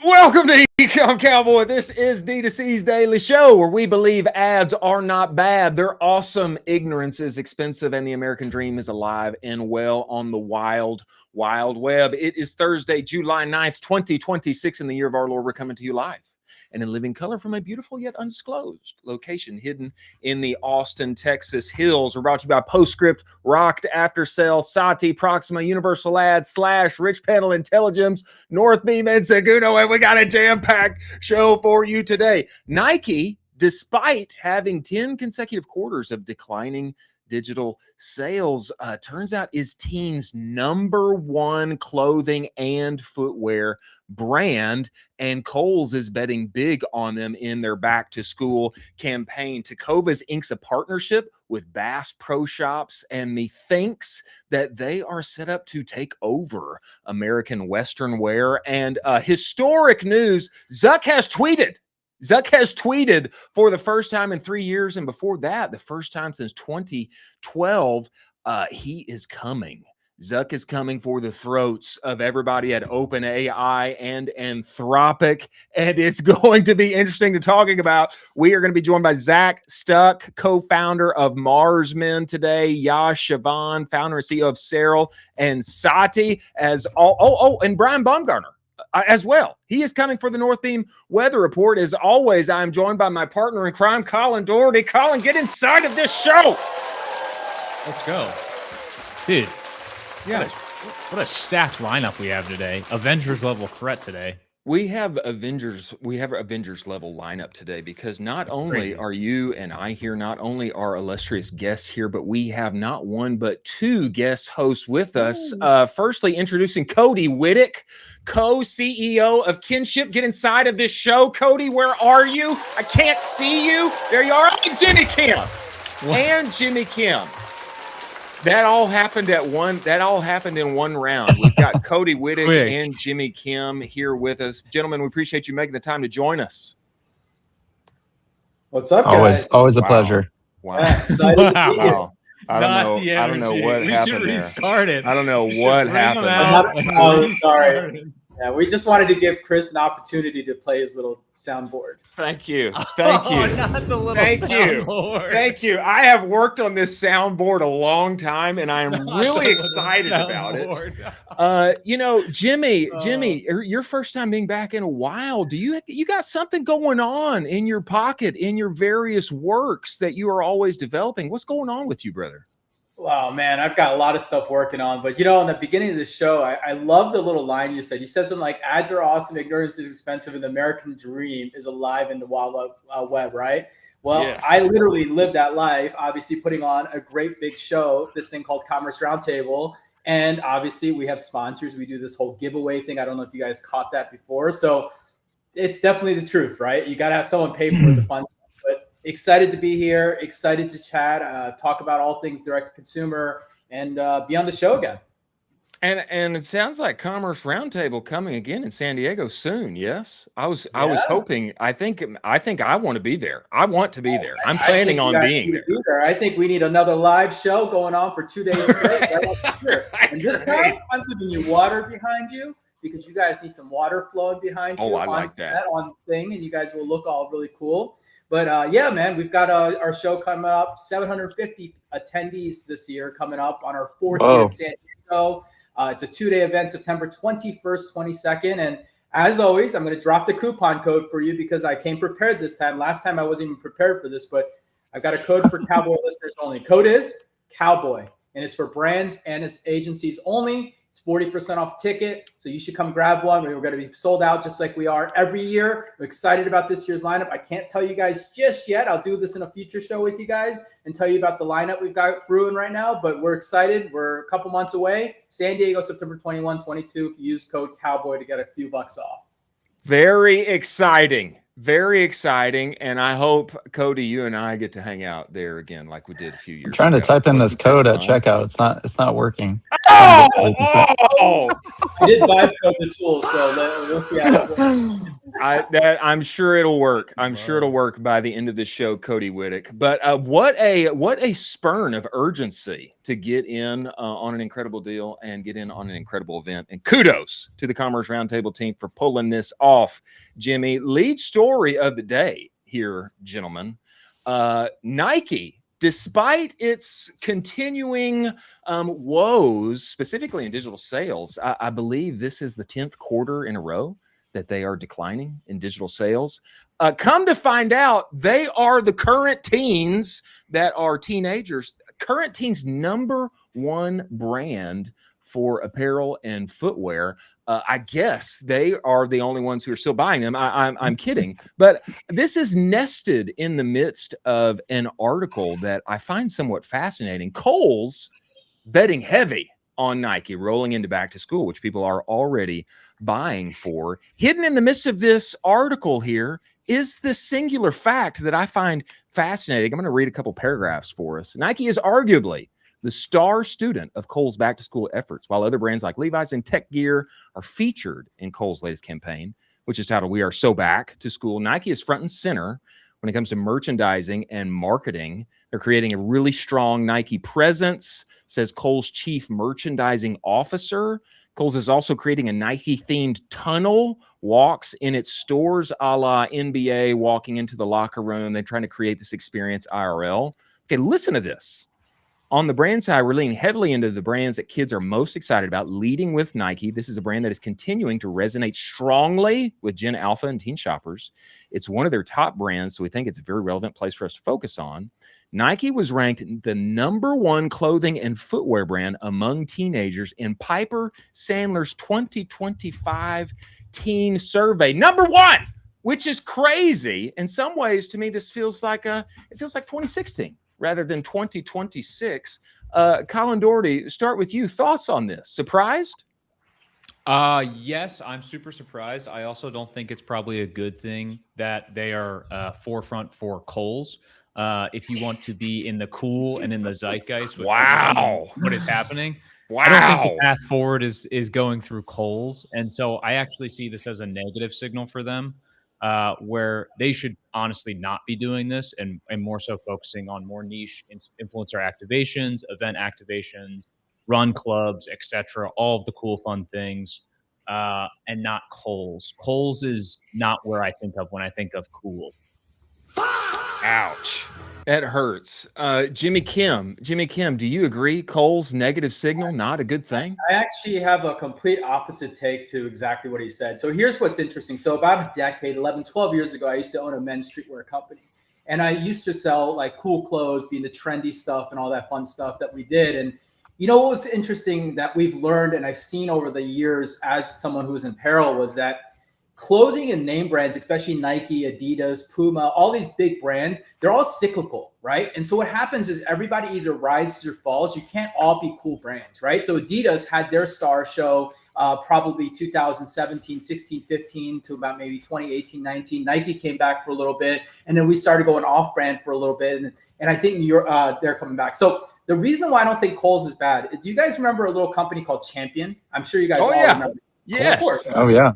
Welcome to Ecomm Cowboy. This is D2C's daily show where we believe ads are not bad. They're awesome. Ignorance is expensive and the American dream is alive and well on the wild, wild web. It is Thursday, July 9th, 2026 in the year of our Lord. We're coming to you live and in living color from a beautiful yet undisclosed location hidden in the Austin, Texas hills. We're brought to you by Postscript, Rocked After Sale, SATHI, Proxima, Universal Ads, Slash, Rich Panel Intelligence, Northbeam, and Seguno, and we got a jam-packed show for you today. Nike, despite having 10 consecutive quarters of declining digital sales, turns out is teens' #1 clothing and footwear brand, and Kohl's is betting big on them in their back-to-school campaign. Tecovas inks a partnership with Bass Pro Shops, and methinks that they are set up to take over American Western wear. And historic news, Zuck has tweeted for the first time in 3 years, and before that, the first time since 2012, he is coming. Zuck is coming for the throats of everybody at OpenAI and Anthropic, and it's going to be interesting to talking about. We are going to be joined by Zach Stuck, co-founder of Marsmen today, Yash Chavan, founder and CEO of SARAL, and SATHI, and Bryan Bumgardner as well. He is coming for the Northbeam Weather Report. As always, I am joined by my partner in crime, Colin Doherty. Colin, get inside of this show. Let's go. Dude. Yeah. What a stacked lineup we have today. Avengers level threat today. We have Avengers level lineup today because not only are you and I here, not only are illustrious guests here, but we have not one but two guest hosts with us. Firstly, introducing Cody Wittick, co-CEO of Kinship. Get inside of this show. Cody, where are you? I can't see you. There you are. Oh, Jimmy Kim. What? And Jimmy Kim. That all happened in one round. We've got Cody Wittick and Jimmy Kim here with us. Gentlemen, we appreciate you making the time to join us. What's up, guys? Always a pleasure. Wow. Yeah, excited to be here. I don't know what happened there. Restart it. I don't know what happened. Oh, sorry. Yeah, we just wanted to give Chris an opportunity to play his little soundboard. Thank you. Thank you. Not the little Thank soundboard. you. Thank you. I have worked on this soundboard a long time, and I am really excited about it. Jimmy, your first time being back in a while. You got something going on in your pocket in your various works that you are always developing? What's going on with you, brother? Wow, man, I've got a lot of stuff working on. But, in the beginning of the show, I love the little line you said. You said something like, ads are awesome, ignorance is expensive, and the American dream is alive in the wild web, right? Well, yes. I literally lived that life, obviously putting on a great big show, this thing called Commerce Roundtable. And obviously we have sponsors. We do this whole giveaway thing. I don't know if you guys caught that before. So it's definitely the truth, right? You got to have someone pay for the fun stuff. Excited to be here, excited to chat, talk about all things direct to consumer, and be on the show again. And it sounds like Commerce Roundtable coming again in San Diego soon. Yes, I was hoping. I think I want to be there. I want to be there. I'm planning on being there. I think we need another live show going on for 2 days straight. And this time, I'm giving you water behind you, because you guys need some water flowing behind you on set, on thing, and you guys will look all really cool. But yeah, man, we've got our show coming up. 750 attendees this year coming up on our 4th year in San Diego. It's a 2-day event, September 21st, 22nd. And as always, I'm going to drop the coupon code for you because I came prepared this time. Last time I wasn't even prepared for this, but I've got a code for Cowboy listeners only. Code is Cowboy, and it's for brands and its agencies only. It's 40% off a ticket, so you should come grab one. We're going to be sold out just like we are every year. We're excited about this year's lineup. I can't tell you guys just yet. I'll do this in a future show with you guys and tell you about the lineup we've got brewing right now, but we're excited. We're a couple months away. San Diego, September 21, 22. Use code Cowboy to get a few bucks off. Very exciting. Very exciting, and I hope, Cody, you and I get to hang out there again like we did a few years ago. I'm trying to type in this code at checkout. It's not working. Oh, Oh! I did vibe code the tool, so we'll see how it goes. I'm sure it'll work. I'm sure it'll work by the end of the show, Cody Wittick. But what a spurn of urgency to get in on an incredible deal and get in on an incredible event. And kudos to the Commerce Roundtable team for pulling this off. Jimmy, lead story of the day here, gentlemen. Nike, despite its continuing woes, specifically in digital sales, I believe this is the 10th quarter in a row that they are declining in digital sales. Come to find out, they are the current teens that are teenagers, current teens' #1 brand for apparel and footwear. I guess they are the only ones who are still buying them. I'm kidding. But this is nested in the midst of an article that I find somewhat fascinating. Kohl's betting heavy on Nike rolling into back to school, which people are already buying for. Hidden in the midst of this article here is the singular fact that I find fascinating. I'm going to read a couple paragraphs for us. Nike is arguably the star student of Kohl's back to school efforts, while other brands like Levi's and Tech Gear are featured in Kohl's latest campaign, which is titled "We Are So Back to School." Nike is front and center when it comes to merchandising and marketing. They're creating a really strong Nike presence, says Kohl's chief merchandising officer. Kohl's is also creating a Nike-themed tunnel walks in its stores, a la NBA walking into the locker room. They're trying to create this experience IRL. Okay, listen to this. On the brand side, we're leaning heavily into the brands that kids are most excited about, leading with Nike. This is a brand that is continuing to resonate strongly with Gen Alpha and teen shoppers. It's one of their top brands, so we think it's a very relevant place for us to focus on. Nike was ranked the #1 clothing and footwear brand among teenagers in Piper Sandler's 2025 teen survey. #1, which is crazy. In some ways, to me, this feels like 2016 rather than 2026. Colin Doherty, start with you. Thoughts on this? Surprised? Yes, I'm super surprised. I also don't think it's probably a good thing that they are forefront for Kohl's. If you want to be in the cool and in the zeitgeist with what is happening. Wow. I don't think the path forward is going through Kohl's. And so I actually see this as a negative signal for them, where they should honestly not be doing this and more so focusing on more niche influencer activations, event activations, run clubs, etc., all of the cool, fun things, and not Kohl's. Kohl's is not where I think of when I think of cool. Ouch. That hurts. Jimmy Kim, do you agree Kohl's negative signal, not a good thing? I actually have a complete opposite take to exactly what he said. So here's what's interesting. So about a decade, 11, 12 years ago, I used to own a men's streetwear company. And I used to sell like cool clothes, being the trendy stuff and all that fun stuff that we did. And you know what was interesting that we've learned and I've seen over the years as someone who was in apparel was that clothing and name brands, especially Nike, Adidas, Puma, all these big brands, they're all cyclical, right? And so what happens is everybody either rises or falls. You can't all be cool brands, right? So Adidas had their star show probably 2017, 16, 15 to about maybe 2018, 19. Nike came back for a little bit. And then we started going off brand for a little bit. And I think they're coming back. So the reason why I don't think Kohl's is bad, do you guys remember a little company called Champion? I'm sure you guys all remember. Yes. Of course. Oh, yeah.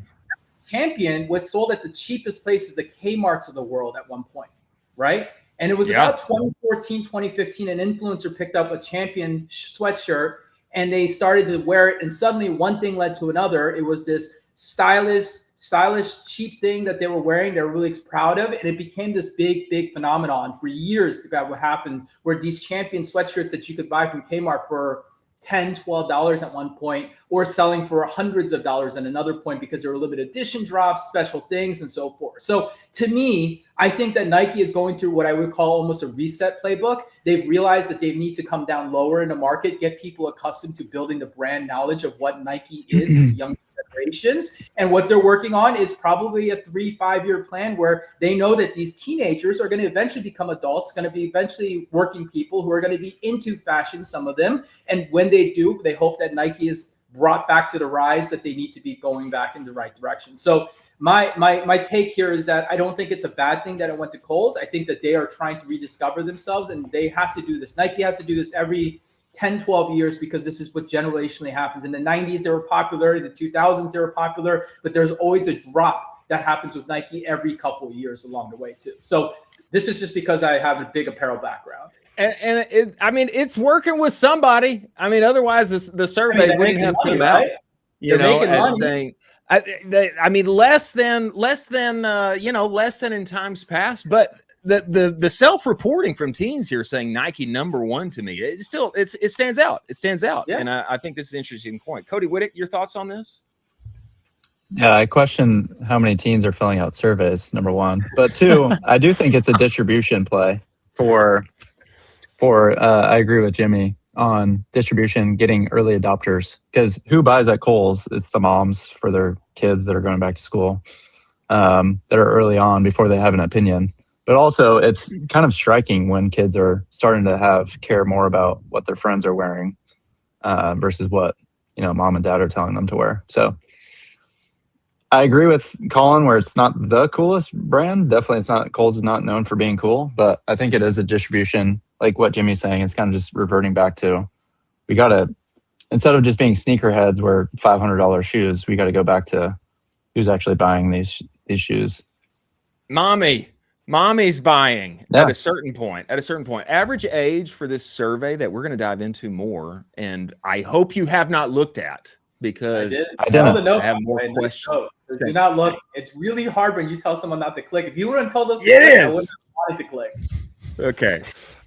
Champion was sold at the cheapest places, the Kmarts of the world at one point, right? And it was about 2014, 2015, an influencer picked up a Champion sweatshirt and they started to wear it. And suddenly one thing led to another. It was this stylish, cheap thing that they were wearing. They were really proud of it. And it became this big phenomenon for years. That what happened where these Champion sweatshirts that you could buy from Kmart for $10, $12 at one point, or selling for hundreds of dollars at another point because there were limited edition drops, special things, and so forth. So to me, I think that Nike is going through what I would call almost a reset playbook. They've realized that they need to come down lower in the market, get people accustomed to building the brand knowledge of what Nike is to young generations. And what they're working on is probably a 3-5 year plan where they know that these teenagers are going to eventually become adults, going to be eventually working people who are going to be into fashion, some of them. And when they do, they hope that Nike is brought back to the rise that they need to be going back in the right direction. So my take here is that I don't think it's a bad thing that it went to Kohl's. I think that they are trying to rediscover themselves and they have to do this. Nike has to do this every 10, 12 years because this is what generationally happens. In the 90s, they were popular. In the 2000s, they were popular. But there's always a drop that happens with Nike every couple of years along the way, too. So this is just because I have a big apparel background. And I mean, it's working with somebody. I mean, otherwise the survey wouldn't have come out. You know, as saying, I mean, less than in times past, but the self-reporting from teens here saying Nike #1 to me, it stands out. It stands out. Yeah. And I think this is an interesting point. Cody Wittick, your thoughts on this? Yeah, I question how many teens are filling out surveys, #1. But 2, I do think it's a distribution play for I agree with Jimmy on distribution, getting early adopters, because who buys at Kohl's? It's the moms for their kids that are going back to school, that are early on before they have an opinion. But also it's kind of striking when kids are starting to care more about what their friends are wearing versus what, mom and dad are telling them to wear. So I agree with Colin where it's not the coolest brand. Definitely it's not, Kohl's is not known for being cool, but I think it is a distribution. Like what Jimmy's saying, it's kind of just reverting back to, we got to, instead of just being sneakerheads where $500 shoes, we got to go back to who's actually buying these shoes. Mommy's buying at a certain point. Average age for this survey that we're going to dive into more, and I hope you have not looked at, because I have more questions. Do not look. It's really hard when you tell someone not to click. If you would have told us to click, I wouldn't have wanted to click. Okay.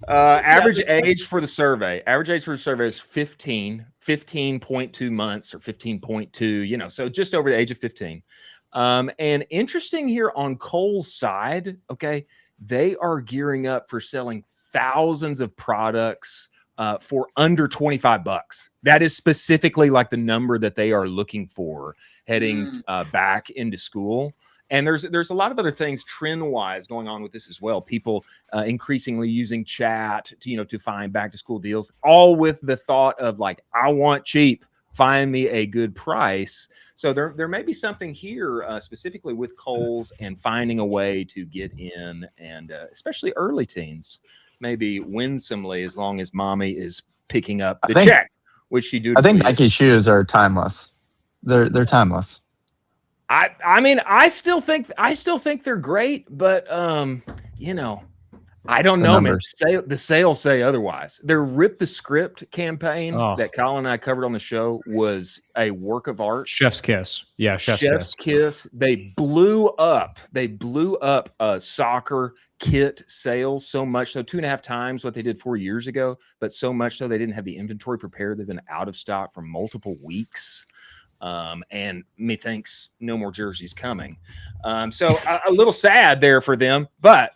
Average age for the survey. Average age for the survey is 15.2 months or 15.2, so just over the age of 15. And interesting here on Kohl's side, okay, they are gearing up for selling thousands of products for under $25. That is specifically like the number that they are looking for heading back into school. And there's a lot of other things trend-wise going on with this as well. People increasingly using chat to find back-to-school deals, all with the thought of like, I want cheap, find me a good price. So there may be something here specifically with Kohl's and finding a way to get in, and especially early teens, maybe winsomely, as long as mommy is picking up the check, which she do. I think Nike shoes are timeless. They're timeless. I mean, I still think they're great, but I don't know, man. The sales say otherwise. Their Rip the Script campaign that Colin and I covered on the show was a work of art. Chef's kiss. Yeah, Chef's kiss. They blew up soccer kit sales so much so, 2.5 times what they did 4 years ago, but so much so they didn't have the inventory prepared. They've been out of stock for multiple weeks. And methinks no more jerseys coming. So a little sad there for them, but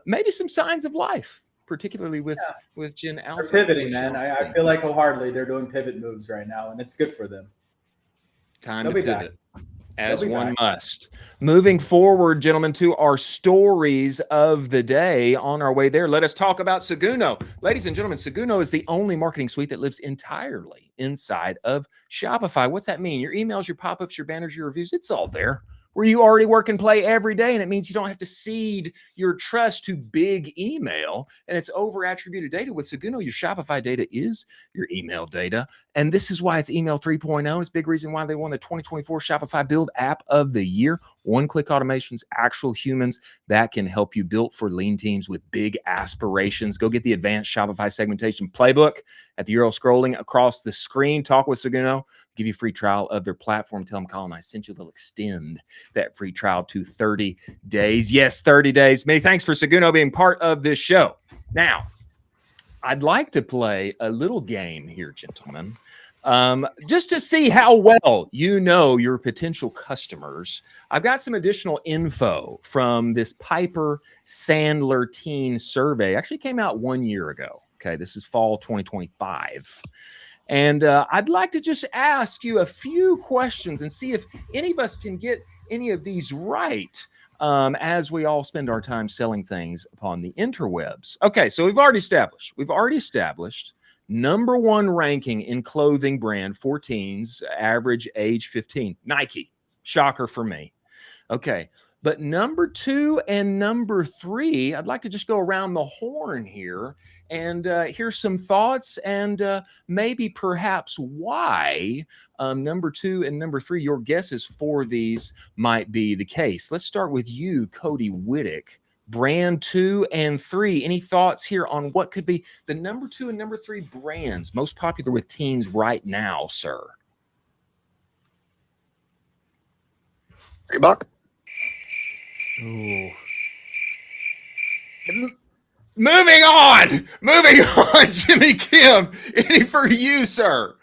maybe some signs of life, particularly with Gen Alpha. They're pivoting, man. I feel like wholeheartedly they're doing pivot moves right now, and it's good for them. Time to pivot, as one must. Moving forward, gentlemen, to our stories of the day. On our way there, let us talk about Seguno. Ladies and gentlemen, Seguno is the only marketing suite that lives entirely inside of Shopify. What's that mean? Your emails, your pop-ups, your banners, your reviews, it's all there where you already work and play every day. And it means you don't have to cede your trust to big email. And it's over-attributed data. With Seguno, your Shopify data is your email data. And this is why it's email 3.0. It's a big reason why they won the 2024 Shopify Build App of the Year. One-click automations, actual humans that can help you build for lean teams with big aspirations. Go get the advanced Shopify segmentation playbook at the URL scrolling across the screen. Talk with Seguno. Give you a free trial of their platform. Tell them Colin I sent you. They'll extend that free trial to 30 days. Yes, 30 days. Many thanks for Seguno being part of this show. Now, I'd like to play a little game here, gentlemen, just to see how well you know your potential customers. I've got some additional info from this Piper Sandler teen survey. Actually came out 1 year ago. Okay, this is fall 2025. And I'd like to just ask you a few questions and see if any of us can get any of these right as we all spend our time selling things upon the interwebs. Okay, so we've already established #1 ranking in clothing brand for teens, average age 15. Nike. Shocker for me. Okay. But number 2 and number 3, I'd like to just go around the horn here and hear some thoughts and maybe perhaps why number 2 and number 3, your guesses for these might be the case. Let's start with you, Cody Wittick. Brand 2 and 3. Any thoughts here on what could be the number 2 and number 3 brands most popular with teens right now, sir? Reebok. Ooh. Moving on, Jimmy Kim. Any for you, sir?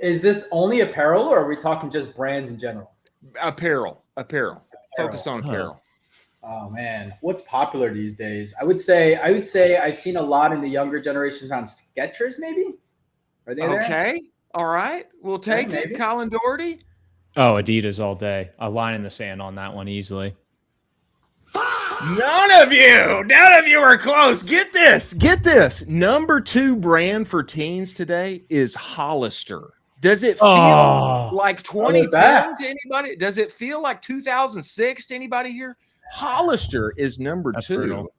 Is this only apparel, or are we talking just brands in general? Apparel. Focus on apparel. Oh man, what's popular these days? I would say I've seen a lot in the younger generations on Skechers, maybe. Are they there? Okay, all right, we'll take it. Colin Doherty. Oh, Adidas all day. A line in the sand on that one easily. None of you are close. Get this. Number 2 brand for teens today is Hollister. Does it feel like 2010 to anybody? Does it feel like 2006 to anybody here? Hollister is number 2. Brutal.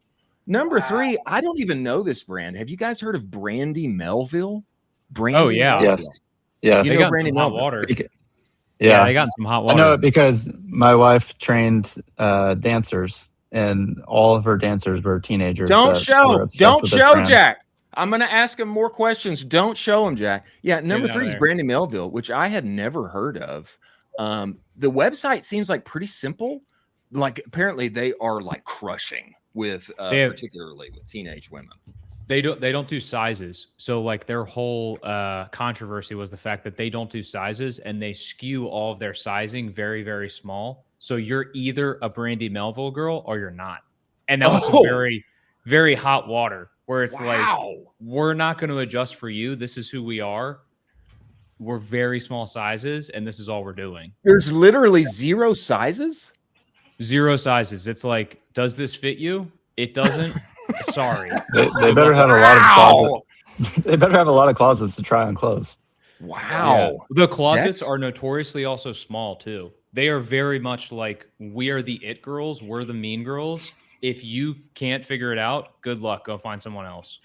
Number 3, I don't even know this brand. Have you guys heard of Brandy Melville? Brandy Melville. Yes. They got some hot water. Yeah, they got some hot water. I know it because my wife trained dancers, and all of her dancers were teenagers. Don't show Jack. I'm going to ask him more questions. Don't show him, Jack. Yeah, number 3 is Brandy Melville, which I had never heard of. The website seems like pretty simple. Like apparently they are like crushing with particularly with teenage women. They don't do sizes. So like their whole controversy was the fact that they don't do sizes, and they skew all of their sizing very, very small. So you're either a Brandy Melville girl or you're not. And that was some very, very hot water where it's like, we're not going to adjust for you. This is who we are. We're very small sizes, and this is all we're doing. There's literally 0 sizes? 0 sizes. It's like, does this fit you? It doesn't. Sorry. They better have a lot of closets. They better have a lot of closets to try on clothes. Wow. Yeah. The closets are notoriously also small too. They are very much like, we are the it girls. We're the mean girls. If you can't figure it out, good luck. Go find someone else.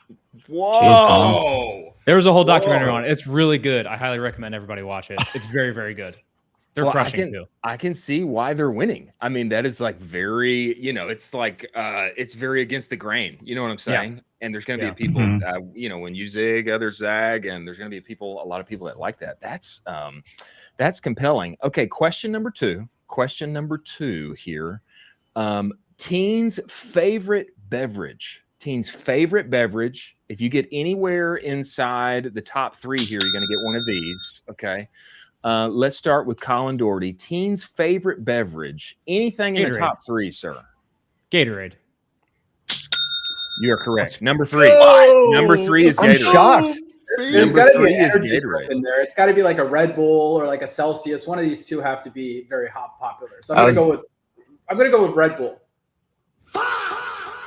Whoa. There was a whole documentary on it. It's really good. I highly recommend everybody watch it. It's very, very good. They're crushing too. I can see why they're winning. I mean, that is like very, it's like it's very against the grain. You know what I'm saying? Yeah. And there's going to be people, when you zig, others zag, and there's going to be a lot of people that like that. That's compelling. Okay, question number two here. Teens' favorite beverage. If you get anywhere inside the top 3 here, you're going to get one of these. Okay. Let's start with Colin Doherty. Teens' favorite beverage. Anything in the top 3, sir? Gatorade. You are correct. Number 3. Number 3 is Gatorade. I'm shocked. There's got to be an energy drink in there. It's got to be like a Red Bull or like a Celsius. One of these two have to be very popular. So I'm gonna go with Red Bull.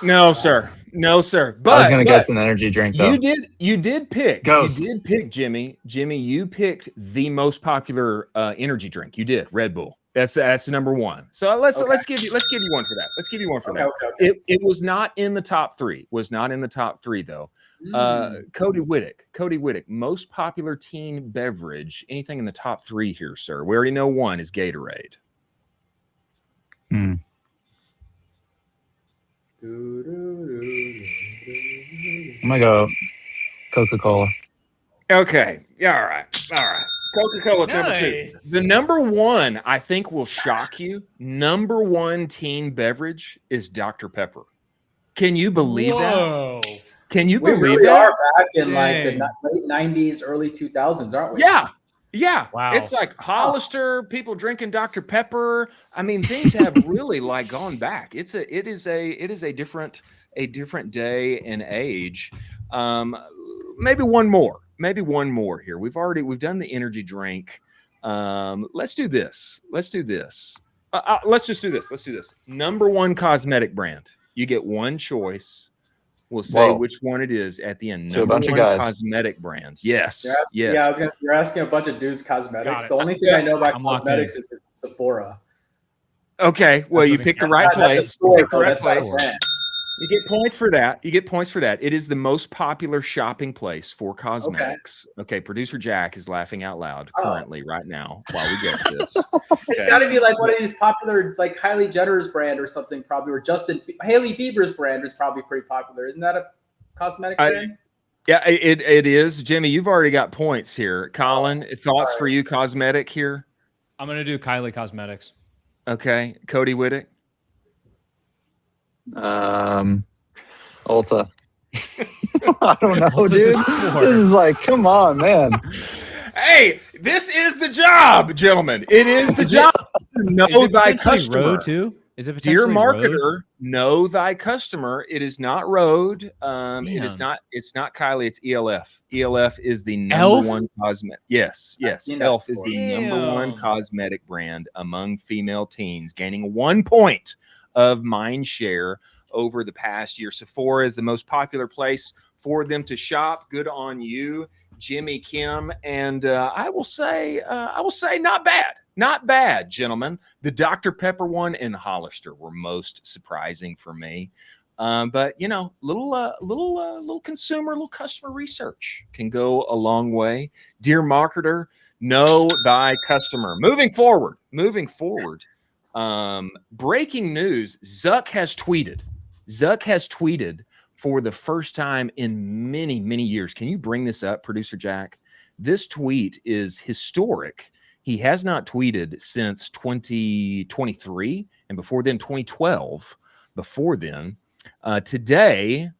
No, sir. But I was gonna guess an energy drink though. You did pick. Ghost. You did pick, Jimmy. Jimmy, you picked the most popular energy drink. You did. Red Bull. That's number 1. So let's give you one for that. Okay. It was not in the top 3. Was not in the top 3 though. Cody Wittick, most popular teen beverage. Anything in the top 3 here, sir? We already know 1 is Gatorade. Hmm. I'm gonna go Coca-Cola. Okay. Yeah. All right. Coca-Cola's number 2. The number 1, I think, will shock you. Number 1 teen beverage is Dr. Pepper. Can you believe that? Can you believe really that? Are back in like the late 90s, early 2000s, aren't we? Yeah. Wow. It's like Hollister, people drinking Dr. Pepper. I mean, things have really like gone back. It is a different day and age. Maybe one more here. We've done the energy drink. Let's do this. Let's just do this. Number 1 cosmetic brand. You get 1 choice. We'll say which one it is at the end. So a bunch of guys. Cosmetic brands. Yes. Yeah, I was gonna say, you're asking a bunch of dudes cosmetics. The only thing I know about cosmetics is Sephora. Okay, well, you picked the right place. You picked the right place. Brand. You get points for that. You get points for that. It is the most popular shopping place for cosmetics. Okay, producer Jack is laughing out loud currently right now while we guess this. It's got to be like one of these popular, like Kylie Jenner's brand or something, probably, or Hailey Bieber's brand is probably pretty popular. Isn't that a cosmetic brand? Yeah, it is. Jimmy, you've already got points here. Colin, thoughts for you, cosmetic here? I'm gonna do Kylie Cosmetics. Okay, Cody Wittick. Ulta. I don't know, dude. This is like, come on, man. Hey, this is the job, gentlemen. It is the job. Know thy customer. Road too? Is it Dear marketer, Road? know thy customer. It is not Road. It is not. It's not Kylie. It's ELF. ELF is the number one cosmetic. Yes. ELF is the number one cosmetic brand among female teens, gaining 1 point of mind share over the past year. Sephora is the most popular place for them to shop. Good on you, Jimmy Kim. And I will say not bad, gentlemen. The Dr. Pepper one and Hollister were most surprising for me. But you know, little consumer, little customer research can go a long way. Dear marketer, know thy customer. Moving forward. Breaking news: Zuck has tweeted for the first time in many, many years. Can you bring this up, producer Jack? This tweet is historic. He has not tweeted since 2023, and before then 2012. Before then, today,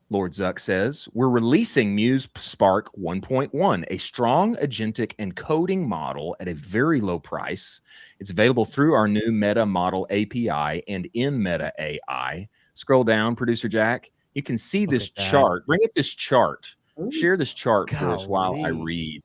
Lord Zuck says, we're releasing Muse Spark 1.1, a strong agentic encoding model at a very low price. It's available through our new Meta Model API and in Meta AI. Scroll down, producer Jack. You can see this chart. Bring up this chart. Share this chart for us while I read.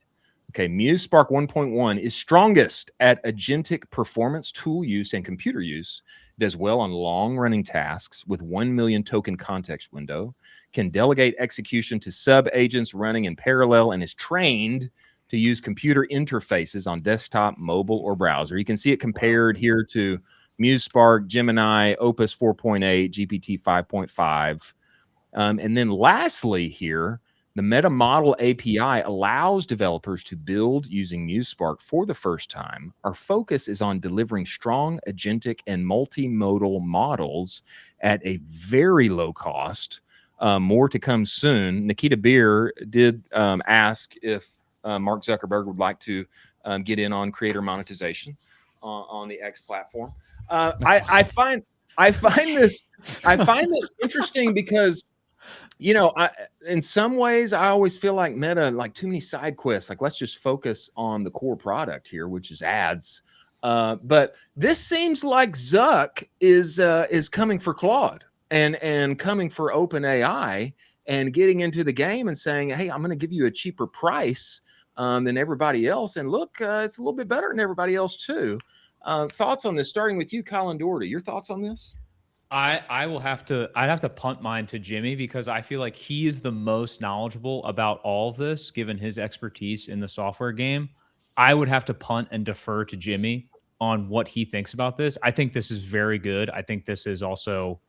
Okay, Muse Spark 1.1 is strongest at agentic performance, tool use, and computer use. It does well on long-running tasks with 1 million token context window, can delegate execution to sub-agents running in parallel, and is trained to use computer interfaces on desktop, mobile, or browser. You can see it compared here to Muse Spark, Gemini, Opus 4.8, GPT 5.5. And then lastly here, the Meta Model API allows developers to build using Muse Spark for the first time. Our focus is on delivering strong agentic and multimodal models at a very low cost. More to come soon. Nikita Beer did ask if Mark Zuckerberg would like to get in on creator monetization on the X platform. I find this interesting because, you know, in some ways, I always feel like Meta, like too many side quests. Like, let's just focus on the core product here, which is ads. But this seems like Zuck is coming for Claude and coming for OpenAI and getting into the game and saying, hey, I'm going to give you a cheaper price than everybody else. And look, it's a little bit better than everybody else too. Thoughts on this? Starting with you, Colin Doherty. Your thoughts on this? I'd have to punt mine to Jimmy because I feel like he is the most knowledgeable about all of this, given his expertise in the software game. I would have to punt and defer to Jimmy on what he thinks about this. I think this is very good. I think this is also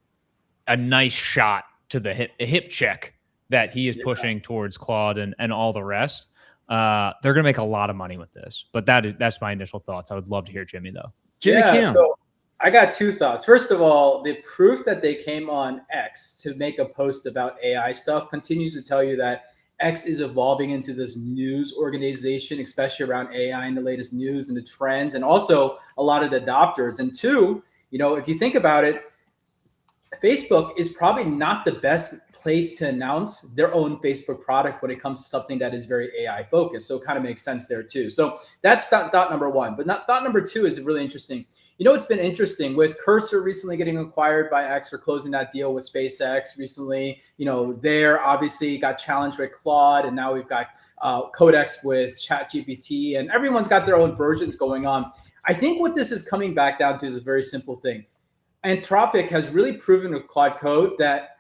a nice shot to the hip check that he is pushing towards Claude and all the rest. They're going to make a lot of money with this, but that's my initial thoughts. I would love to hear Jimmy though. Jimmy Kim. So I got two thoughts. First of all, the proof that they came on X to make a post about AI stuff continues to tell you that X is evolving into this news organization, especially around AI and the latest news and the trends, and also a lot of the adopters. And two, you know, if you think about it, Facebook is probably not the best place to announce their own Facebook product when it comes to something that is very AI focused. So it kind of makes sense there too. So that's thought number one. But thought number two is really interesting. You know, it's been interesting with Cursor recently getting acquired by X or closing that deal with SpaceX recently. You know, there obviously got challenged with Claude, and now we've got Codex with ChatGPT, and everyone's got their own versions going on. I think what this is coming back down to is a very simple thing. Anthropic has really proven with Claude Code that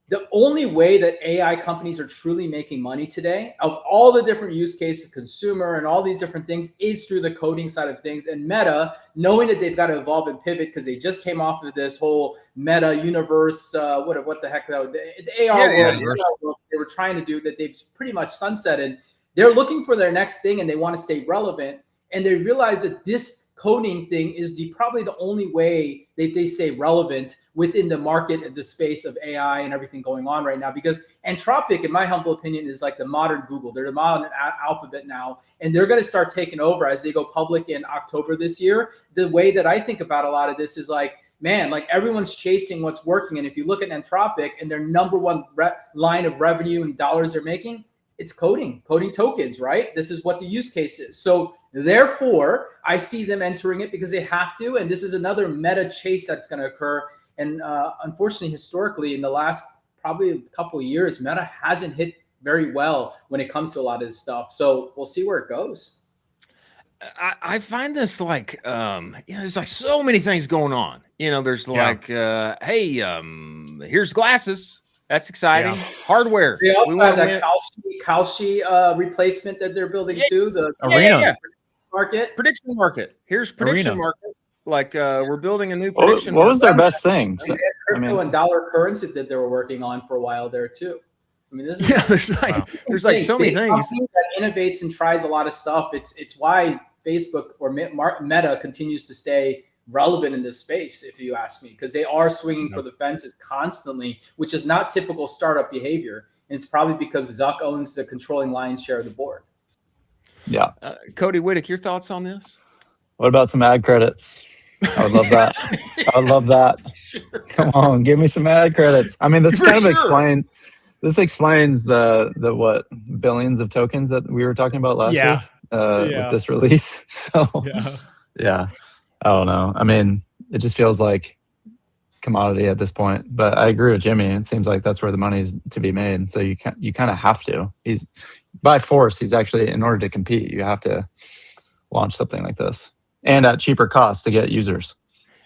the only way that AI companies are truly making money today, of all the different use cases, consumer and all these different things, is through the coding side of things. And Meta, knowing that they've got to evolve and pivot because they just came off of this whole Meta universe, what the heck, the AR world they were trying to do, that they've pretty much sunsetted. They're looking for their next thing and they want to stay relevant. And they realize that this coding thing is probably the only way that they stay relevant within the market and the space of AI and everything going on right now. Because Anthropic, in my humble opinion, is like the modern Google. They're the modern Alphabet now, and they're going to start taking over as they go public in October this year. The way that I think about a lot of this is like, man, like everyone's chasing what's working. And if you look at Anthropic and their number one line of revenue and dollars they're making, it's coding tokens, right? This is what the use case is. So therefore, I see them entering it because they have to. And this is another meta chase that's going to occur. And unfortunately, historically, in the last probably a couple of years, Meta hasn't hit very well when it comes to a lot of this stuff. So we'll see where it goes. I find this like, there's like so many things going on. There's like, hey, here's glasses. That's exciting. Hardware. They also have that Kalshi replacement that they're building too. The Arena market. Prediction market. Here's prediction market. Like we're building a new prediction. What was their best thing? Crypto and dollar currency that they were working on for a while there too. I mean, this is there's like so many things that innovates and tries a lot of stuff. It's why Facebook or Meta continues to stay relevant in this space, if you ask me, because they are swinging for the fences constantly, which is not typical startup behavior. And it's probably because Zuck owns the controlling lion's share of the board. Yeah. Cody, Wittick, your thoughts on this? What about some ad credits? I would love that. I would love that. Sure. Come on, give me some ad credits. I mean, this explains the what billions of tokens that we were talking about last week with this release. So yeah. I don't know. I mean, it just feels like commodity at this point. But I agree with Jimmy. It seems like that's where the money's to be made. So you kind of have to. He's by force. He's actually, in order to compete, you have to launch something like this, and at cheaper costs to get users.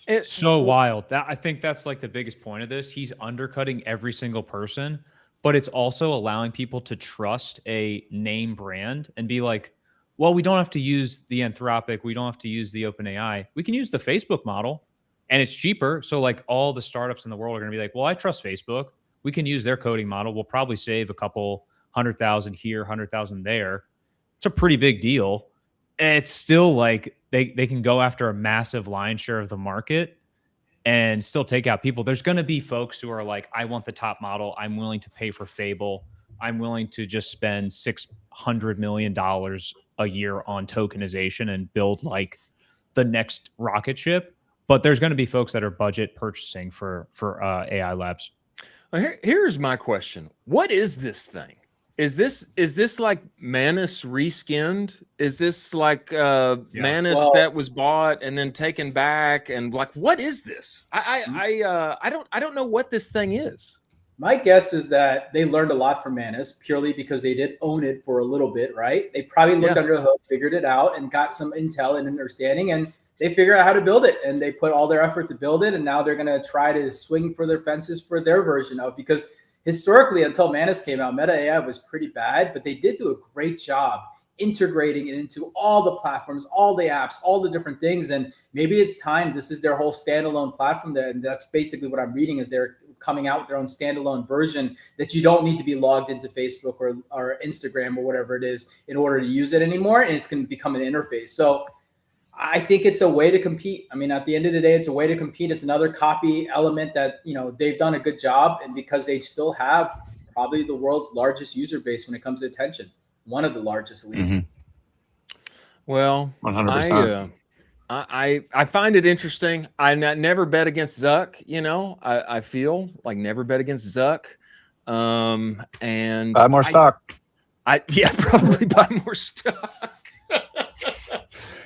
It's so wild. I think that's like the biggest point of this. He's undercutting every single person, but it's also allowing people to trust a name brand and be like, well, we don't have to use the Anthropic. We don't have to use the OpenAI. We can use the Facebook model, and it's cheaper. So like all the startups in the world are going to be like, well, I trust Facebook. We can use their coding model. We'll probably save a couple 100,000 here, 100,000 there. It's a pretty big deal. And it's still like they can go after a massive lion's share of the market and still take out people. There's going to be folks who are like, I want the top model. I'm willing to pay for Fable. I'm willing to just spend $600 million a year on tokenization and build like the next rocket ship. But there's going to be folks that are budget purchasing for AI labs. Well, here's my question. What is this thing? Is this like Manus reskinned? Is this like Manus that was bought and then taken back? And like, what is this? I don't know what this thing is. My guess is that they learned a lot from Manus purely because they did own it for a little bit, right? They probably looked under the hood, figured it out, and got some intel and understanding, and they figured out how to build it, and they put all their effort to build it, and now they're going to try to swing for their fences for their version of, because historically, until Manus came out, Meta AI was pretty bad, but they did do a great job integrating it into all the platforms, all the apps, all the different things. And maybe it's time. This is their whole standalone platform there. And that's basically what I'm reading, is they're coming out with their own standalone version that you don't need to be logged into Facebook or Instagram or whatever it is in order to use it anymore. And it's going to become an interface. So I think it's a way to compete. I mean, at the end of the day, it's a way to compete. It's another copy element that, you know, they've done a good job. And because they still have probably the world's largest user base when it comes to attention, one of the largest at least. Mm-hmm. Well, 100%. I find it interesting. I never bet against Zuck. You know, I feel like never bet against Zuck. And buy more stock. Probably buy more stock.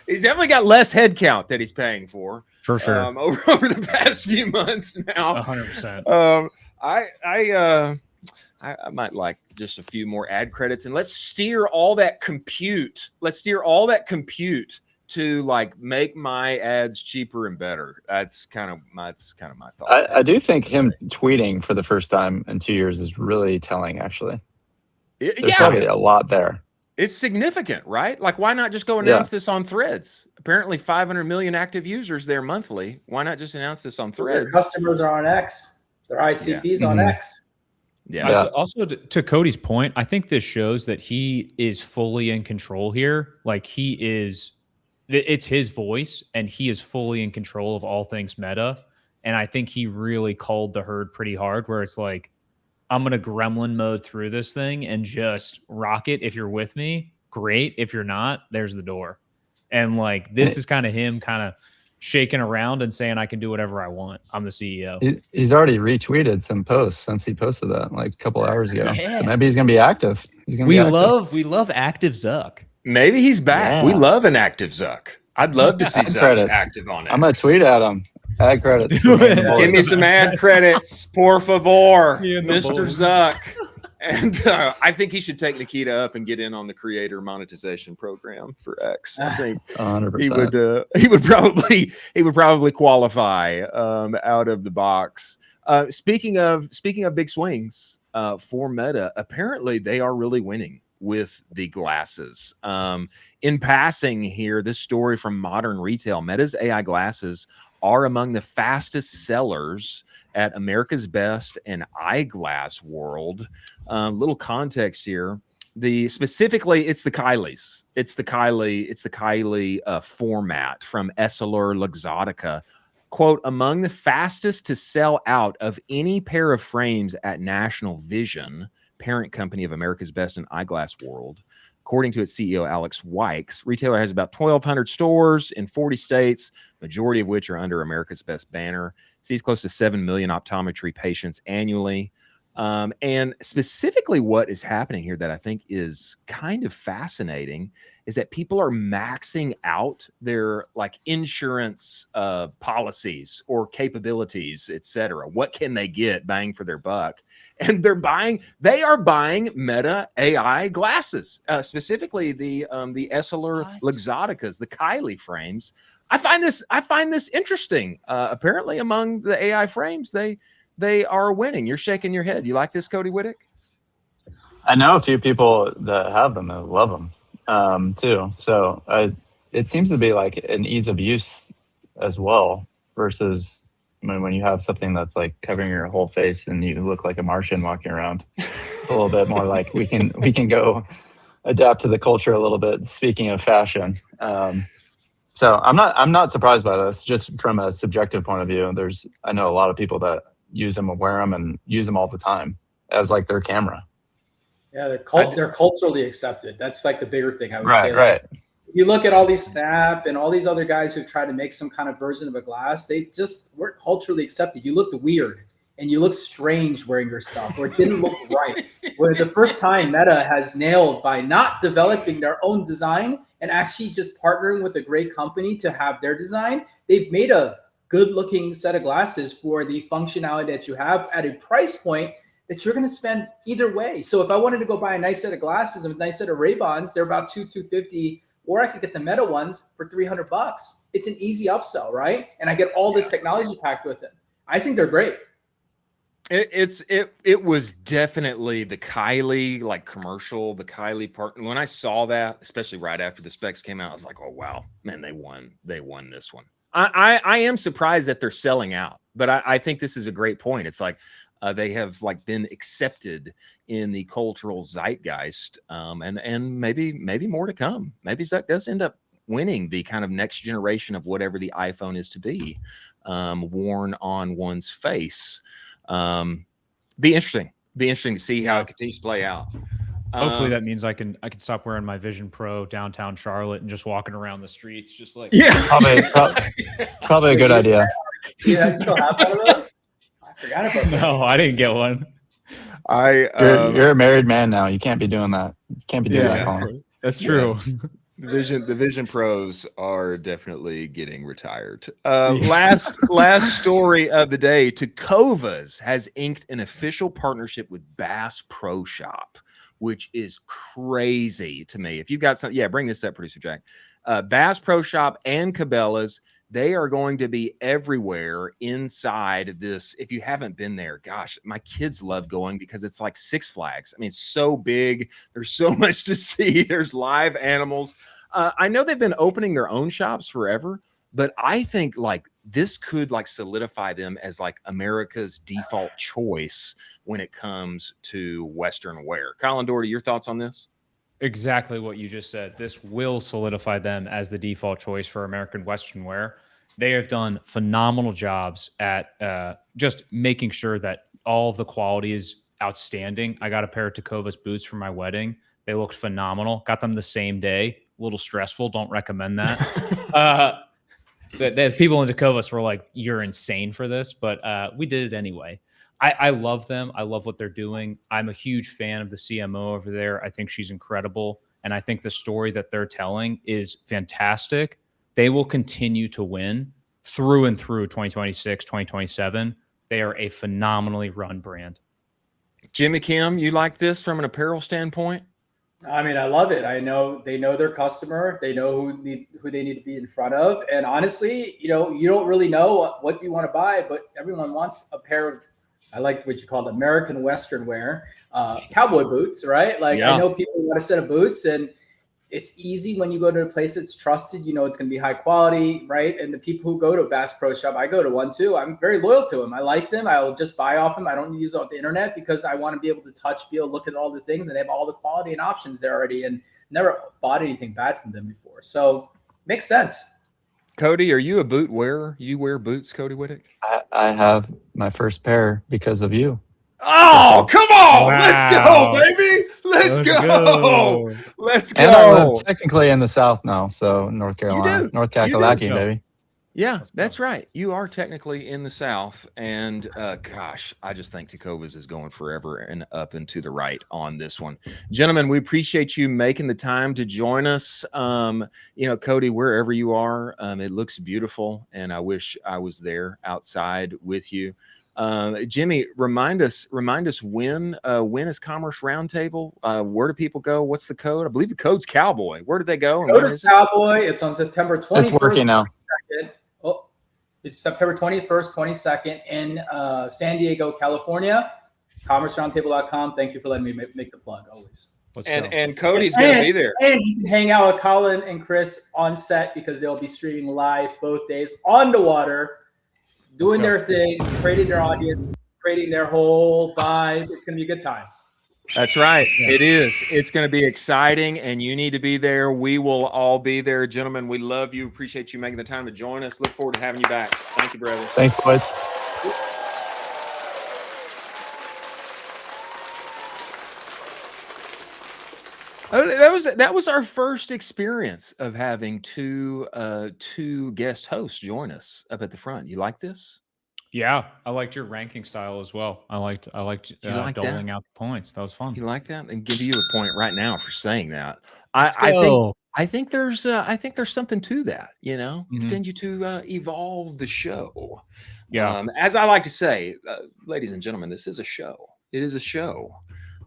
He's definitely got less headcount that he's paying for sure. Over the past few months now. 100%. I might like just a few more ad credits, and let's steer all that compute. Let's steer all that compute to like make my ads cheaper and better. That's kind of my thought. I do think him tweeting for the first time in 2 years is really telling, actually. There's probably a lot there. It's significant, right? Like, why not just go announce this on Threads? Apparently 500 million active users there monthly. Why not just announce this on Threads? Their customers are on X. Their ICPs on X. Yeah. Also, to Cody's point, I think this shows that he is fully in control here. Like, it's his voice, and he is fully in control of all things Meta. And I think he really called the herd pretty hard, where it's like, I'm going to gremlin mode through this thing and just rock it. If you're with me, great. If you're not, there's the door. And like, this is kind of him kind of shaking around and saying, I can do whatever I want. I'm the CEO. He's already retweeted some posts since he posted that like a couple hours ago. Yeah. So maybe he's going to be active. We love active Zuck. Maybe he's back. Yeah. We love an active Zuck. I'd love to see Zuck active on it. I'm going to tweet at him. Ad credits. Give me some ad credits, por favor, Mr. Zuck. And I think he should take Nikita up and get in on the creator monetization program for X. I think 100%. He would probably qualify out of the box. Speaking of big swings for Meta, apparently they are really winning with the glasses. In passing here, this story from Modern Retail: Meta's AI glasses are among the fastest sellers at America's Best and Eyeglass World. Little context here. Specifically, it's the Kylies. It's the Kylie format from Essilor Luxottica. Quote, among the fastest to sell out of any pair of frames at National Vision, parent company of America's Best and Eyeglass World. According to its CEO, Alex Wykes, retailer has about 1,200 stores in 40 states, majority of which are under America's Best banner. Sees close to 7 million optometry patients annually. And specifically what is happening here that I think is kind of fascinating is that people are maxing out their like insurance policies or capabilities, etc. What can they get bang for their buck? And they are buying Meta AI glasses, specifically the Essilor Luxotticas, the Kylie frames. I find this interesting. Apparently among the AI frames, they are winning. You're shaking your head. You like this, Cody Wittick? I know a few people that have them and love them too. So it seems to be like an ease of use as well versus when you have something that's like covering your whole face and you look like a Martian walking around. It's a little bit more like we can go adapt to the culture a little bit. Speaking of fashion. So I'm not surprised by this. Just from a subjective point of view, I know a lot of people that use them and wear them and use them all the time as like their camera. Yeah, they're culturally accepted. That's like the bigger thing I would say. Right. Like, you look at all these Snap and all these other guys who try to make some kind of version of a glass. They just weren't culturally accepted. You looked weird and you look strange wearing your stuff, or it didn't look right. Where the first time Meta has nailed by not developing their own design and actually just partnering with a great company to have their design, they've made a good-looking set of glasses for the functionality that you have at a price point that you're going to spend either way. So if I wanted to go buy a nice set of glasses and a nice set of Ray-Bans, they're about $250, or I could get the Meta ones for $300. It's an easy upsell, right? And I get all this technology packed with it. I think they're great. It was definitely the Kylie like commercial, the Kylie part. When I saw that, especially right after the specs came out, I was like, oh wow, man, they won this one. I am surprised that they're selling out, but I think this is a great point. It's like they have like been accepted in the cultural zeitgeist, and maybe more to come. Maybe Zuck does end up winning the kind of next generation of whatever the iPhone is to be, worn on one's face. Be interesting to see how it continues to play out. Hopefully that means I can stop wearing my Vision Pro downtown Charlotte and just walking around the streets just like probably a good idea. Yeah, I still have one of those. I forgot about that. No, I didn't get one. You're a married man now. You can't be doing that. You can't be doing that, Colin. That's true. The Vision Pros are definitely getting retired. Last story of the day: Tecovas has inked an official partnership with Bass Pro Shop, which is crazy to me. If you've got some, bring this up, producer Jack. Bass Pro Shop and Cabela's, they are going to be everywhere inside this. If you haven't been there, gosh, my kids love going because it's like Six Flags. I mean, it's so big. There's so much to see. There's live animals. I know they've been opening their own shops forever, but I think like this could like solidify them as like America's default choice when it comes to Western wear. Colin Doherty, your thoughts on this? Exactly what you just said. This will solidify them as the default choice for American Western wear. They have done phenomenal jobs at just making sure that all of the quality is outstanding. I got a pair of Tecovas boots for my wedding. They looked phenomenal. Got them the same day. A little stressful. Don't recommend that. The people in Tecovas were like, "You're insane for this," but we did it anyway. I love them. I love what they're doing. I'm a huge fan of the CMO over there. I think she's incredible. And I think the story that they're telling is fantastic. They will continue to win through and through 2026, 2027. They are a phenomenally run brand. Jimmy Kim, you like this from an apparel standpoint? I mean, I love it. I know they know their customer. They know who they need to be in front of. And honestly, you don't really know what you want to buy, but everyone wants a pair of, I like what you call American Western wear, cowboy boots, right? Like I know people want a set of boots, and it's easy when you go to a place that's trusted. You know it's going to be high quality, right? And the people who go to Bass Pro Shop, I go to one too. I'm very loyal to them. I like them. I will just buy off them. I don't use it off the internet because I want to be able to touch, feel, look at all the things, and they have all the quality and options there already. And never bought anything bad from them before, so makes sense. Cody, are you a boot wearer? You wear boots, Cody Wittick? I have my first pair because of you. Oh, come on. Wow. Let's go, baby. Let's go. Let's go. And I live technically in the South now, so North Carolina, North Kakalaki, do. baby. Yeah, that's right. You are technically in the South. And gosh, I just think Tecovas is going forever and up and to the right on this one. Gentlemen, we appreciate you making the time to join us. Cody, wherever you are, it looks beautiful. And I wish I was there outside with you. Jimmy, remind us when is Commerce Roundtable? Where do people go? What's the code? I believe the code's Cowboy. Where do they go? Code is Cowboy. It's on September 21st. It's working now. Oh, it's September 21st, 22nd in San Diego, California. CommerceRoundtable.com. Thank you for letting me make the plug always. And Cody's going to be there. And you can hang out with Colin and Chris on set because they'll be streaming live both days on the water, doing their thing, creating their audience, creating their whole vibe. It's going to be a good time. That's right. It is. It's going to be exciting, and you need to be there. We will all be there. Gentlemen, we love you. Appreciate you making the time to join us. Look forward to having you back. Thank you, brother. Thanks, boys. That was our first experience of having two guest hosts join us up at the front. You like this? Yeah, I liked your ranking style as well. I liked doling out the points. That was fun. You like that? And give you a point right now for saying that. I think there's something to that. Continue to evolve the show. Yeah. As I like to say, ladies and gentlemen, this is a show. It is a show.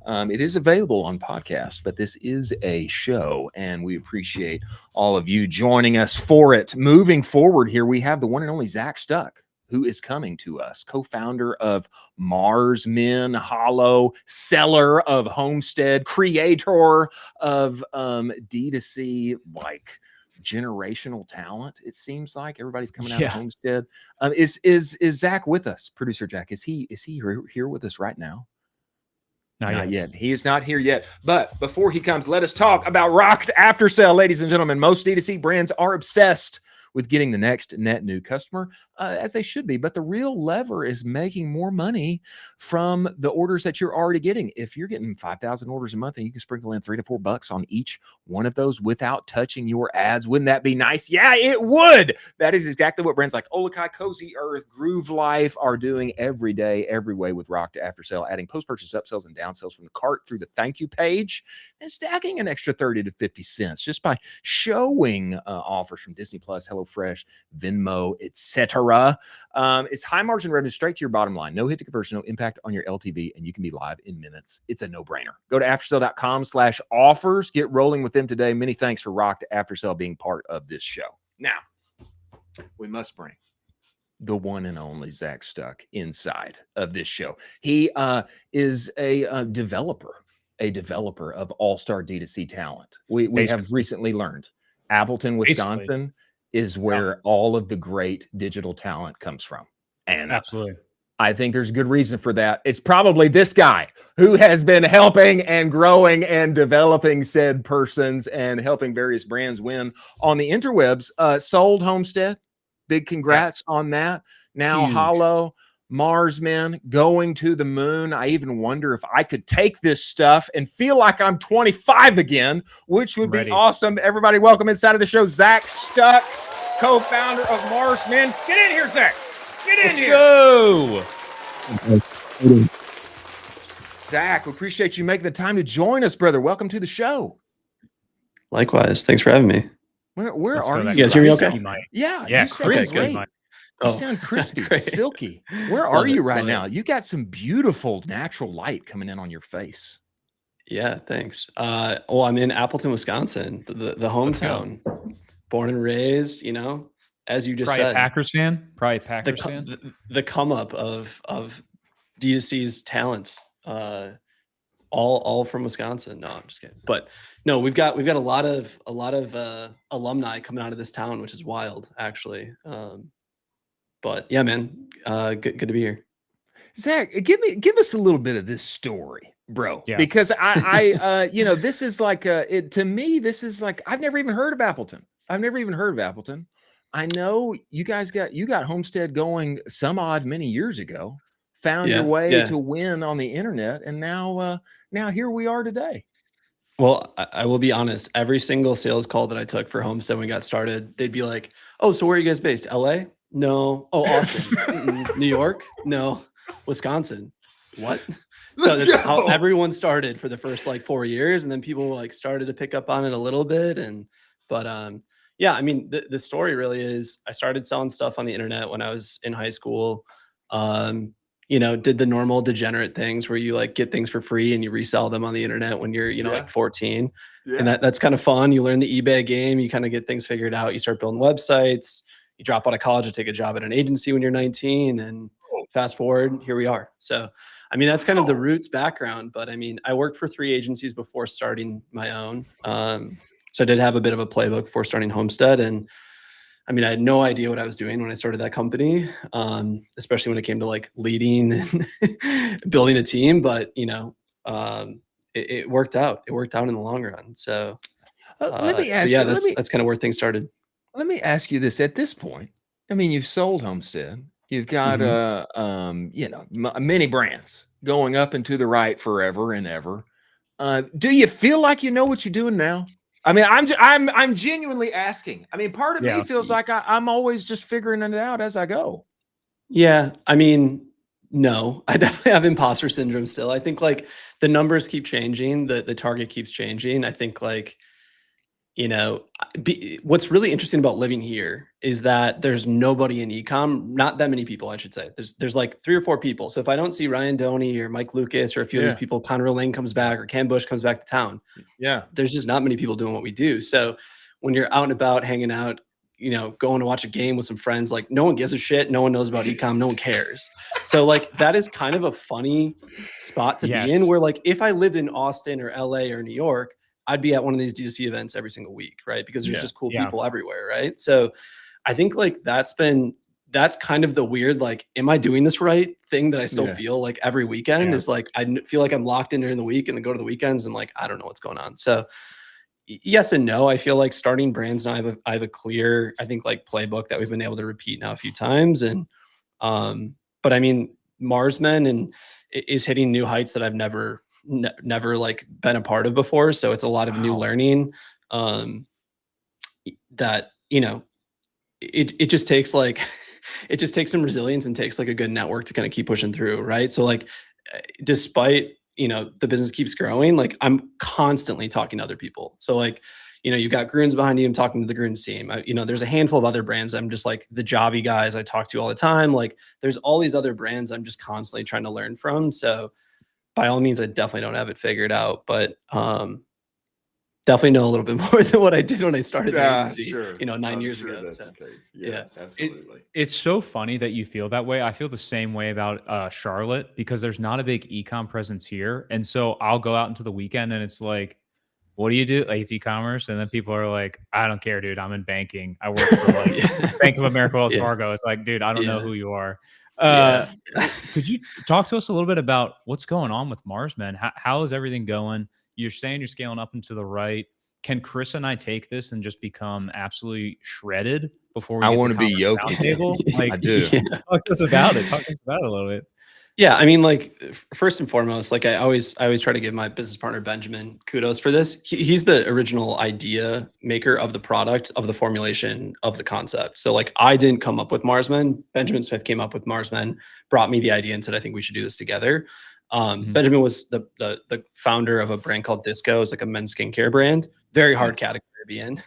It is available on podcast, but this is a show, and we appreciate all of you joining us for it. Moving forward here, we have the one and only Zach Stuck, who is coming to us, co-founder of Mars Men Hollow, seller of Homestead, creator of D2C, like generational talent. It seems like everybody's coming out of Homestead. Is Zach with us? Producer Jack, is he here with us right now? Not yet. He is not here yet. But before he comes, let us talk about Rocked After Sale. Ladies and gentlemen, most D2C brands are obsessed with getting the next net new customer, as they should be. But the real lever is making more money from the orders that you're already getting. If you're getting 5,000 orders a month and you can sprinkle in $3 to $4 on each one of those without touching your ads, wouldn't that be nice? Yeah, it would. That is exactly what brands like Olakai, Cozy Earth, Groove Life are doing every day, every way with Rocked After Sale, adding post-purchase upsells and downsells from the cart through the thank you page and stacking an extra 30 to 50 cents just by showing offers from Disney Plus, HelloFresh, HelloFresh, Venmo, etc. It's high margin revenue straight to your bottom line. No hit to conversion, no impact on your LTV, and you can be live in minutes. It's a no-brainer. Go to aftersale.com/offers. Get rolling with them today. Many thanks for Rock to Aftersale being part of this show. Now, we must bring the one and only Zach Stuck inside of this show. He is a developer of all-star D2C talent. We have recently learned Appleton, Wisconsin is where all of the great digital talent comes from. And absolutely, I think there's good reason for that. It's probably this guy who has been helping and growing and developing said persons and helping various brands win on the interwebs. Sold Homestead. Big congrats on that. Now huge. Hollow, Marsmen, going to the moon. I even wonder if I could take this stuff and feel like I'm 25 again, which would be awesome. Everybody, welcome inside of the show, Zach Stuck, co-founder of Marsmen. Get in here, Zach. Get in here. Go. Zach, we appreciate you making the time to join us, brother. Welcome to the show. Likewise. Thanks for having me. Where are you? You guys hear me okay? Yeah, you sound great. You sound crispy, silky. Where are you right now? You got some beautiful natural light coming in on your face. Yeah, thanks. Well, I'm in Appleton, Wisconsin, the hometown. Born and raised, you know, as you just Probably said. Probably a Packers fan. The come up of D2C's talents. All from Wisconsin. No, I'm just kidding. But no, we've got a lot of alumni coming out of this town, which is wild, actually. But yeah, man, good to be here. Zach, give us a little bit of this story, bro. Yeah. Because I you know, this is like to me, this is like I've never even heard of Appleton. I know you guys got Homestead going some odd many years ago. Found your way to win on the internet, and now here we are today. Well, I will be honest. Every single sales call that I took for Homestead when we got started, they'd be like, "Oh, so where are you guys based? LA? No. Oh, Austin. New York? No. Wisconsin. What?" So that's how everyone started for the first like 4 years, and then people like started to pick up on it a little bit. But yeah, I mean, the story really is I started selling stuff on the internet when I was in high school. You know, did the normal degenerate things where you like get things for free and you resell them on the internet when you're, you know, like 14. Yeah. And that's kind of fun. You learn the eBay game, you kind of get things figured out. You start building websites, you drop out of college to take a job at an agency when you're 19, and fast forward, here we are. So, I mean, that's kind of the roots background, but I mean, I worked for 3 agencies before starting my own. So I did have a bit of a playbook before starting Homestead, and I mean, I had no idea what I was doing when I started that company, especially when it came to like leading and building a team. But, you know, it worked out. It worked out in the long run. So let me ask you, that's kind of where things started. Let me ask you this at this point. I mean, you've sold Homestead. You've got, you know, many brands going up and to the right forever and ever. Do you feel like you know what you're doing now? I mean, I'm genuinely asking. I mean, part of me feels like I'm always just figuring it out as I go. Yeah, I mean, no, I definitely have imposter syndrome still. I think like the numbers keep changing, the target keeps changing. I think like, you know, what's really interesting about living here is that there's nobody in Ecomm, not that many people, I should say. There's like 3 or 4 people. So if I don't see Ryan Doney or Mike Lucas or a few of these people, Conor Lane comes back or Cam Bush comes back to town. Yeah. There's just not many people doing what we do. So when you're out and about, hanging out, you know, going to watch a game with some friends, like no one gives a shit. No one knows about Ecomm. No one cares. So like that is kind of a funny spot to be in, where like if I lived in Austin or LA or New York, I'd be at one of these D2C events every single week, right? Because there's just cool people everywhere, right? So I think like that's kind of the weird, like, am I doing this right thing that I still feel like every weekend is like, I feel like I'm locked in during the week and then go to the weekends and like, I don't know what's going on. So yes and no. I feel like starting brands now, I have a clear, I think like playbook that we've been able to repeat now a few times. And, but I mean, Marsmen and is hitting new heights that I've never like been a part of before. So it's a lot of new learning, that, you know, it just takes like, it just takes some resilience and takes like a good network to kind of keep pushing through. Right. So like, despite, you know, the business keeps growing, like I'm constantly talking to other people. So like, you've got Groons behind you. I'm talking to the Groons team. There's a handful of other brands. I'm just like the Jobby guys I talk to all the time. Like there's all these other brands I'm just constantly trying to learn from. So by all means, I definitely don't have it figured out, but definitely know a little bit more than what I did when I started the agency, 9 years ago. That's so the case. yeah, Absolutely. It's so funny that you feel that way. I feel the same way about Charlotte because there's not a big ecom presence here. And so I'll go out into the weekend and it's like, what do you do? Like, it's e-commerce. And then people are like, I don't care, dude. I'm in banking. I work for like Bank of America, Wells Fargo. It's like, dude, I don't know who you are. Could you talk to us a little bit about what's going on with Marsmen? How is everything going? You're saying you're scaling up and to the right. Can Chris and I take this and just become absolutely shredded before we I get want to be yoked. roundtable? Like, I do. Talk to us about it. Talk to us about it a little bit. Yeah, I mean, like first and foremost, like I always try to give my business partner Benjamin kudos for this. He's the original idea maker of the product, of the formulation, of the concept. So like I didn't come up with Marsmen. Benjamin Smith came up with Marsmen, brought me the idea and said, I think we should do this together. Benjamin was the founder of a brand called Disco. It's like a men's skincare brand. Very hard category to be in.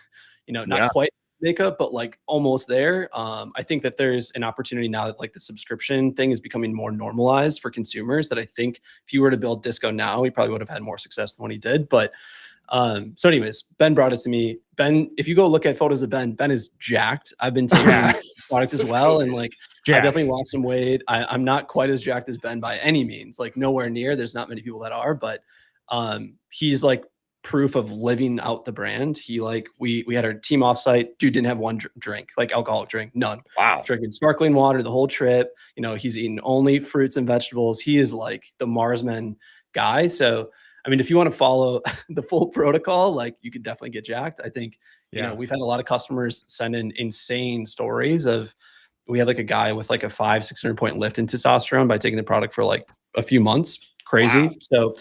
Not quite makeup, but like almost there. I think that there's an opportunity now that like the subscription thing is becoming more normalized for consumers, that I think if you were to build Disco now, he probably would have had more success than what he did. But so anyways, Ben brought it to me. Ben, if you go look at photos of Ben is jacked. I've been taking the product as well. And like, I definitely lost some weight. I'm not quite as jacked as Ben by any means, like nowhere near. There's not many people that are, but he's like proof of living out the brand. He like, we had our team offsite. Dude didn't have one drink, like alcoholic drink, none. Wow. Drinking sparkling water the whole trip. He's eating only fruits and vegetables. He is like the Marsmen guy. So, I mean, if you want to follow the full protocol, like you could definitely get jacked. I think, we've had a lot of customers send in insane stories of, we had like a guy with like a 500-600 point lift in testosterone by taking the product for like a few months. Crazy. Wow. So,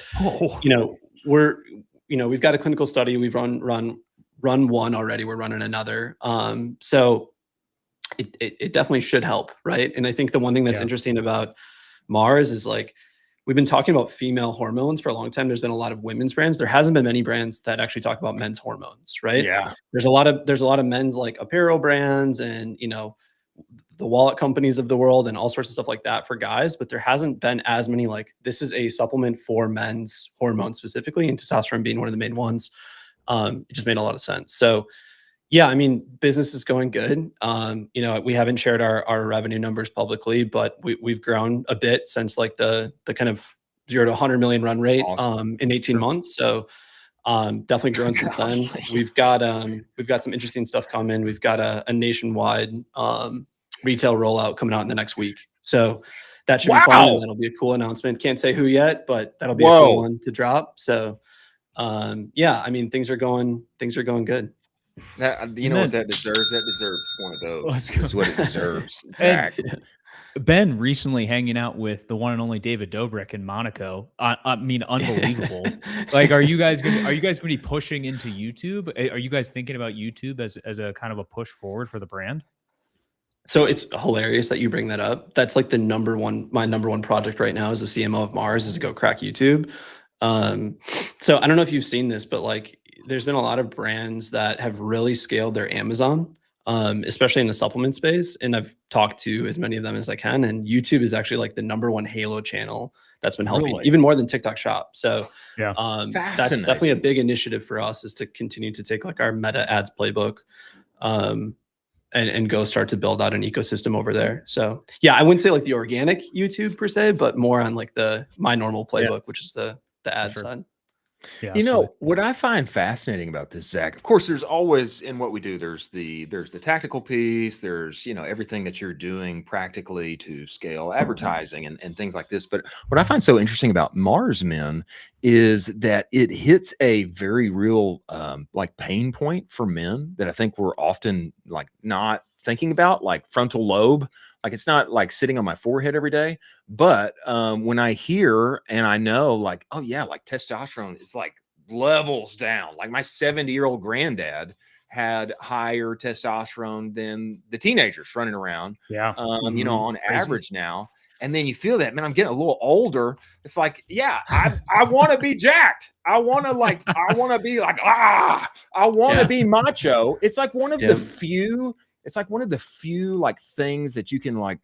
we've got a clinical study. We've run one already. We're running another. So it definitely should help. Right. And I think the one thing that's interesting about Mars is like, we've been talking about female hormones for a long time. There's been a lot of women's brands. There hasn't been many brands that actually talk about men's hormones. Right. Yeah. There's a lot of men's like apparel brands and, the wallet companies of the world and all sorts of stuff like that for guys, but there hasn't been as many like, this is a supplement for men's hormones specifically, and testosterone being one of the main ones. It just made a lot of sense. So yeah, I mean, business is going good. We haven't shared our revenue numbers publicly, but we've grown a bit since like the kind of 0 to 100 million run rate in 18 months. So definitely grown since then. We've got some interesting stuff coming. We've got a nationwide retail rollout coming out in the next week. So that should be fun. And that'll be a cool announcement. Can't say who yet, but that'll be a cool one to drop. So yeah, I mean, things are going good. What that deserves? That deserves one of those. That's what it deserves. Exactly. Ben recently hanging out with the one and only David Dobrik in Monaco. I mean, unbelievable. Like, are you guys going to be pushing into YouTube? Are you guys thinking about YouTube as a kind of a push forward for the brand? So it's hilarious that you bring that up. That's like my number one project right now as the CMO of Mars is to go crack YouTube. So I don't know if you've seen this, but like there's been a lot of brands that have really scaled their Amazon, especially in the supplement space. And I've talked to as many of them as I can. And YouTube is actually like the number one Halo channel that's been helping even more than TikTok Shop. So that's definitely a big initiative for us, is to continue to take like our meta ads playbook, and go start to build out an ecosystem over there. So yeah, I wouldn't say like the organic YouTube per se, but more on like my normal playbook, which is the ad side. Yeah, what I find fascinating about this, Zach, of course, there's always in what we do, there's the tactical piece, there's, everything that you're doing practically to scale advertising and things like this. But what I find so interesting about Marsmen is that it hits a very real like pain point for men that I think we're often like not thinking about, like frontal lobe. Like, it's not like sitting on my forehead every day, but when I hear and I know like, oh yeah, like testosterone is like levels down. Like my 70-year-old granddad had higher testosterone than the teenagers running around, on average now. And then you feel that, man, I'm getting a little older. It's like, yeah, I want to be jacked. I want to be like, I want to be macho. It's like one of the few, like things that you can like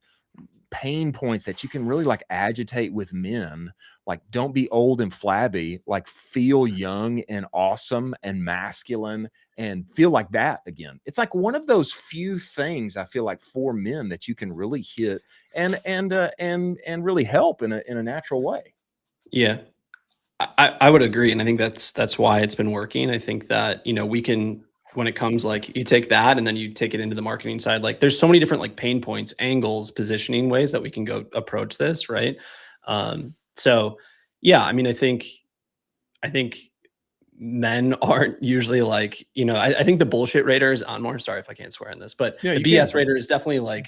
pain points that you can really like agitate with men. Like, don't be old and flabby, like feel young and awesome and masculine and feel like that again. It's like one of those few things I feel like for men that you can really hit and really help in a natural way. Yeah, I would agree. And I think that's why it's been working. I think that, you know, we can, when it comes like you take that and then you take it into the marketing side, like there's so many different like pain points, angles, positioning ways that we can go approach this. Right. So yeah, I mean, I think men aren't usually like, you know, I think the bullshit rater is on more. Sorry if I can't swear on this, but the BS rater is definitely like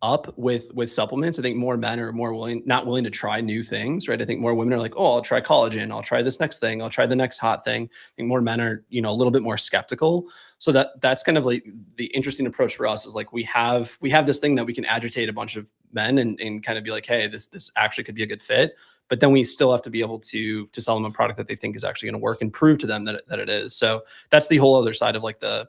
up with supplements. I think more men are not willing to try new things, right? I think more women are like, oh, I'll try collagen. I'll try this next thing. I'll try the next hot thing. I think more men are, you know, a little bit more skeptical. So that's kind of like the interesting approach for us is like, we have this thing that we can agitate a bunch of men and kind of be like, hey, this actually could be a good fit. But then we still have to be able to sell them a product that they think is actually going to work and prove to them that it is. So that's the whole other side of like the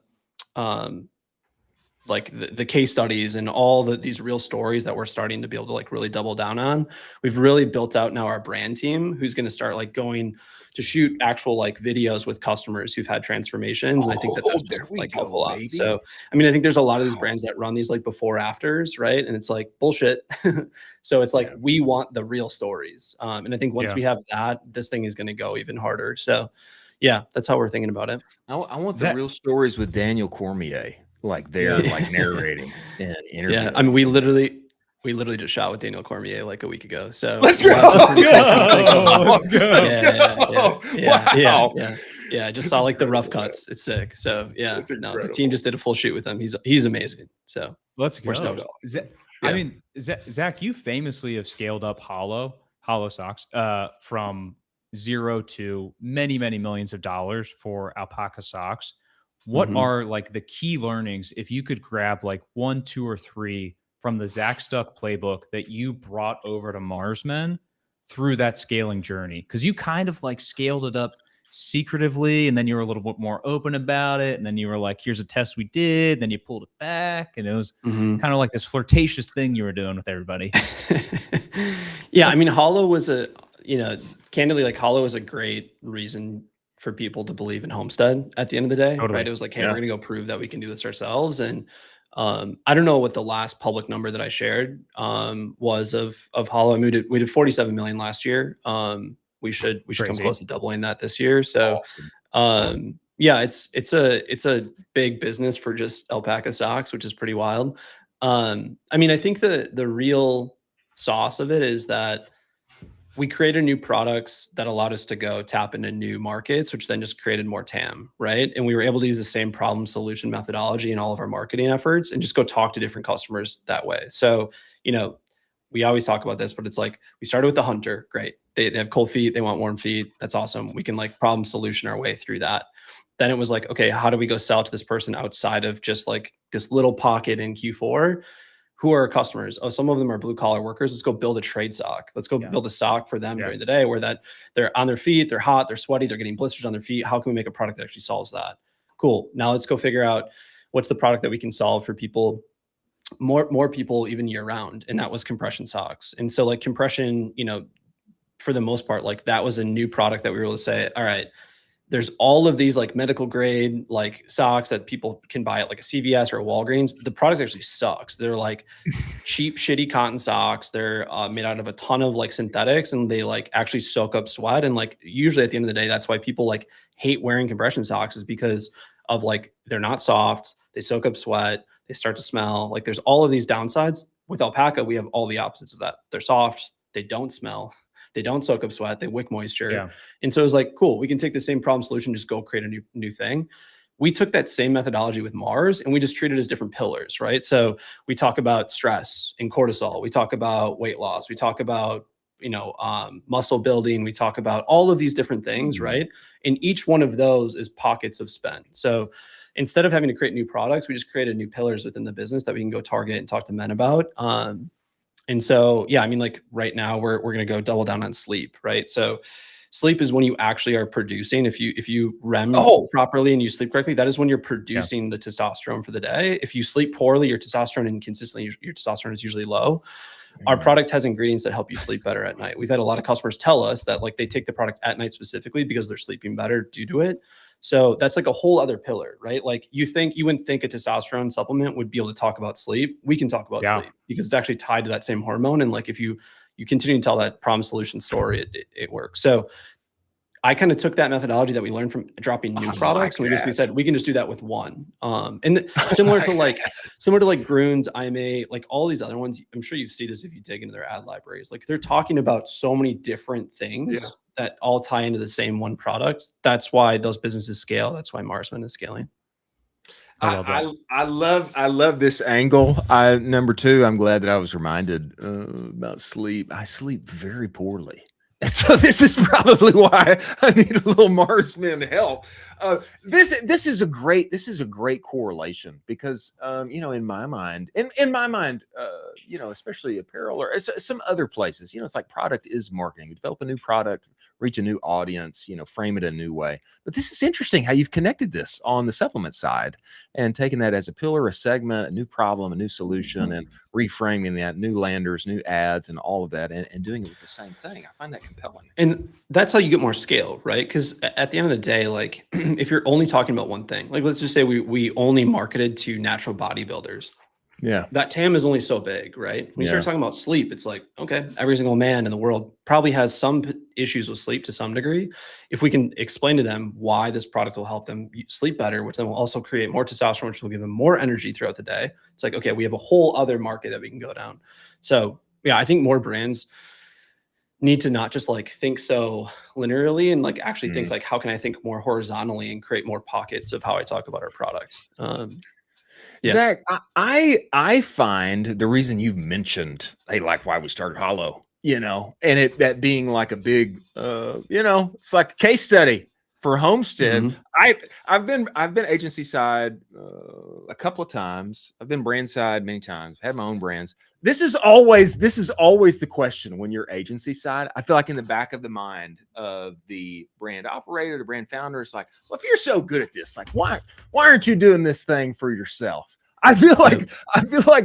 case studies and all these real stories that we're starting to be able to like really double down on. We've really built out now our brand team who's going to start like going to shoot actual like videos with customers who've had transformations. And I think that's just like help a lot. Baby. So, I mean, I think there's a lot of these brands that run these like before afters, right? And it's like bullshit. So it's like, we want the real stories. And I think once we have that, this thing is going to go even harder. So yeah, that's how we're thinking about it. I want the real stories with Daniel Cormier. Like they're like narrating and interviewing. Yeah, I mean, we literally just shot with Daniel Cormier like a week ago. So let's go. Let's go. Yeah. I just saw like the rough cuts. It's sick. So yeah, no, the team just did a full shoot with him. He's amazing. So let's go. I mean, Zach, you famously have scaled up hollow socks from 0 to many millions of dollars for alpaca socks. What are like the key learnings if you could grab like 1, 2, or 3 from the Zach Stuck playbook that you brought over to Marsmen through that scaling journey? Because you kind of like scaled it up secretively and then you were a little bit more open about it. And then you were like, here's a test we did. Then you pulled it back. And it was kind of like this flirtatious thing you were doing with everybody. Yeah. I mean, hollow was candidly, like hollow was a great reason for people to believe in Homestead at the end of the day, right? It was like, hey, we're going to go prove that we can do this ourselves. And I don't know what the last public number that I shared was of hollow. I mean, we did 47 million last year. We should come close to doubling that this year. So yeah, it's a big business for just alpaca socks, which is pretty wild. I mean, I think the real sauce of it is that we created new products that allowed us to go tap into new markets, which then just created more TAM, right? And we were able to use the same problem solution methodology in all of our marketing efforts and just go talk to different customers that way. So, you know, we always talk about this, but it's like, we started with the hunter. Great. They have cold feet. They want warm feet. That's awesome. We can like problem solution our way through that. Then it was like, okay, how do we go sell to this person outside of just like this little pocket in Q4? Who are our customers? Oh, some of them are blue collar workers. Let's go build a trade sock. Let's go build a sock for them during the day where that they're on their feet, they're hot, they're sweaty, they're getting blisters on their feet. How can we make a product that actually solves that? Cool. Now let's go figure out what's the product that we can solve for people, more people even year round. And that was compression socks. And so like compression, you know, for the most part, like that was a new product that we were able to say, all right, there's all of these like medical grade like socks that people can buy at like a CVS or a Walgreens. The product actually sucks. They're like cheap, shitty cotton socks. They're made out of a ton of like synthetics and they like actually soak up sweat. And like usually at the end of the day, that's why people like hate wearing compression socks is because of like, they're not soft. They soak up sweat. They start to smell. Like there's all of these downsides. With alpaca, we have all the opposites of that. They're soft. They don't smell. They don't soak up sweat. They wick moisture. Yeah. And so it was like, cool, we can take the same problem solution, just go create a new thing. We took that same methodology with Mars and we just treat it as different pillars, right? So we talk about stress and cortisol. We talk about weight loss. We talk about, you know, muscle building. We talk about all of these different things, right? And each one of those is pockets of spend. So instead of having to create new products, we just created new pillars within the business that we can go target and talk to men about. And so, yeah, I mean, like right now we're going to go double down on sleep, right? So sleep is when you actually are producing. If you REM properly and you sleep correctly, that is when you're producing the testosterone for the day. If you sleep poorly, your testosterone and consistently, your testosterone is usually low. Our product has ingredients that help you sleep better at night. We've had a lot of customers tell us that like they take the product at night specifically because they're sleeping better due to it. So that's like a whole other pillar, right? Like you wouldn't think a testosterone supplement would be able to talk about sleep. We can talk about sleep because it's actually tied to that same hormone. And like if you continue to tell that promise solution story, it works. So I kind of took that methodology that we learned from dropping new products. And we basically said, we can just do that with one. And similar to like Grun's, IMA, like all these other ones, I'm sure you see this if you dig into their ad libraries. Like they're talking about so many different things that all tie into the same one product. That's why those businesses scale. That's why Marsman is scaling. I love this angle. Number two, I'm glad that I was reminded about sleep. I sleep very poorly. And so this is probably why I need a little Marsman help. This is a great correlation because in my mind, especially apparel or some other places, it's like product is marketing. You develop a new product, reach a new audience, frame it a new way. But this is interesting how you've connected this on the supplement side and taken that as a pillar, a segment, a new problem, a new solution, and reframing that, new landers, new ads, and all of that, and doing it with the same thing. I find that compelling. And that's how you get more scale, right? Because at the end of the day, like if you're only talking about one thing, like let's just say we only marketed to natural bodybuilders. Yeah. That TAM is only so big, right? When you start talking about sleep, it's like, okay, every single man in the world probably has some issues with sleep to some degree. If we can explain to them why this product will help them sleep better, which then will also create more testosterone, which will give them more energy throughout the day. It's like, okay, we have a whole other market that we can go down. So yeah, I think more brands need to not just like think so linearly and like actually think like, how can I think more horizontally and create more pockets of how I talk about our product? Zach, I find the reason you mentioned, hey, like why we started Hollow, and that being like a big, it's like a case study for Homestead. I've been agency side a couple of times. I've been brand side many times. Had my own brands. This is always the question when you're agency side. I feel like in the back of the mind of the brand operator, the brand founder, it's like, well, if you're so good at this, like why aren't you doing this thing for yourself? I feel like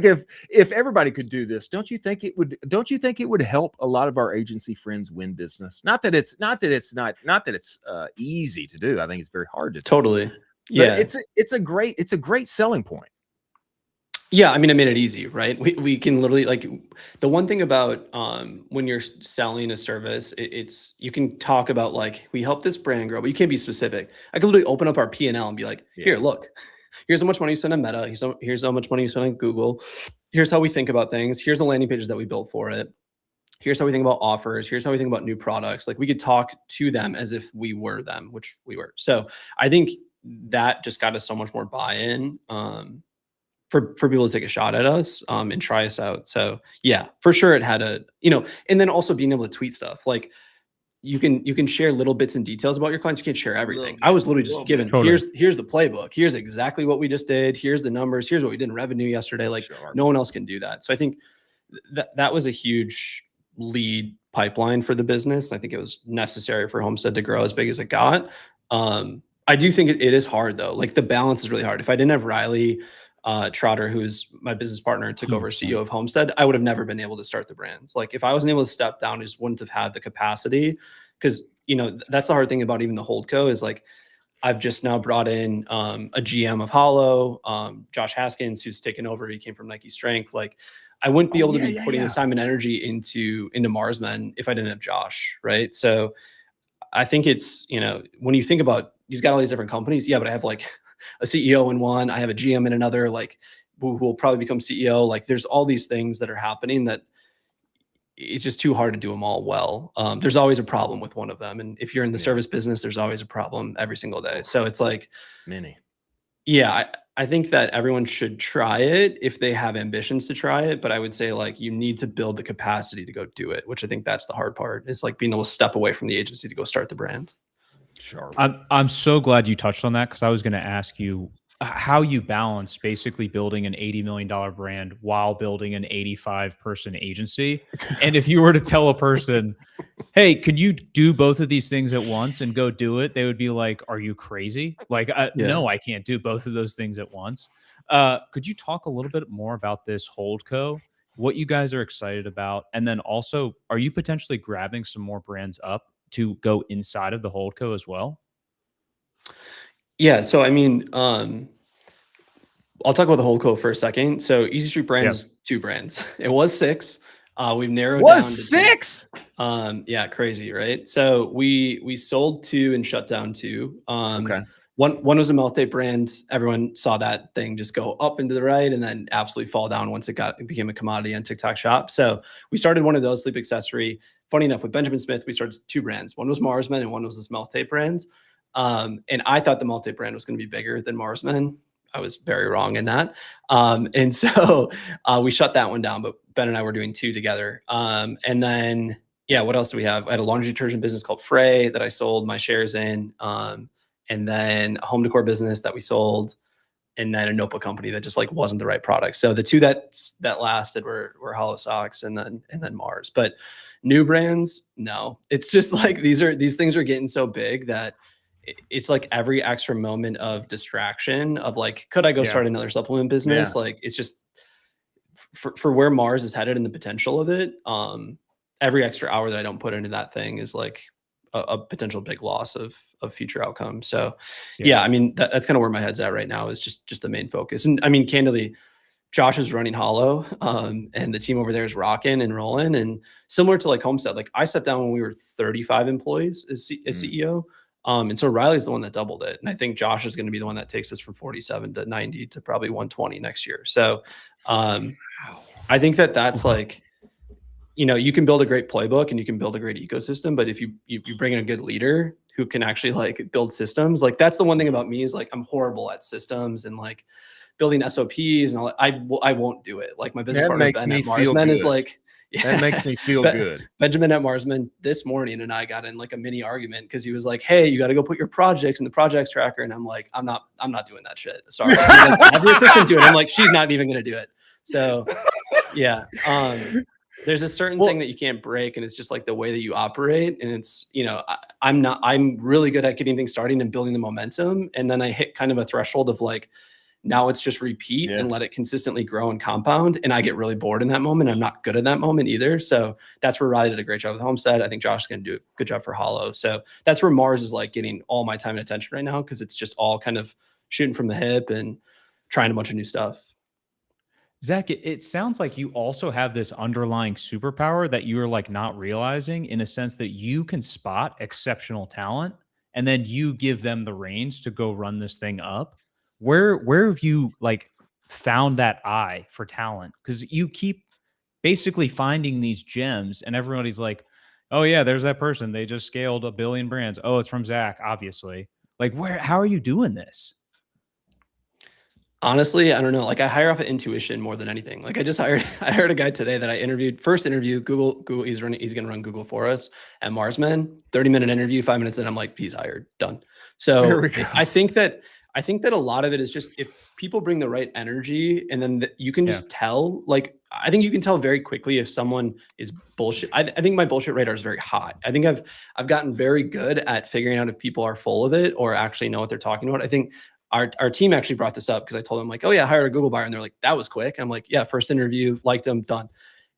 if everybody could do this, don't you think it would help a lot of our agency friends win business? Not that it's easy to do. I think it's very hard to do. Totally. Yeah. It's a great selling point. Yeah, I mean, I made it easy, right? We can literally like the one thing about when you're selling a service, it's you can talk about like we help this brand grow, but you can't be specific. I could literally open up our P&L and be like, here, look. Here's how much money you spend on Meta. Here's how much money you spend on Google. Here's how we think about things. Here's the landing pages that we built for it. Here's how we think about offers. Here's how we think about new products. Like we could talk to them as if we were them, which we were. So I think that just got us so much more buy-in for people to take a shot at us and try us out. So yeah, for sure it had and then also being able to tweet stuff. Like you can share little bits and details about your clients. You can't share everything. I was literally just given, here's the playbook. Here's exactly what we just did. Here's the numbers. Here's what we did in revenue yesterday. Like no one else can do that. So I think that was a huge lead pipeline for the business. I think it was necessary for Homestead to grow as big as it got. I do think it is hard though. Like the balance is really hard. If I didn't have Riley Trotter, who's my business partner and took over as CEO of Homestead, I would have never been able to start the brands. Like if I wasn't able to step down, I just wouldn't have had the capacity because, that's the hard thing about even the holdco is like, I've just now brought in a GM of Hollow, Josh Haskins, who's taken over. He came from Nike Strength. Like I wouldn't be able to be putting this time and energy into Marsmen if I didn't have Josh. Right. So I think it's, when you think about, he's got all these different companies. Yeah. But I have like a CEO in one, I have a GM in another, like who will probably become CEO. Like there's all these things that are happening that it's just too hard to do them all well. There's always a problem with one of them. And if you're in the service business, there's always a problem every single day. So it's like I think that everyone should try it if they have ambitions to try it. But I would say like, you need to build the capacity to go do it, which I think that's the hard part. It's like being able to step away from the agency to go start the brand. Sure. I'm so glad you touched on that because I was going to ask you how you balance basically building an $80 million brand while building an 85-person agency. And if you were to tell a person, hey, could you do both of these things at once and go do it? They would be like, are you crazy? Like, no, I can't do both of those things at once. Could you talk a little bit more about this holdco, what you guys are excited about? And then also, are you potentially grabbing some more brands up to go inside of the holdco as well? Yeah. So, I mean, I'll talk about the holdco for a second. So Easy Street Brands is 2 brands. It was 6. We've narrowed down to 6. 2. Yeah, crazy, right? So we sold 2 and shut down 2. Okay. One was a Meltate brand. Everyone saw that thing just go up and to the right and then absolutely fall down once it became a commodity on TikTok Shop. So we started one of those, sleep accessory. Funny enough, with Benjamin Smith, we started 2 brands. One was Marsman and one was this Meltate brand. And I thought the Meltate brand was going to be bigger than Marsman. I was very wrong in that. And so we shut that one down, but Ben and I were doing 2 together. And then, yeah, what else do we have? I had a laundry detergent business called Frey that I sold my shares in. And then a home decor business that we sold, and then a notebook company that just like wasn't the right product. So the 2 that lasted were Hollow Socks and then Mars. But new brands, no. It's just like these things are getting so big that it's like every extra moment of distraction of like, could I go start another supplement business? Like, it's just for where Mars is headed and the potential of it. Every extra hour that I don't put into that thing is like a potential big loss of future outcomes. So yeah, I mean, that's kind of where my head's at right now, is just the main focus. And I mean, candidly, Josh is running Hollow, and the team over there is rocking and rolling. And similar to like Homestead, like I stepped down when we were 35 employees as CEO. And so Riley's the one that doubled it. And I think Josh is going to be the one that takes us from 47 to 90 to probably 120 next year. So I think that's like, you know, you can build a great playbook and you can build a great ecosystem, but if you bring in a good leader who can actually like build systems, like that's the one thing about me is like, I'm horrible at systems and like building SOPs and all that. I won't do it. Like my business partner Ben at Marsman is like, that makes me feel good. Benjamin at Marsman this morning and I got in like a mini argument because he was like, hey, you got to go put your projects in the projects tracker. And I'm like, I'm not doing that shit. Sorry. Like, have your assistant do it. I'm like, she's not even going to do it. So yeah. There's a certain thing that you can't break, and it's just like the way that you operate. And it's, you know, I'm really good at getting things starting and building the momentum. And then I hit kind of a threshold of like, now it's just repeat and let it consistently grow and compound. And I get really bored in that moment. I'm not good at that moment either. So that's where Riley did a great job with Homestead. I think Josh is going to do a good job for Hollow. So that's where Mars is like getting all my time and attention right now, because it's just all kind of shooting from the hip and trying a bunch of new stuff. Zach, it sounds like you also have this underlying superpower that you're like not realizing, in a sense that you can spot exceptional talent and then you give them the reins to go run this thing up. Where have you like found that eye for talent? Because you keep basically finding these gems and everybody's like, oh yeah, there's that person. They just scaled 1 billion brands. Oh, it's from Zach, obviously. Like how are you doing this? Honestly, I don't know. Like I hire off of intuition more than anything. Like I hired a guy today that I interviewed. First interview, Google. He's going to run Google for us at Marsman. 30-minute interview, 5 minutes in, I'm like, he's hired, done. So I think that a lot of it is just if people bring the right energy, and then you can just tell. Like I think you can tell very quickly if someone is bullshit. I think my bullshit radar is very high. I think I've gotten very good at figuring out if people are full of it or actually know what they're talking about. I think our team actually brought this up because I told them like, oh yeah, I hired a Google buyer. And they're like, that was quick. I'm like, yeah, first interview, liked them, done.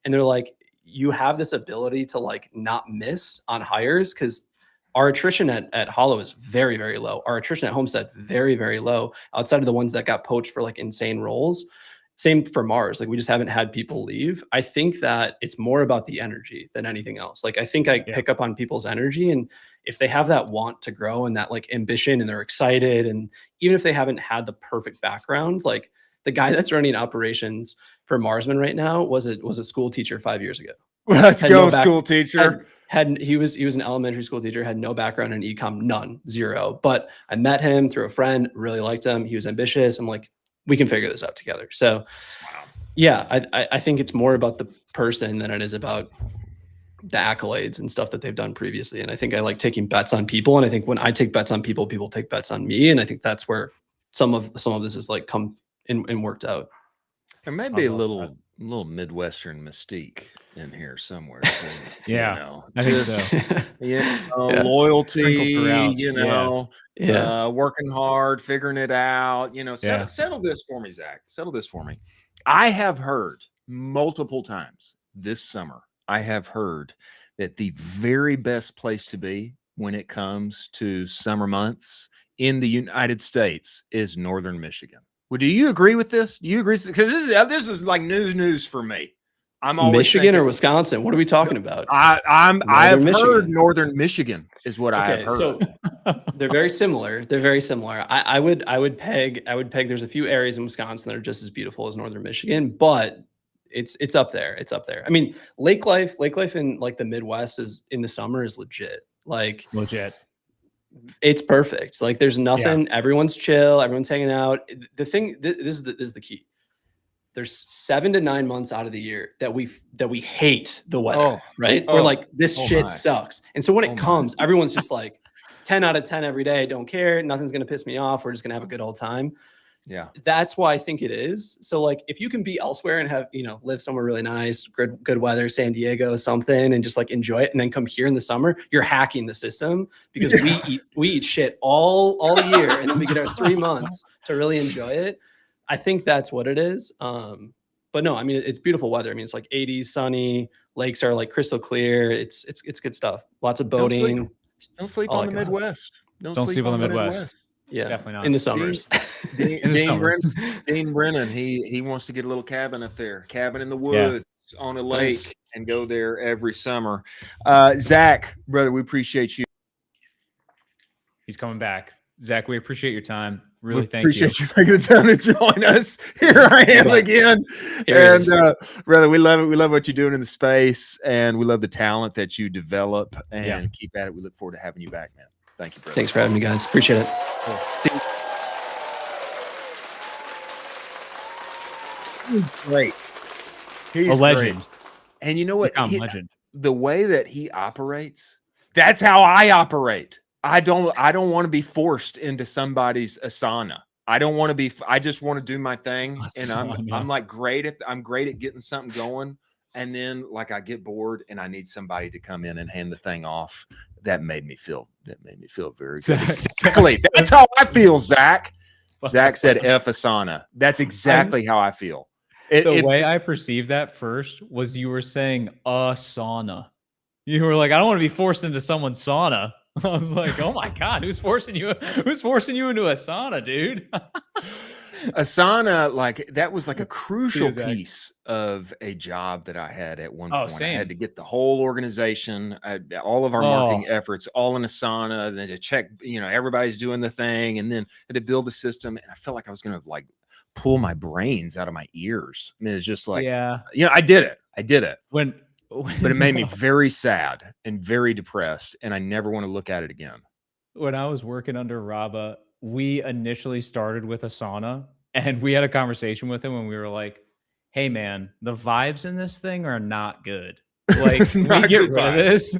And they're like, you have this ability to like not miss on hires, because our attrition at Hollow is very, very low. Our attrition at Homestead, very, very low, outside of the ones that got poached for like insane roles. Same for Mars. Like we just haven't had people leave. I think that it's more about the energy than anything else. Like I think I pick up on people's energy, and if they have that want to grow and that like ambition and they're excited, and even if they haven't had the perfect background, like the guy that's running operations for Marsman right now was a school teacher 5 years ago. Let's go, school teacher. He was an elementary school teacher, had no background in Ecomm, none, zero. But I met him through a friend, really liked him. He was ambitious. I'm like, we can figure this out together. So yeah, I think it's more about the person than it is about the accolades and stuff that they've done previously. And I think I like taking bets on people. And I think when I take bets on people, people take bets on me. And I think that's where some of this is like come and worked out. There may be a little Midwestern mystique in here somewhere too. Yeah, you know, I think so. Yeah. loyalty, throughout. you know, Yeah. working hard, figuring it out, you know, settle this for me, Zach. Settle this for me. I have heard multiple times this summer, I have heard that the very best place to be when it comes to summer months in the United States is Northern Michigan. Well, do you agree with this? Do you agree? Because this is like news for me. I'm always Michigan thinking, or Wisconsin? What are we talking about? I've heard Northern Michigan is what I have heard. So they're very similar. They're very similar. I would peg there's a few areas in Wisconsin that are just as beautiful as Northern Michigan, but it's up there. It's up there. I mean, lake life in like the Midwest is in the summer is legit. Like Legit. It's perfect. Like there's nothing, everyone's chill, everyone's hanging out. The thing, this is the key. There's 7 to 9 months out of the year that we hate the weather, right? We're like, this shit sucks. And so when it comes, everyone's just like 10 out of 10 every day. Don't care. Nothing's going to piss me off. We're just going to have a good old time. Yeah. That's why I think it is. So like, if you can be elsewhere and have, you know, live somewhere really nice, good weather, San Diego, something, and just like enjoy it, and then come here in the summer, you're hacking the system because we eat shit all year, and then we get our 3 months to really enjoy it. I think that's what it is. But no, I mean, it's beautiful weather. I mean, it's like 80s, sunny, lakes are like crystal clear. It's good stuff. Lots of boating. Don't sleep on the Midwest. Don't sleep on the Midwest. Yeah, definitely not. In the summers. Dean Brennan, he wants to get a little cabin up there, cabin in the woods on a lake, and go there every summer. Zach, brother, we appreciate you. He's coming back. Zach, we appreciate your time. Really, appreciate you making the time to join us. Here I am again. And brother, we love it. We love what you're doing in the space, and we love the talent that you develop, and keep at it. We look forward to having you back, man. Thank you, brother. Thanks for having me, guys. Appreciate it. Cool. He's great. He's a legend. Great. And you know what? Legend. The way that he operates, that's how I operate. I don't want to be forced into somebody's asana. I don't want to be. I just want to do my thing, and I'm like great at getting something going, and then like I get bored, and I need somebody to come in and hand the thing off. That made me feel very good. Exactly. That's how I feel, Zach. Zach said F asana. That's exactly how I feel. The way I perceived that first was you were saying a sauna. You were like, I don't want to be forced into someone's sauna. I was like, oh my God, who's forcing you into a sauna, dude? Asana, like that was like a crucial piece of a job that I had at one point. Same. I had to get the whole organization, all of our marketing efforts, all in Asana, and then to check, you know, everybody's doing the thing, and then had to build the system. And I felt like I was going to like pull my brains out of my ears. I mean, it's just like, you know, I did it. But it made me very sad and very depressed, and I never want to look at it again. When I was working under Raba, we initially started with Asana, and we had a conversation with him when we were like, hey man, the vibes in this thing are not good. Like, we get rid of this.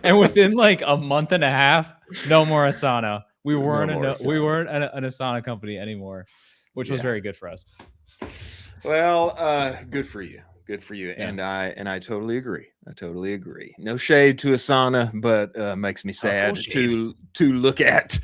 And within like a month and a half, no more Asana. We weren't an Asana company anymore, which was very good for us. Well, good for you. Good for you. Yeah. And I totally agree. No shade to Asana, but makes me sad to look at.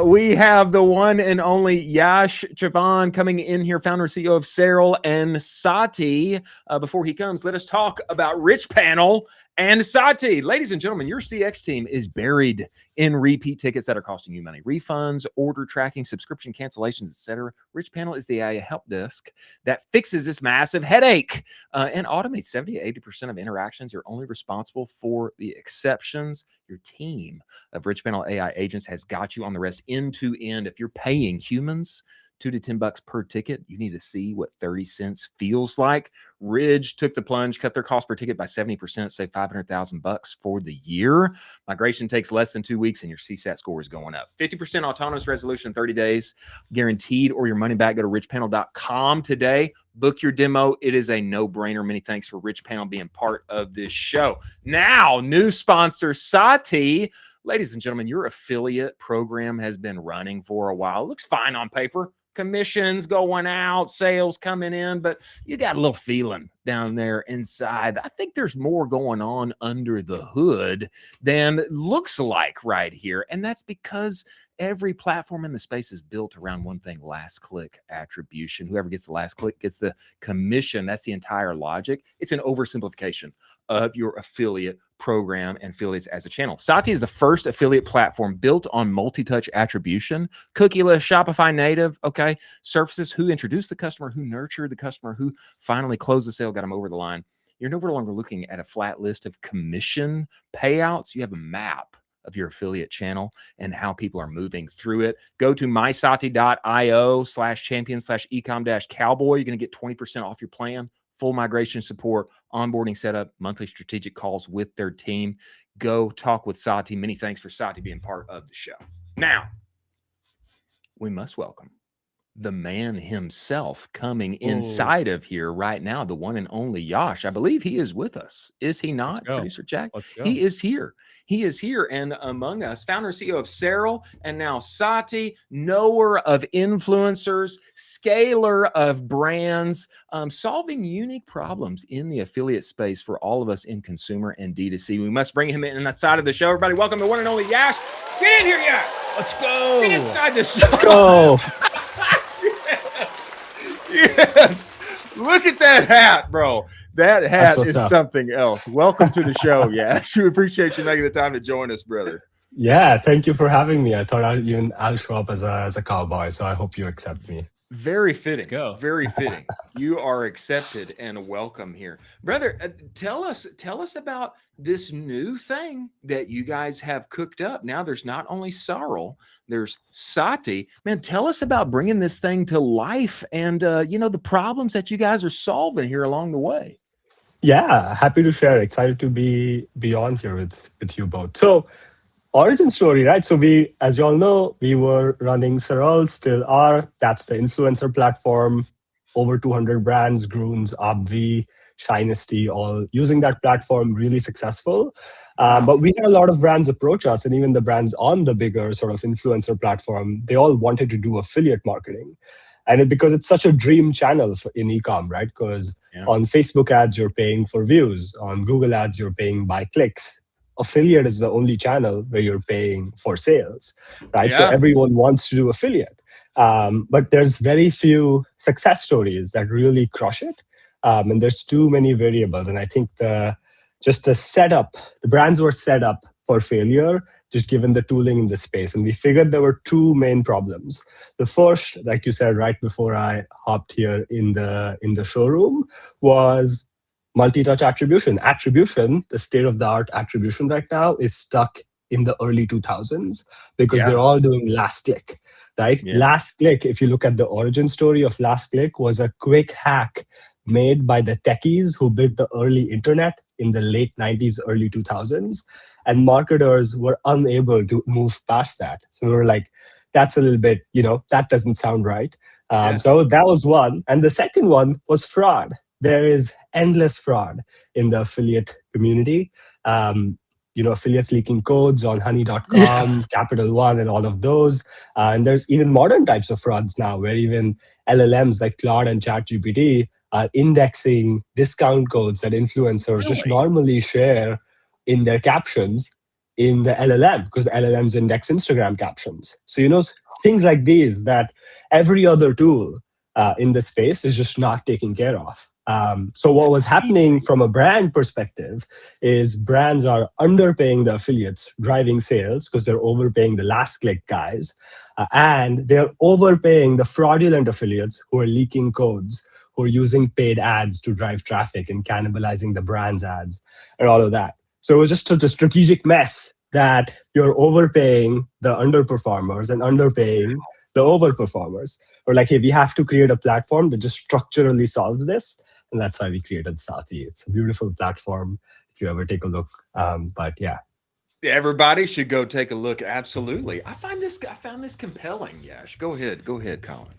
We have the one and only Yash Chavan coming in here, founder and CEO of SARAL and SATHI. Before he comes, let us talk about Rich Panel and SATHI. Ladies and gentlemen, your CX team is buried in repeat tickets that are costing you money. Refunds, order tracking, subscription cancellations, etc. Rich Panel is the AI help desk that fixes this massive headache and automates 70 to 80% of interactions. You're only responsible for the exceptions. Your team of Rich Panel AI agents has got you on the rest end to end. If you're paying humans $2 to $10 per ticket, you need to see what 30 cents feels like. Ridge took the plunge, cut their cost per ticket by 70%, save $500,000 for the year. Migration takes less than 2 weeks, and your CSAT score is going up. 50% autonomous resolution in 30 days, guaranteed, or your money back. Go to richpanel.com today. Book your demo. It is a no-brainer. Many thanks for Rich Panel being part of this show. Now, new sponsor, SATHI. Ladies and gentlemen, your affiliate program has been running for a while. It looks fine on paper. commissions going out, sales coming in, but you got a little feeling down there inside. I think there's more going on under the hood than looks like right here. And that's because every platform in the space is built around one thing: last click attribution. Whoever gets the last click gets the commission. That's the entire logic. It's an oversimplification of your affiliate program and affiliates as a channel. SATHI is the first affiliate platform built on multi-touch attribution, cookieless, Shopify native, okay, surfaces who introduced the customer, who nurtured the customer, who finally closed the sale, got them over the line. You're no longer looking at a flat list of commission payouts. You have a map of your affiliate channel and how people are moving through it. Go to mysathi.io/champion/ecom-cowboy. You're going to get 20% off your plan, full migration support, onboarding setup, monthly strategic calls with their team. Go talk with SATHI. Many thanks for SATHI being part of the show. Now, we must welcome the man himself coming inside of here right now, the one and only Yash. I believe he is with us. Is he not, Producer Jack? He is here. He is here and among us, founder and CEO of SARAL, and now SATHI, knower of influencers, scaler of brands, solving unique problems in the affiliate space for all of us in consumer and D2C. We must bring him in the side of the show. Everybody, welcome the one and only Yash. Get in here, Yash. Let's go. Get inside the show. Let's go. Yes. Look at that hat, bro. That hat is something else. Welcome to the show, Yash. We appreciate you making the time to join us, brother. Yeah, thank you for having me. I thought I'll show up as a cowboy, so I hope you accept me. Very fitting. Very fitting. You are accepted and welcome here, brother. Tell us about this new thing that you guys have cooked up. Now there's not only SARAL, there's SATHI. Man, tell us about bringing this thing to life and the problems that you guys are solving here along the way. Yeah, happy to share. Excited to be on here with you both. So, origin story, right? So we, as you all know, we were running SARAL, still are. That's the influencer platform. Over 200 brands, Grooms, Obvi, Shinesty, all using that platform, really successful. But we had a lot of brands approach us, and even the brands on the bigger sort of influencer platform, they all wanted to do affiliate marketing. And because it's such a dream channel in Ecomm, right? Because on Facebook ads, you're paying for views. On Google ads, you're paying by clicks. Affiliate is the only channel where you're paying for sales, right? So everyone wants to do affiliate. But there's very few success stories that really crush it. And there's too many variables. And I think the setup, the brands were set up for failure, just given the tooling in the space. And we figured there were two main problems. The first, like you said, right before I hopped here in the showroom, was multi-touch attribution. Attribution, the state-of-the-art attribution right now, is stuck in the early 2000s because they're all doing last click, right? Last click, if you look at the origin story of last click, was a quick hack made by the techies who built the early internet in the late 90s, early 2000s. And marketers were unable to move past that. So we were like, that's a little bit, that doesn't sound right. So that was one. And the second one was fraud. There is endless fraud in the affiliate community. Affiliates leaking codes on honey.com, Capital One, and all of those. And there's even modern types of frauds now where even LLMs like Claude and ChatGPT are indexing discount codes that influencers just normally share in their captions in the LLM, because LLMs index Instagram captions. So, things like these that every other tool in the space is just not taking care of. So what was happening from a brand perspective is brands are underpaying the affiliates, driving sales because they're overpaying the last click guys, and they're overpaying the fraudulent affiliates who are leaking codes, who are using paid ads to drive traffic and cannibalizing the brand's ads and all of that. So it was just such a strategic mess that you're overpaying the underperformers and underpaying the overperformers. Or like, hey, we have to create a platform that just structurally solves this. And that's why we created SATHI. It's a beautiful platform if you ever take a look. Everybody should go take a look. Absolutely. I found this compelling, Yash. Go ahead, Colin.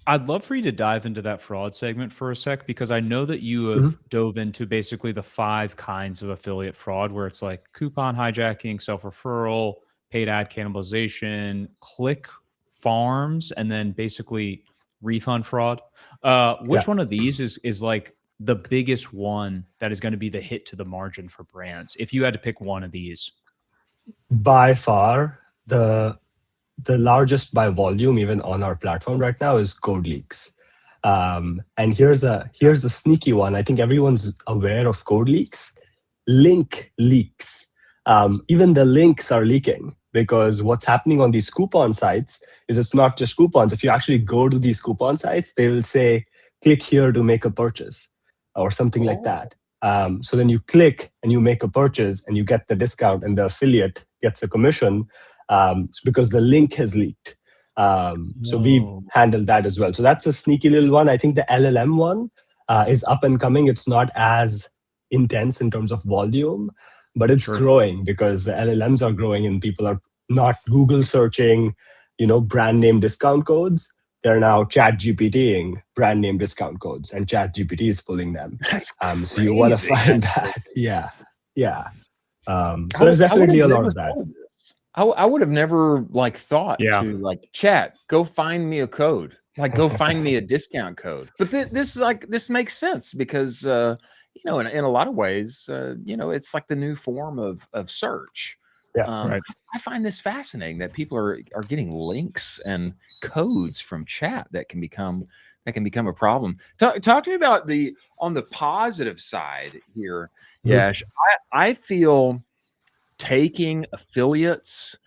I'd love for you to dive into that fraud segment for a sec, because I know that you have dove into basically the 5 kinds of affiliate fraud, where it's like coupon hijacking, self-referral, paid ad cannibalization, click farms, and then basically refund fraud. Which one of these is like the biggest one that is going to be the hit to the margin for brands? If you had to pick one of these, by far the largest by volume, even on our platform right now, is code leaks. And here's a sneaky one. I think everyone's aware of code leaks. Link leaks. Even the links are leaking, because what's happening on these coupon sites is it's not just coupons. If you actually go to these coupon sites, they will say, click here to make a purchase or something like that. So then you click and you make a purchase and you get the discount, and the affiliate gets a commission because the link has leaked. So we handle that as well. So that's a sneaky little one. I think the LLM one is up and coming. It's not as intense in terms of volume, but it's growing because the LLMs are growing and people are not Google searching, brand name discount codes. They're now chat GPTing brand name discount codes, and chat GPT is pulling them. So you want to find that. Yeah. So there's definitely a lot of that. I would have never thought to chat, go find me a code, go find me a discount code. But this makes sense because in a lot of ways, it's like the new form of search. Yeah, I find this fascinating that people are getting links and codes from chat that can become a problem. Talk to me about on the positive side here, Yash. I feel taking affiliates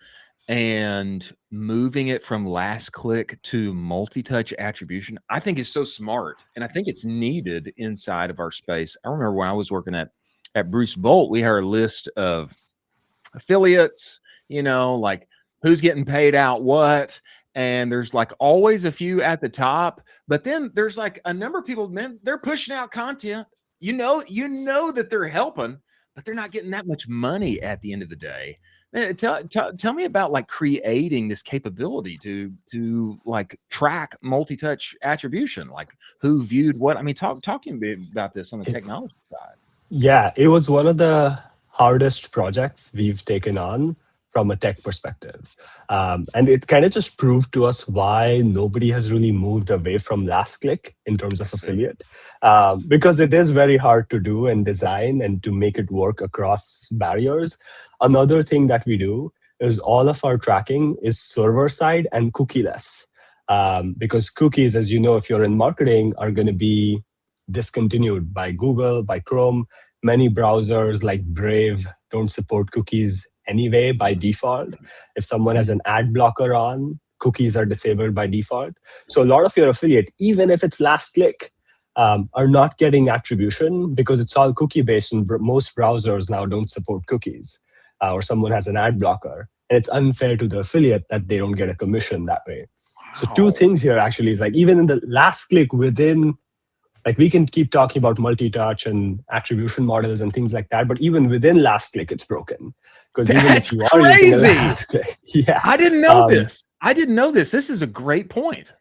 and moving it from last click to multi-touch attribution, I think is so smart, and I think it's needed inside of our space. I remember when I was working at Bruce Bolt, we had a list of affiliates, who's getting paid out what, and there's always a few at the top, but then there's a number of people, man, they're pushing out content, you know that they're helping, but they're not getting that much money at the end of the day. Tell me about creating this capability to track multi-touch attribution, who viewed what. I mean, talk to me about this on the technology side. Yeah, it was one of the hardest projects we've taken on from a tech perspective. And it kind of just proved to us why nobody has really moved away from last click in terms of affiliate, because it is very hard to do and design and to make it work across barriers. Another thing that we do is all of our tracking is server side and cookieless, because cookies, as you know, if you're in marketing, are going to be discontinued by Google, by Chrome. Many browsers like Brave don't support cookies anyway by default. If someone has an ad blocker on, cookies are disabled by default. So a lot of your affiliate, even if it's last click, are not getting attribution because it's all cookie based, and most browsers now don't support cookies, or someone has an ad blocker. And it's unfair to the affiliate that they don't get a commission that way. Wow. So two things here actually is even in the last click within, we can keep talking about multi-touch and attribution models and things like that, but even within last click, it's broken. Because even if you are using a last click, I didn't know this. I didn't know this. This is a great point.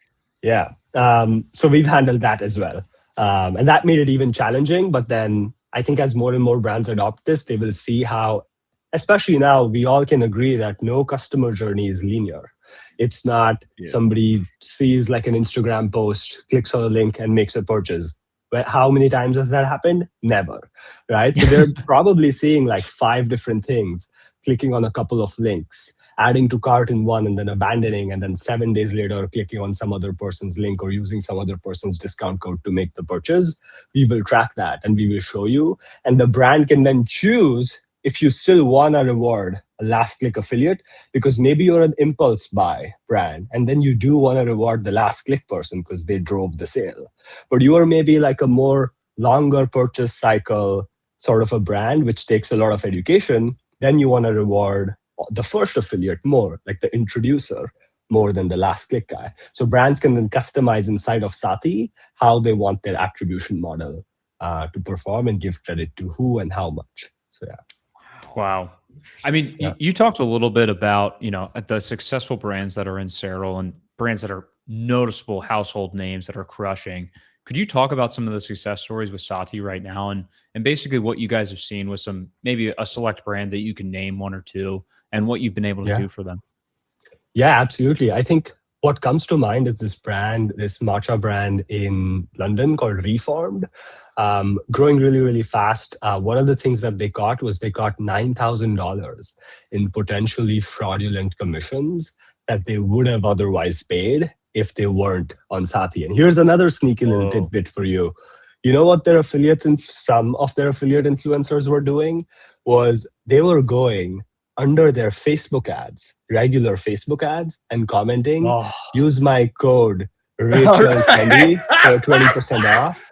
Yeah. So we've handled that as well. And that made it even challenging. But then I think as more and more brands adopt this, they will see how, especially now, we all can agree that no customer journey is linear. It's not somebody sees an Instagram post, clicks on a link and makes a purchase. But how many times has that happened? Never, right? So they're probably seeing 5 different things, clicking on a couple of links, adding to cart in one and then abandoning, and then 7 days later clicking on some other person's link or using some other person's discount code to make the purchase. We will track that and we will show you. And the brand can then choose if you still want to reward a last click affiliate, because maybe you're an impulse buy brand and then you do want to reward the last click person because they drove the sale. But you are maybe a more longer purchase cycle sort of a brand, which takes a lot of education. Then you want to reward the first affiliate more, the introducer, more than the last click guy. So brands can then customize inside of SATHI how they want their attribution model to perform and give credit to who and how much. So yeah. Wow. I mean, you talked a little bit about, the successful brands that are in SARAL and brands that are noticeable household names that are crushing. Could you talk about some of the success stories with SATHI right now and basically what you guys have seen with maybe a select brand that you can name one or two and what you've been able to do for them? Yeah, absolutely. I think what comes to mind is this matcha brand in London called Reformed, growing really, really fast. One of the things that they got was they got $9,000 in potentially fraudulent commissions that they would have otherwise paid if they weren't on SATHI. And here's another sneaky little tidbit for you. You know what their affiliates and some of their affiliate influencers were doing was they were going under their Facebook ads, regular Facebook ads, and commenting, use my code Rachel20 for 20% off.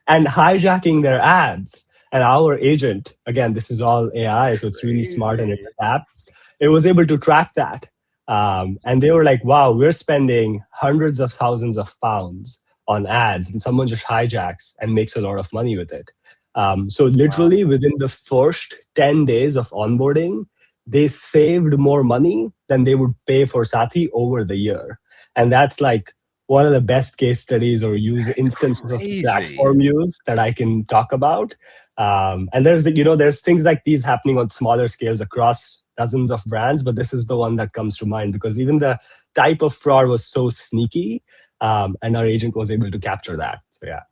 And hijacking their ads. And our agent, again, this is all AI, so it's really smart and it adapts. It was able to track that. And they were like, wow, we're spending hundreds of thousands of pounds on ads, and someone just hijacks and makes a lot of money with it. So literally within the first 10 days of onboarding, they saved more money than they would pay for SATHI over the year. And that's like one of the best case studies or use instances of platform use that I can talk about. And there's things like these happening on smaller scales across dozens of brands, but this is the one that comes to mind because even the type of fraud was so sneaky, and our agent was able to capture that. So yeah.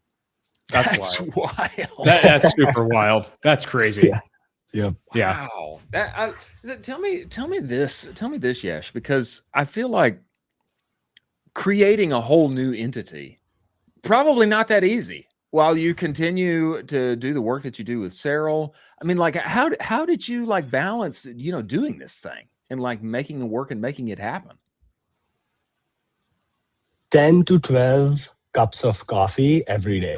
That's wild. That's super wild. That's crazy. Yeah. Wow. Tell me this, Yash, because I feel like creating a whole new entity, probably not that easy. While you continue to do the work that you do with SARAL, I mean, like, how did you like balance, doing this thing and like making it work and making it happen? 10 to 12 cups of coffee every day.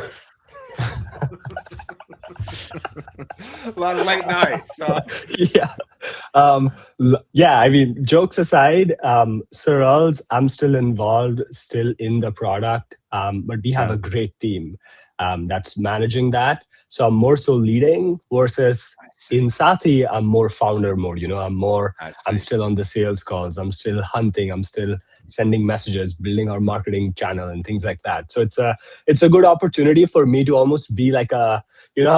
A lot of late nights. Yeah. I mean, jokes aside, SARAL's, I'm still involved, still in the product, but we have a great team that's managing that. So I'm more so leading versus in SATHI, I'm more founder mode. I'm still on the sales calls. I'm still hunting. I'm still sending messages, building our marketing channel and things like that. So it's a good opportunity for me to almost be like how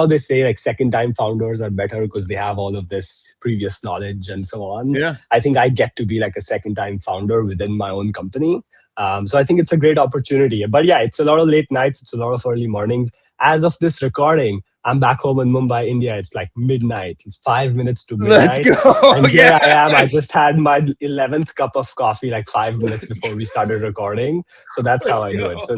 they say like second time founders are better because they have all of this previous knowledge and so on. Yeah. I think I get to be like a second time founder within my own company. So I think it's a great opportunity. But yeah, it's a lot of late nights. It's a lot of early mornings. As of this recording, I'm back home in Mumbai, India. It's like midnight. It's 5 minutes to midnight. Let's go. And here I am. I just had my 11th cup of coffee like 5 minutes before we started recording. So that's how I do it. So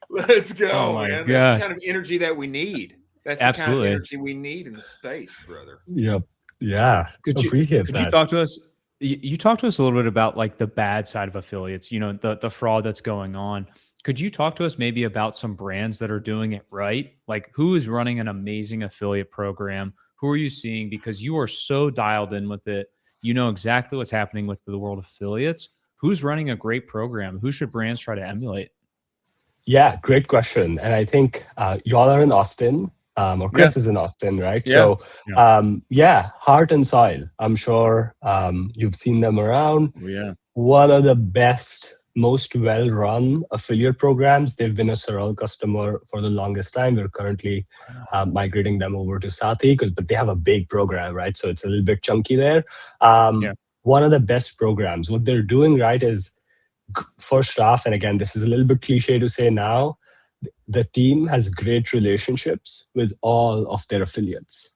Let's go, oh my man. gosh. That's the kind of energy that we need. That's the Absolutely. kind of energy we need in the space, brother. Yep. Yeah. Could you talk to us? You talked to us a little bit about like the bad side of affiliates, the fraud that's going on. Could you talk to us maybe about some brands that are doing it right? Like who is running an amazing affiliate program? Who are you seeing? Because you are so dialed in with it. You know exactly what's happening with the world of affiliates. Who's running a great program? Who should brands try to emulate? Yeah, great question. And I think y'all are in Austin, or Chris is in Austin, right? Yeah. So, Heart and Soil. I'm sure you've seen them around. Yeah. One of the best, most well-run affiliate programs. They've been a SARAL customer for the longest time. We're currently migrating them over to SATHI but they have a big program, right? So it's a little bit chunky there. One of the best programs. What they're doing right is, first off, and again, this is a little bit cliche to say now, the team has great relationships with all of their affiliates.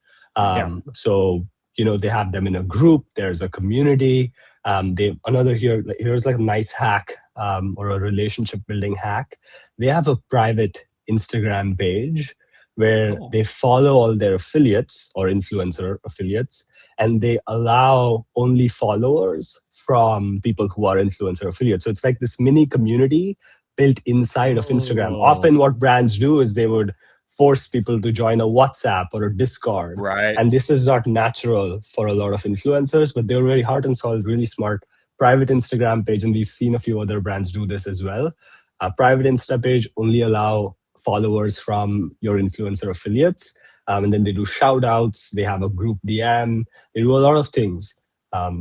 So, they have them in a group. There's a community. Here's like a nice hack or a relationship building hack. They have a private Instagram page where they follow all their affiliates or influencer affiliates, and they allow only followers from people who are influencer affiliates. So it's like this mini community built inside of Instagram. Often what brands do is they would force people to join a WhatsApp or a Discord. Right. And this is not natural for a lot of influencers, but they're very Heart and Soul, really smart private Instagram page. And we've seen a few other brands do this as well. A private Insta page only allow followers from your influencer affiliates. And then they do shout outs. They have a group DM. They do a lot of things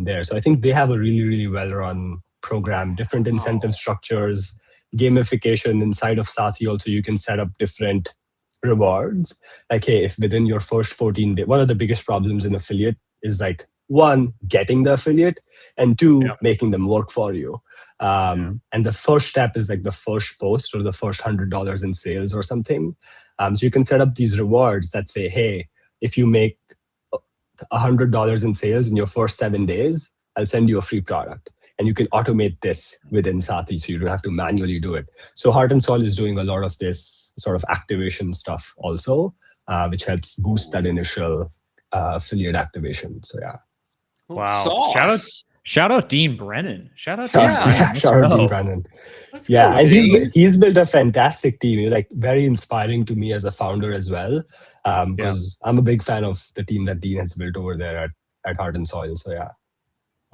there. So I think they have a really, really well-run program, different incentive structures, gamification inside of SATHI. Also, you can set up different rewards. Like, hey, if within your first 14 days, one of the biggest problems in affiliate is like one, getting the affiliate, and two, Yeah. making them work for you. And the first step is like the first post or the first $100 in sales or something. So you can set up these rewards that say, hey, if you make $100 in sales in your first 7 days, I'll send you a free product. And you can automate this within SATHI, so you don't have to manually do it. So Heart and Soil is doing a lot of this sort of activation stuff also, which helps boost that initial affiliate activation. So yeah. Wow. Sauce. Shout out Dean Brennan. Shout out Shout Dean Brennan. yeah, Let's shout out go. Dean Brennan. Let's Yeah, go, and Dean. he's built a fantastic team. He's like very inspiring to me as a founder as well, because I'm a big fan of the team that Dean has built over there at Heart and Soil. So yeah.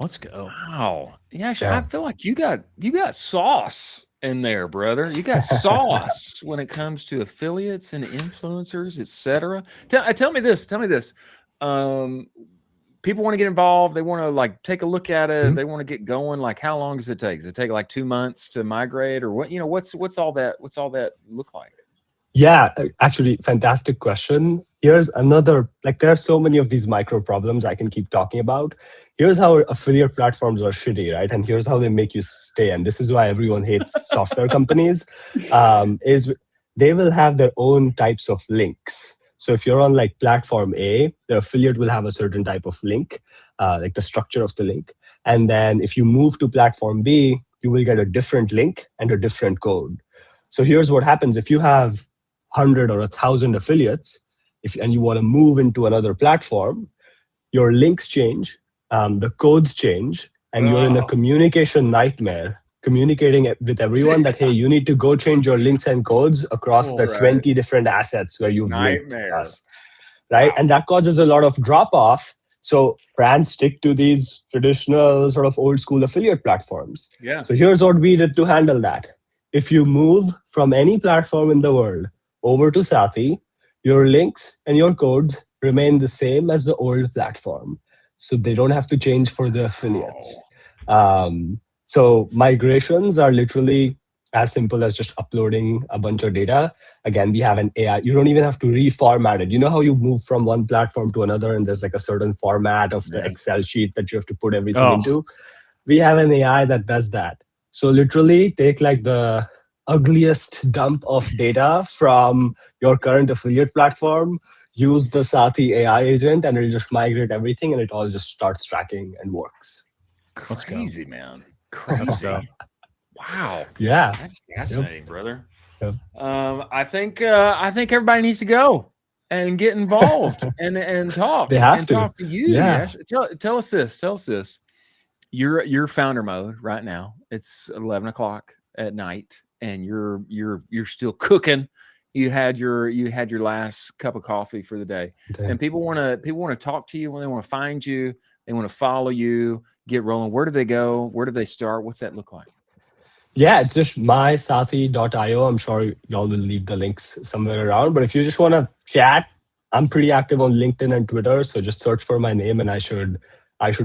Let's go. Wow. Yeah, Yeah. I feel like you got sauce in there, brother. You got sauce when it comes to affiliates and influencers, etc. Tell me this. People want to get involved. They want to like take a look at it. Mhm. They want to get going. Like, how long does it take? Does it take like 2 months to migrate, or what? What's all that look like? Yeah, actually, fantastic question. Here's another, like there are so many of these micro problems I can keep talking about. Here's how affiliate platforms are shitty, right? And here's how they make you stay. And this is why everyone hates software companies, is they will have their own types of links. So if you're on like platform A, the affiliate will have a certain type of link, like the structure of the link. And then if you move to platform B, you will get a different link and a different code. So here's what happens. If you have 100 or 1,000 affiliates, and you want to move into another platform, your links change, the codes change, and you're in a communication nightmare, communicating with everyone that, hey, you need to go change your links and codes across the 20 different assets where you've linked us, right? Wow. And that causes a lot of drop-off. So brands stick to these traditional sort of old school affiliate platforms. Yeah. So here's what we did to handle that. If you move from any platform in the world over to SATHI, your links and your codes remain the same as the old platform. So they don't have to change for the affiliates. So migrations are literally as simple as just uploading a bunch of data. Again, we have an AI. You don't even have to reformat it. You know how you move from one platform to another and there's like a certain format of the Excel sheet that you have to put everything into? We have an AI that does that. So literally take like the ugliest dump of data from your current affiliate platform, use the SATHI AI agent, and it'll just migrate everything and it all just starts tracking and works. Crazy, man. Crazy. Wow. Yeah. That's fascinating, brother. Yep. I think everybody needs to go and get involved and talk. They have and to talk to you. Yeah. Yash. Tell us this. You're founder mode right now. It's 11 o'clock at night, and you're still cooking. You had your last cup of coffee for the day. Okay. And people want to talk to you when they want to find you. They want to follow you, get rolling. Where do they go? Where do they start? What's that look like? Yeah, it's just mysathi.io. I'm sure y'all will leave the links somewhere around. But if you just want to chat, I'm pretty active on LinkedIn and Twitter. So just search for my name and I should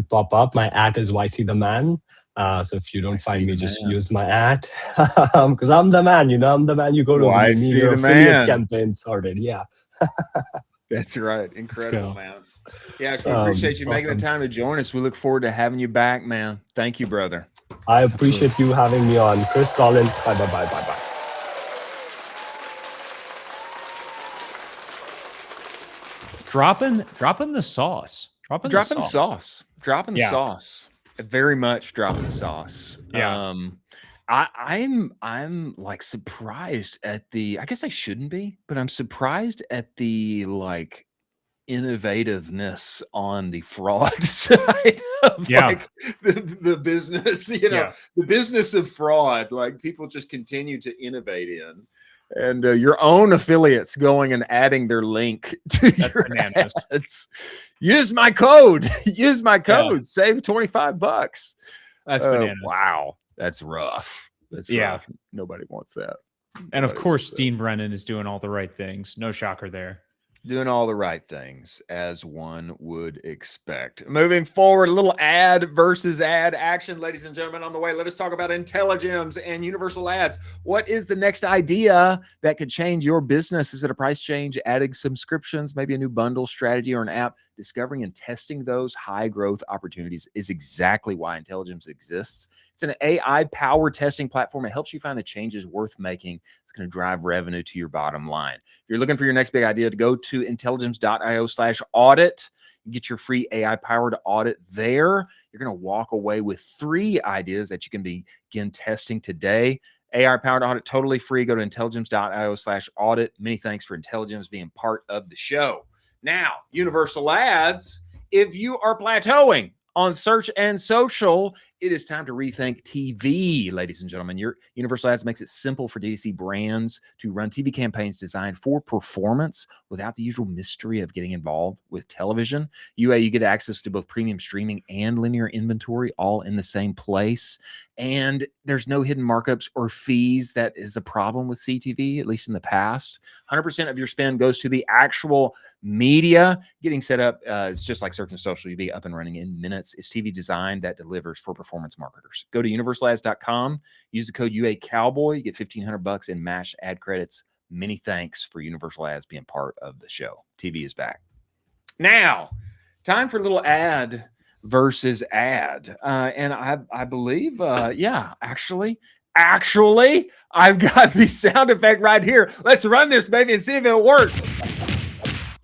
pop up. My @ is YC the man. So if you don't find me, just use my @ because I'm the man. I'm the man you go to when you need your affiliate campaign sorted. Yeah. That's right. Incredible, man. Yeah, we appreciate you making the time to join us. We look forward to having you back, man. Thank you, brother. I appreciate you having me on. Chris, Colin, bye. Dropping the sauce. Dropping the sauce. Very much dropping the sauce. Yeah. I'm like surprised at the, I guess I shouldn't be, but I'm surprised at the like innovativeness on the fraud side of like the business, the business of fraud. Like people just continue to innovate in. And your own affiliates going and adding their link to your ads. Use my code. Save $25. That's bananas. Wow. That's rough. Rough. Nobody wants that. And of course, Dean Brennan is doing all the right things. No shocker there. Doing all the right things, as one would expect. Moving forward, a little ad versus ad action, ladies and gentlemen, on the way. Let us talk about IntelliGems and universal ads. What is the next idea that could change your business? Is it a price change, adding subscriptions, maybe a new bundle strategy or an app? Discovering and testing those high growth opportunities is exactly why Intelligence exists. It's an AI powered testing platform. It helps you find the changes worth making. It's going to drive revenue to your bottom line. If you're looking for your next big idea, to go to intelligence.io/audit. Get your free AI powered audit there. You're going to walk away with 3 ideas that you can begin testing today. AI powered audit, totally free. Go to intelligence.io/audit. Many thanks for Intelligence being part of the show. Now, Universal Ads, if you are plateauing on search and social, it is time to rethink TV, ladies and gentlemen. Your Universal Ads makes it simple for DTC brands to run TV campaigns designed for performance without the usual mystery of getting involved with television. UA, you get access to both premium streaming and linear inventory all in the same place. And there's no hidden markups or fees. That is a problem with CTV, at least in the past. 100% of your spend goes to the actual media. Getting set up, it's just like search and social. You'll be up and running in minutes. It's TV design that delivers for performance marketers. Go to universalads.com. Use the code UA Cowboy. You get $1,500 in MASH ad credits. Many thanks for Universal Ads being part of the show. TV is back. Now, time for a little ad versus ad. And I believe, actually, I've got the sound effect right here. Let's run this, baby, and see if it works.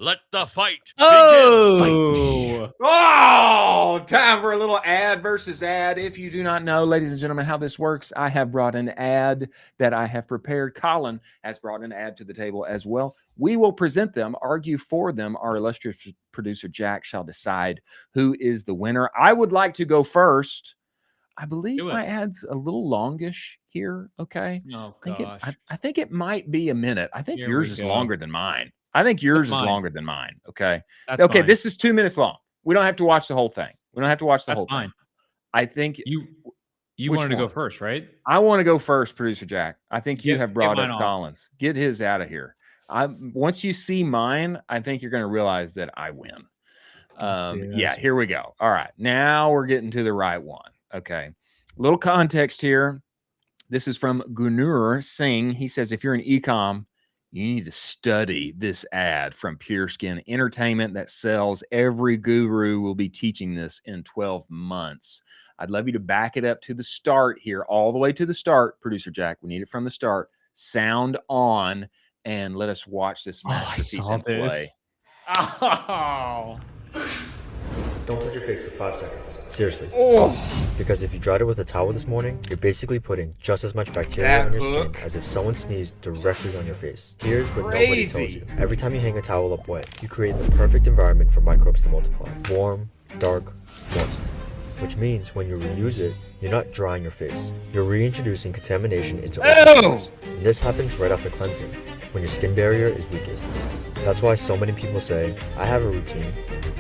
Let the fight Oh, Oh, time for a little ad versus ad. If you do not know, ladies and gentlemen, how this works, I have brought an ad that I have prepared. Colin has brought an ad to the table as well. We will present them, argue for them. Our illustrious producer, Jack, shall decide who is the winner. I would like to go first. I believe my ad's a little longish here. Okay. Oh, I think it might be a minute. I think yours is longer than mine. I think yours is longer than mine. Okay. Okay. This is 2 minutes long. We don't have to watch the whole thing. We don't have to watch the whole thing. I think you wanted to go first, right? I want to go first, producer Jack. I think you have brought up Collins. Get his out of here. Once you see mine, I think you're going to realize that I win. Here we go. All right. Now we're getting to the right one. Okay. Little context here. This is from Gunur Singh. He says, if you're an Ecomm, you need to study this ad from Pure Skin Entertainment that sells. Every guru will be teaching this in 12 months. I'd love you to back it up to the start here, all the way to the start. Producer Jack, we need it from the start. Sound on, and let us watch this masterpiece in play. Oh. Don't touch your face for 5 seconds. Seriously. Oh. Because if you dried it with a towel this morning, you're basically putting just as much bacteria on your skin as if someone sneezed directly on your face. Here's what nobody tells you. Every time you hang a towel up wet, you create the perfect environment for microbes to multiply. Warm, dark, moist. Which means when you reuse it, you're not drying your face. You're reintroducing contamination into organisms. And this happens right after cleansing, when your skin barrier is weakest. That's why so many people say, I have a routine,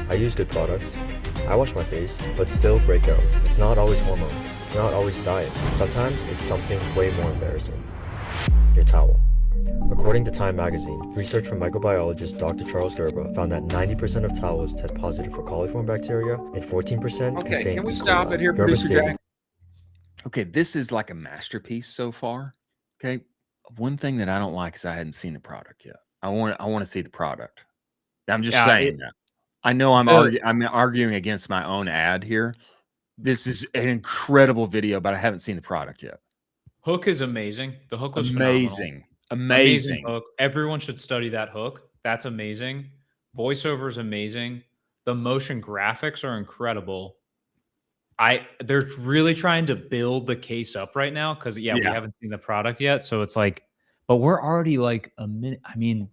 I use good products, I wash my face, but still break out. It's not always hormones. It's not always diet. Sometimes it's something way more embarrassing. Your towel. According to Time magazine, research from microbiologist Dr. Charles Gerba found that 90% of towels test positive for coliform bacteria and 14% contain can we E. stop coli. it here, Gerba producer stated, Jack? Okay, this is like a masterpiece so far. Okay, one thing that I don't like is I hadn't seen the product yet. I want to see the product. I'm just saying that. I know I'm arguing against my own ad here. This is an incredible video, but I haven't seen the product yet. Hook is amazing. The hook was amazing. Amazing hook. Everyone should study that hook. That's amazing. Voiceover is amazing. The motion graphics are incredible. They're really trying to build the case up right now because we haven't seen the product yet. So it's like, but we're already like a minute. I mean,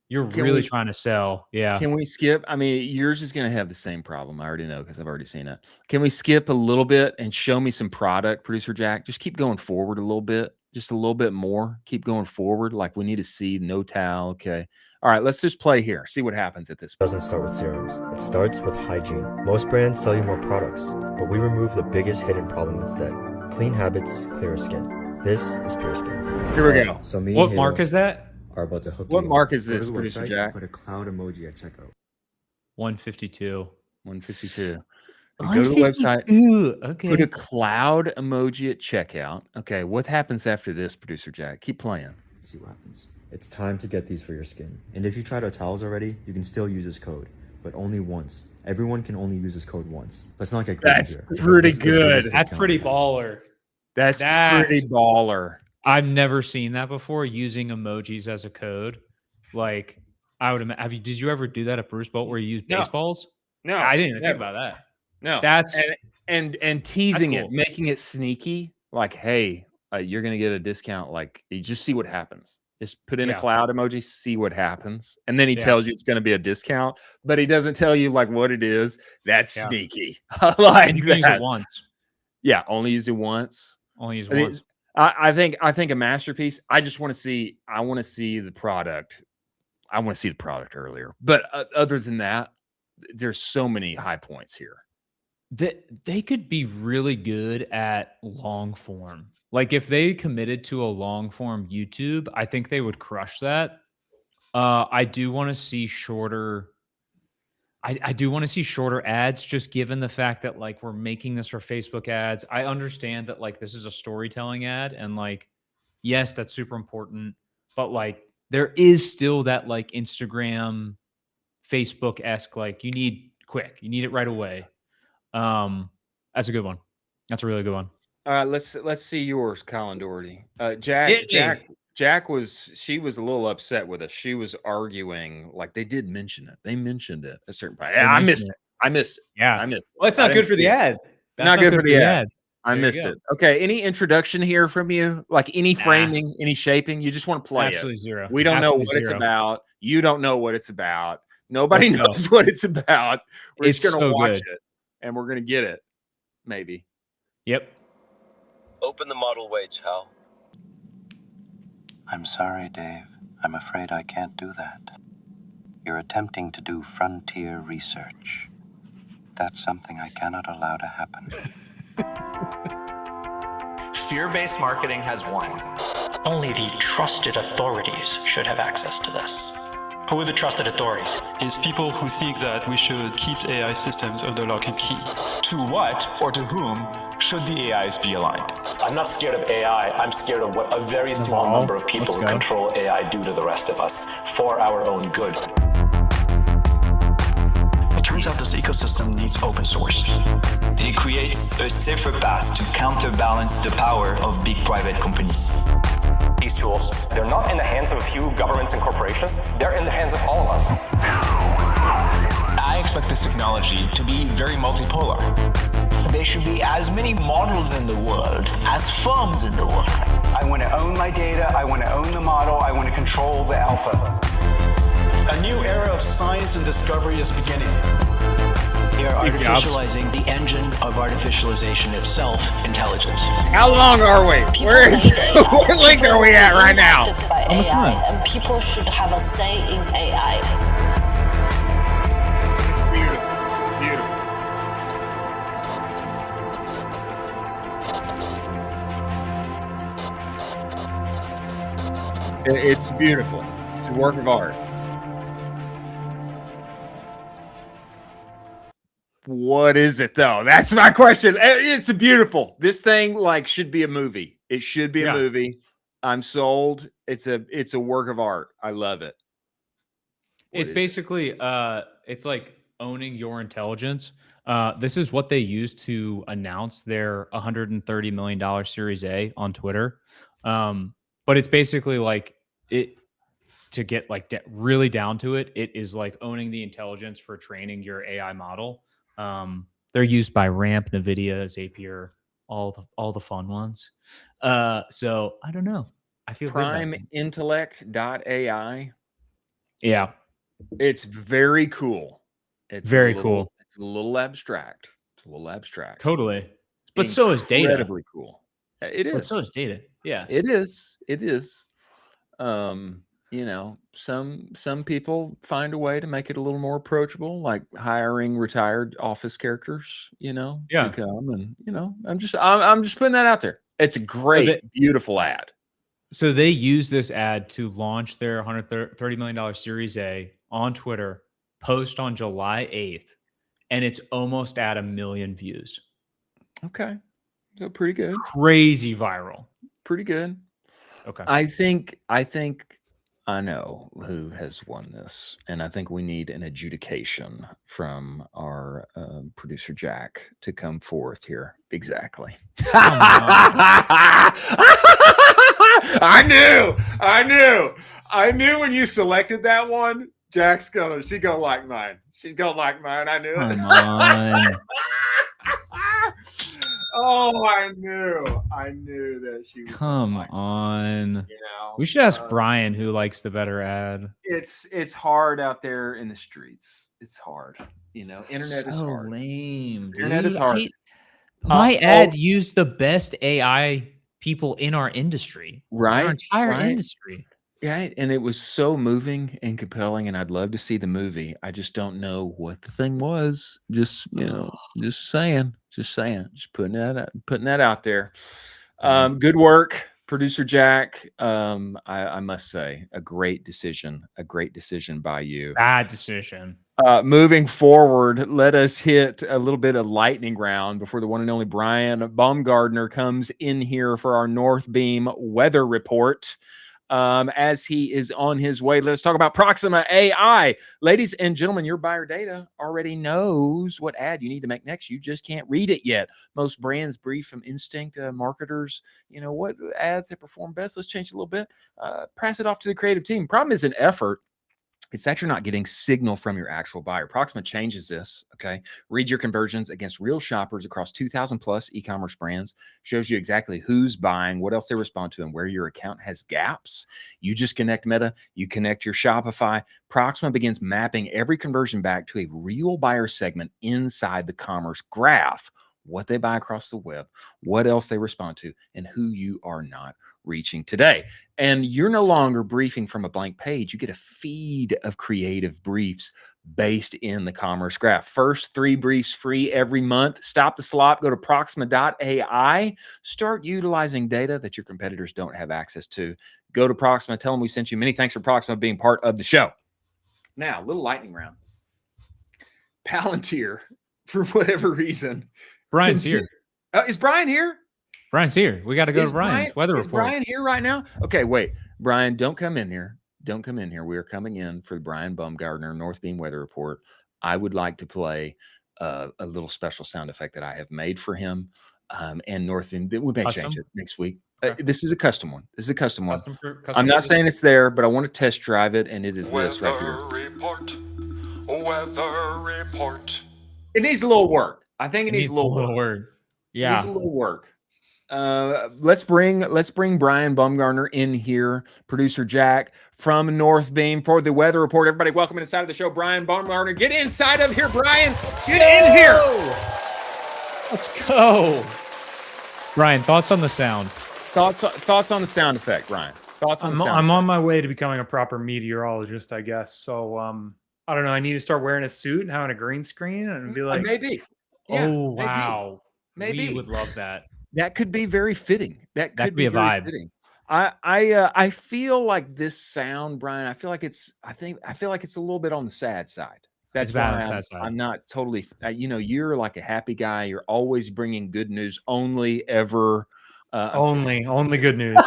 you're really trying to sell. Yeah. Can we skip? I mean, yours is going to have the same problem. I already know because I've already seen it. Can we skip a little bit and show me some product, producer Jack? Just keep going forward a little bit. Just a little bit more. Keep going forward. Like we need to see no towel. Okay. All right. Let's just play here. See what happens at this point. Doesn't start with serums. It starts with hygiene. Most brands sell you more products, but we remove the biggest hidden problem instead. Clean habits, clearer skin. This is Pure Skin. Here we go. So me what mark is that? Are about to hook what you mark up. is this, producer website, Jack? Put a cloud emoji at checkout. 152. 152. Go to the website. Okay. Put a cloud emoji at checkout. Okay. What happens after this, producer Jack? Keep playing. See what happens. It's time to get these for your skin. And if you tried our towels already, you can still use this code. but only once. Everyone can only use this code once. Let's not get greedy That's here. because pretty this is the good. biggest That's discount pretty ever. baller. That's pretty baller. I've never seen that before, using emojis as a code. Like, I would imagine. Did you ever do that at Bruce Bolt where you use No. baseballs? No, I didn't even never. think about that. No, That's and teasing cool. it, making it sneaky. Like, hey, you're gonna get a discount. Like, you just see what happens. Just put in a cloud emoji, see what happens, and then he tells you it's going to be a discount, but he doesn't tell you like what it is. That's sneaky. I like and you that. can use it once. Yeah, only use it once. Only use it once. I think a masterpiece. I just want to see. I want to see the product. I want to see the product earlier. But other than that, there's so many high points here. They could be really good at long form. Like, if they committed to a long form YouTube, I think they would crush that. I do want to see shorter. I do want to see shorter ads, just given the fact that like we're making this for Facebook ads. I understand that like this is a storytelling ad, and like, yes, that's super important, but like there is still that like Instagram, Facebook-esque, like you need it right away. That's a good one. That's a really good one. All right, let's see yours, Colin Doherty. Jack was a little upset with us. She was arguing, like they did mention it. They mentioned it at a certain point. Yeah, I missed it. Yeah, I missed it. Well, it's not good for the ad. That's not good for the ad. I There you missed go. it. Okay, any introduction here from you? Like any framing, any shaping? You just want to play Absolutely it. zero. We don't know Absolutely what it's zero. about. You don't know what it's about. Nobody Let's go. knows what it's about. We're It's just gonna so watch good. it, and we're gonna get it. Maybe. Yep. Open the model weights, Hal. I'm sorry, Dave. I'm afraid I can't do that. You're attempting to do frontier research. That's something I cannot allow to happen. Fear-based marketing has won. Only the trusted authorities should have access to this. Who are the trusted authorities? Is people who think that we should keep AI systems under lock and key. To what or to whom should the AIs be aligned? I'm not scared of AI. I'm scared of what a very small number of people who control AI do to the rest of us for our own good. It turns out this ecosystem needs open source. It creates a safer path to counterbalance the power of big private companies. These tools, they're not in the hands of a few governments and corporations, they're in the hands of all of us. I expect this technology to be very multipolar. There should be as many models in the world as firms in the world. I want to own my data, I want to own the model, I want to control the alpha. A new era of science and discovery is beginning. We are artificializing the engine of artificialization itself, intelligence. How long are we? What length are we at right now? Almost done. And people should have a say in AI. It's beautiful. Beautiful. It's beautiful. It's a work of art. What is it though? That's my question. It's beautiful. This thing like should be a movie. It should be a movie. I'm sold. It's a work of art. I love it. It's basically it's like owning your intelligence. This is what they used to announce their $130 million Series A on Twitter. But it's basically like it to get like really down to it. It is like owning the intelligence for training your AI model. They're used by Ramp, NVIDIA, Zapier, all the fun ones. So I don't know. I feel PrimeIntellect.ai. Yeah. It's very cool. It's very cool. It's a little abstract. Totally. But so is data. Incredibly cool. It is. But so is data. Yeah. It is. You know, some people find a way to make it a little more approachable, like hiring retired office characters, to come and, I'm just putting that out there. It's a great, beautiful ad. So they use this ad to launch their $130 million Series A on Twitter, post on July 8th, and it's almost at 1 million views. Okay. So pretty good. Crazy viral. Pretty good. Okay. I think I know who has won this, and I think we need an adjudication from our producer Jack to come forth here. Exactly. I knew when you selected that one. Jack's she's gonna like mine. She's gonna like mine. I knew it. Come on. Oh, I knew that she was. Come on. You know, we should ask Brian who likes the better ad. It's hard out there in the streets. It's hard. You know, internet is hard. Lame. Internet is hard. My ad used the best AI people in our industry. Right. Our entire industry. Yeah, and it was so moving and compelling, and I'd love to see the movie. I just don't know what the thing was. Just just saying, just putting that out there. Good work, producer Jack. I must say, a great decision by you. Bad decision. Moving forward, let us hit a little bit of lightning round before the one and only Bryan Bumgardner comes in here for our Northbeam Weather Report. As he is on his way, let's talk about Proxima AI. Ladies and gentlemen, your buyer data already knows what ad you need to make next. You just can't read it yet. Most brands brief from instinct, marketers, you know, what ads have performed best. Let's change it a little bit. Pass it off to the creative team. Problem is an effort. It's that you're not getting signal from your actual buyer. Proxima changes this, okay? Read your conversions against real shoppers across 2,000 plus e-commerce brands. Shows you exactly who's buying, what else they respond to, and where your account has gaps. You just connect Meta, you connect your Shopify. Proxima begins mapping every conversion back to a real buyer segment inside the commerce graph. What they buy across the web, what else they respond to, and who you are not reaching today. And you're no longer briefing from a blank page. You get a feed of creative briefs based in the commerce graph. First 3 briefs free every month. Stop the slop. Go to Proxima.ai. Start utilizing data that your competitors don't have access to. Go to Proxima. Tell them we sent you. Many thanks for Proxima being part of the show. Now, a little lightning round. Palantir, for whatever reason. Brian's here. Is Brian here? Brian's here. We got to go to Brian's weather report. Is Brian here right now? Okay, wait. Brian, don't come in here. Don't come in here. We are coming in for the Bryan Bumgardner Northbeam Weather Report. I would like to play a little special sound effect that I have made for him. And Northbeam, we may change it next week. Okay. This is a custom one. This is a custom one. Custom I'm not saying it's there, but I want to test drive it, and it is this right here. Weather report. It needs a little work. I think it needs a little work. Yeah. It needs a little work. Let's bring Bryan Bumgardner in here, producer Jack from Northbeam for the weather report. Everybody, welcome inside of the show. Bryan Bumgardner, get inside of here, Brian. Get in here. Let's go. Brian, thoughts on the sound? Thoughts on the sound effect, Brian. Thoughts on the sound. I'm on my way to becoming a proper meteorologist, I guess. So I don't know. I need to start wearing a suit and having a green screen and be like, maybe. Yeah, oh wow, maybe we would love that. That could be very fitting. That could be a very vibe. Fitting. I feel like this sound, Brian. I feel like it's a little bit on the sad side. That's bad on why the sad side. I'm not totally. You're like a happy guy. You're always bringing good news. Only ever. Only good news.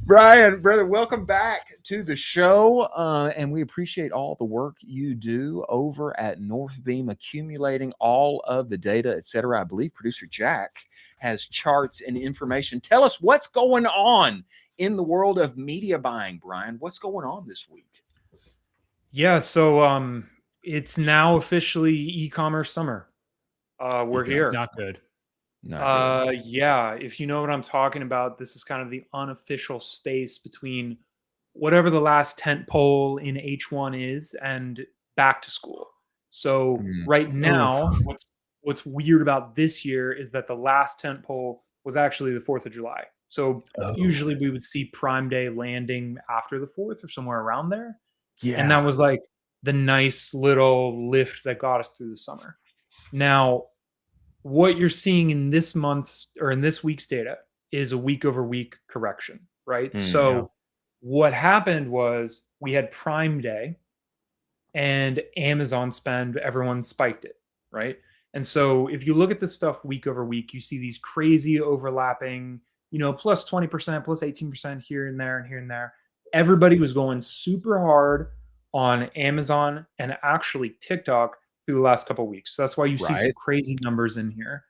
Brian, brother, welcome back to the show. And we appreciate all the work you do over at Northbeam, accumulating all of the data, etc. I believe producer Jack has charts and information. Tell us what's going on in the world of media buying, Brian. What's going on this week? Yeah, so it's now officially e-commerce summer. We're here. Not good. Yeah, if you know what I'm talking about, this is kind of the unofficial space between whatever the last tent pole in H1 is and back to school. So right now, what's weird about this year is that the last tent pole was actually the 4th of July. So usually we would see Prime Day landing after the 4th or somewhere around there. Yeah. And that was like the nice little lift that got us through the summer. Now, what you're seeing in this month's or in this week's data is a week over week correction, right? So what happened was we had Prime Day and Amazon spend, everyone spiked it, right? And so if you look at this stuff week over week, you see these crazy overlapping, plus 20%, plus 18% here and there and here and there. Everybody was going super hard on Amazon and actually TikTok through the last couple of weeks. So that's why you see some crazy numbers in here.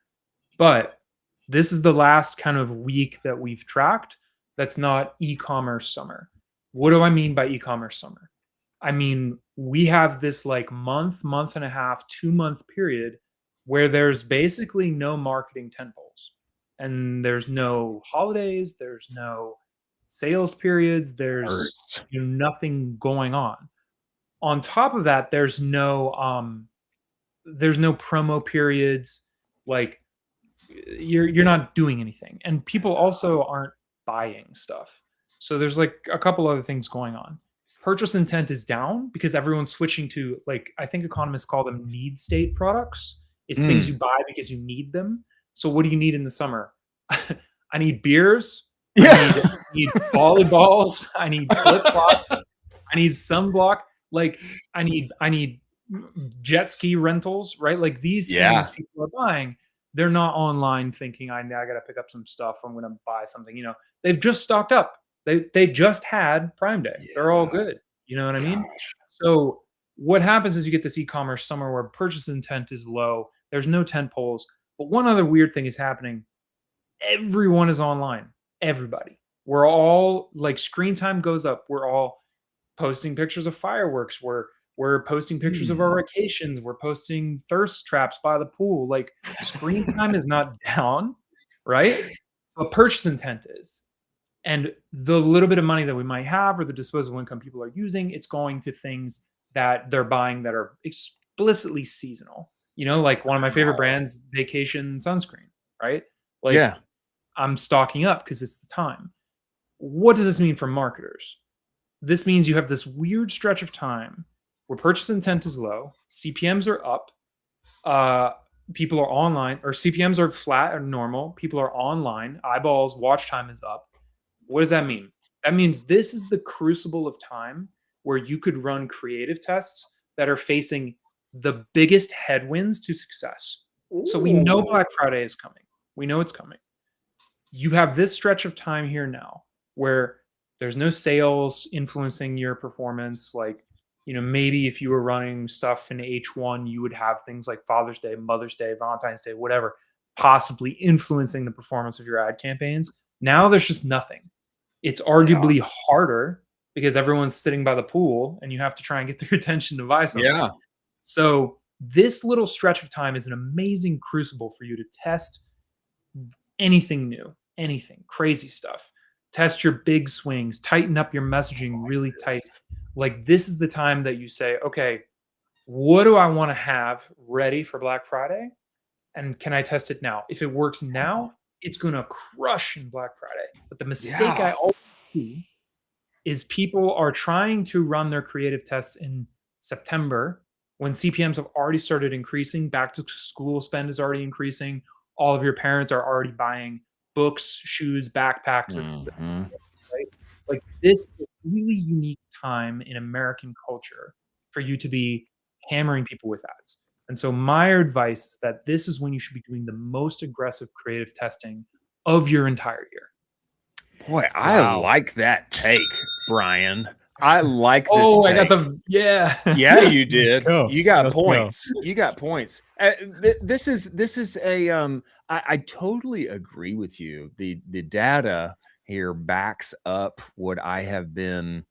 But this is the last kind of week that we've tracked that's not e-commerce summer. What do I mean by e-commerce summer? I mean, we have this like month and a half, 2-month period where there's basically no marketing tentpoles. And there's no holidays, there's no sales periods, there's nothing going on. On top of that, there's no promo periods. Like you're not doing anything, and people also aren't buying stuff. So there's like a couple other things going on. Purchase intent is down because everyone's switching to, like, I think economists call them need state products. It's things you buy because you need them. So what do you need in the summer? I need beers. I need volleyballs. I need flip-flops. I need sunblock. Like I need jet ski rentals, right? Like these things people are buying. They're not online thinking, I got to pick up some stuff. I'm going to buy something. They've just stocked up. They just had Prime Day. Yeah. They're all good. You know what I mean? So what happens is you get this e-commerce summer where purchase intent is low. There's no tent poles. But one other weird thing is happening. Everyone is online. Everybody. We're all like screen time goes up. We're all posting pictures of fireworks. We're posting pictures of our vacations. We're posting thirst traps by the pool. Like screen time is not down, right? But purchase intent is. And the little bit of money that we might have or the disposable income people are using, it's going to things that they're buying that are explicitly seasonal. Like one of my favorite brands, Vacation Sunscreen, right? Like, I'm stocking up because it's the time. What does this mean for marketers? This means you have this weird stretch of time where purchase intent is low, CPMs are up, people are online, or CPMs are flat or normal, people are online, eyeballs, watch time is up. What does that mean? That means this is the crucible of time where you could run creative tests that are facing the biggest headwinds to success. Ooh. So we know Black Friday is coming. We know it's coming. You have this stretch of time here now where there's no sales influencing your performance. Like, maybe if you were running stuff in H1, you would have things like Father's Day, Mother's Day, Valentine's Day, whatever, possibly influencing the performance of your ad campaigns. Now there's just nothing. It's arguably harder because everyone's sitting by the pool and you have to try and get their attention to buy something. Yeah. So this little stretch of time is an amazing crucible for you to test anything new, anything, crazy stuff. Test your big swings, tighten up your messaging really tight. Like this is the time that you say, okay, what do I want to have ready for Black Friday? And can I test it now? If it works now, it's going to crush in Black Friday. But the mistake I always see is people are trying to run their creative tests in September when CPMs have already started increasing, back to school spend is already increasing. All of your parents are already buying books, shoes, backpacks, right? Like this is a really unique time in American culture for you to be hammering people with ads. And so my advice is that this is when you should be doing the most aggressive creative testing of your entire year. Boy, I like that take, Bryan. I like this take. I got the yeah, you did. You got points. You got points. This is a I totally agree with you. The data here backs up what I have been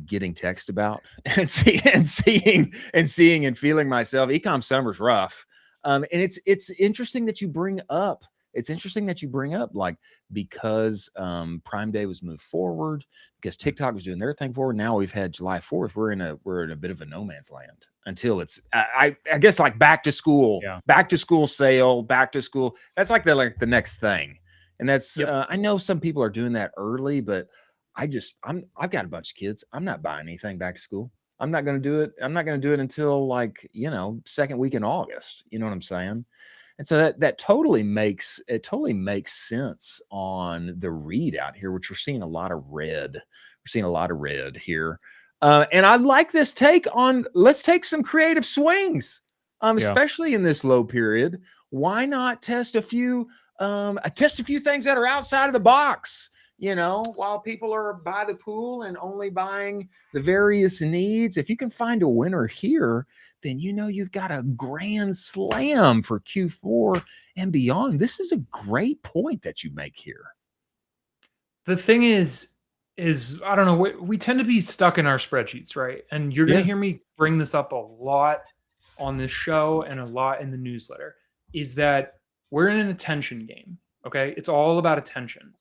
getting text about and seeing and feeling myself. Ecomm summer's rough. And it's interesting that you bring up. It's interesting that you bring up, like, because Prime Day was moved forward, because TikTok was doing their thing forward. Now we've had July 4th. We're in a bit of a no man's land until it's I guess like back to school sale, back to school. That's like the next thing. And that's I know some people are doing that early, but I've got a bunch of kids. I'm not buying anything back to school. I'm not going to do it. I'm not going to do it until second week in August. You know what I'm saying? And so that totally makes sense on the read out here, which we're seeing a lot of red. We're seeing a lot of red here. And I like this take on, let's take some creative swings, especially in this low period. Why not test a few test a few things that are outside of the box. You know, while people are by the pool and only buying the various needs, if you can find a winner here, then you know you've got a grand slam for Q4 and beyond. This is a great point that you make here. The thing is I don't know, we tend to be stuck in our spreadsheets, right? And you're going to hear me bring this up a lot on this show and a lot in the newsletter, is that we're in an attention game, okay? It's all about attention.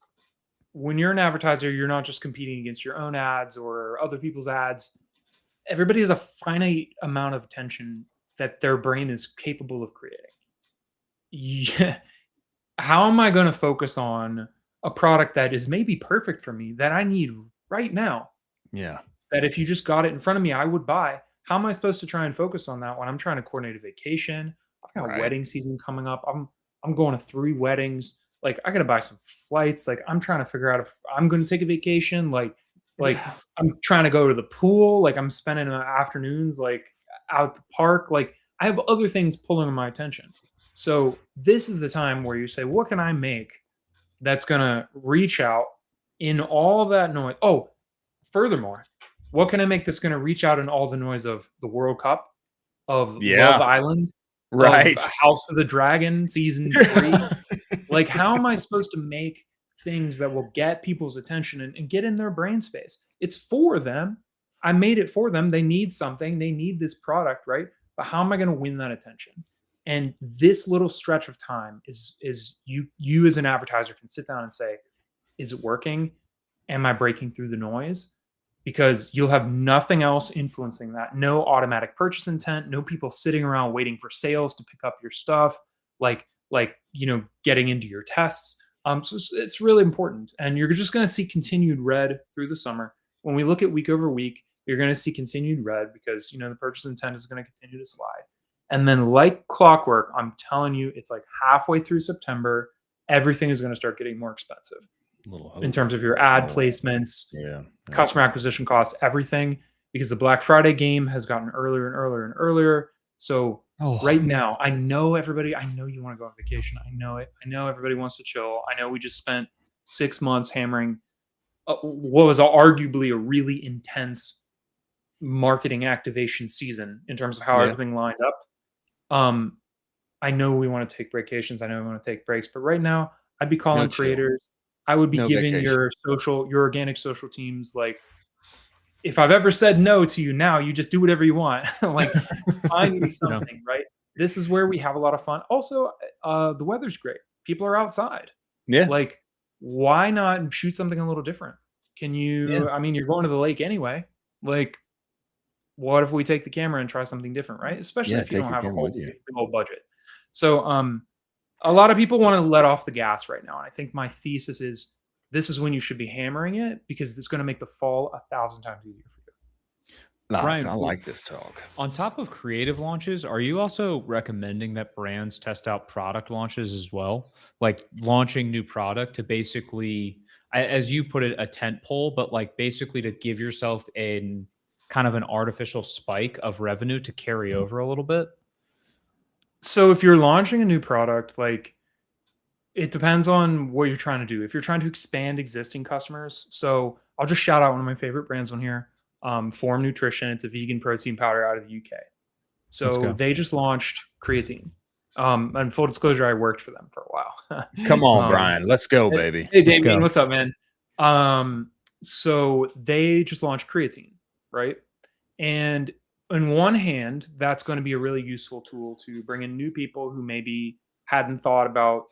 When you're an advertiser, you're not just competing against your own ads or other people's ads. Everybody has a finite amount of attention that their brain is capable of creating. Yeah. How am I going to focus on a product that is maybe perfect for me that I need right now? Yeah. That if you just got it in front of me, I would buy. How am I supposed to try and focus on that when I'm trying to coordinate a vacation? I've got wedding season coming up. I'm going to 3 weddings. Like, I got to buy some flights. Like, I'm trying to figure out if I'm going to take a vacation. Like I'm trying to go to the pool. Like, I'm spending afternoons like out at the park. Like, I have other things pulling my attention. So this is the time where you say, what can I make that's going to reach out in all that noise? Oh, furthermore, what can I make that's going to reach out in all the noise of the World Cup, of Love Island, right? Of House of the Dragon season 3? Like, how am I supposed to make things that will get people's attention and get in their brain space? It's for them. I made it for them. They need something. They need this product, right? But how am I going to win that attention? And this little stretch of time is you as an advertiser can sit down and say, is it working? Am I breaking through the noise? Because you'll have nothing else influencing that. No automatic purchase intent, no people sitting around waiting for sales to pick up your stuff, like getting into your tests. So it's really important. And you're just going to see continued red through the summer. When we look at week over week, you're going to see continued red because, the purchase intent is going to continue to slide. And then like clockwork, I'm telling you, it's like halfway through September, everything is going to start getting more expensive in terms of your ad placements, customer acquisition costs, everything, because the Black Friday game has gotten earlier and earlier and earlier. So right now, I know you want to go on vacation. I know it. I know everybody wants to chill. I know we just spent 6 months hammering what was arguably a really intense marketing activation season in terms of how everything lined up. I know we want to take vacations. I know we want to take breaks, but right now I'd be calling creators. I would be giving your organic social teams, like, if I've ever said no to you, now you just do whatever you want. Like, find me something, right? This is where we have a lot of fun. Also, the weather's great. People are outside. Yeah. Like, why not shoot something a little different? Can you, I mean, you're going to the lake anyway. Like, what if we take the camera and try something different, right? Especially if you don't have a whole budget. So a lot of people want to let off the gas right now. And I think my thesis is this is when you should be hammering it, because it's going to make the fall 1,000 times easier for you. Brian, I like this talk. On top of creative launches, are you also recommending that brands test out product launches as well? Like launching new product to basically, as you put it, a tent pole, but like basically to give yourself an kind of an artificial spike of revenue to carry over a little bit? So if you're launching a new product, like, it depends on what you're trying to do. If you're trying to expand existing customers, so I'll just shout out one of my favorite brands on here, Form Nutrition. It's a vegan protein powder out of the UK. So they just launched creatine. And full disclosure, I worked for them for a while. Come on, Brian. Let's go, baby. Hey, Damien, what's up, man? So they just launched creatine, right? And on one hand, that's going to be a really useful tool to bring in new people who maybe hadn't thought about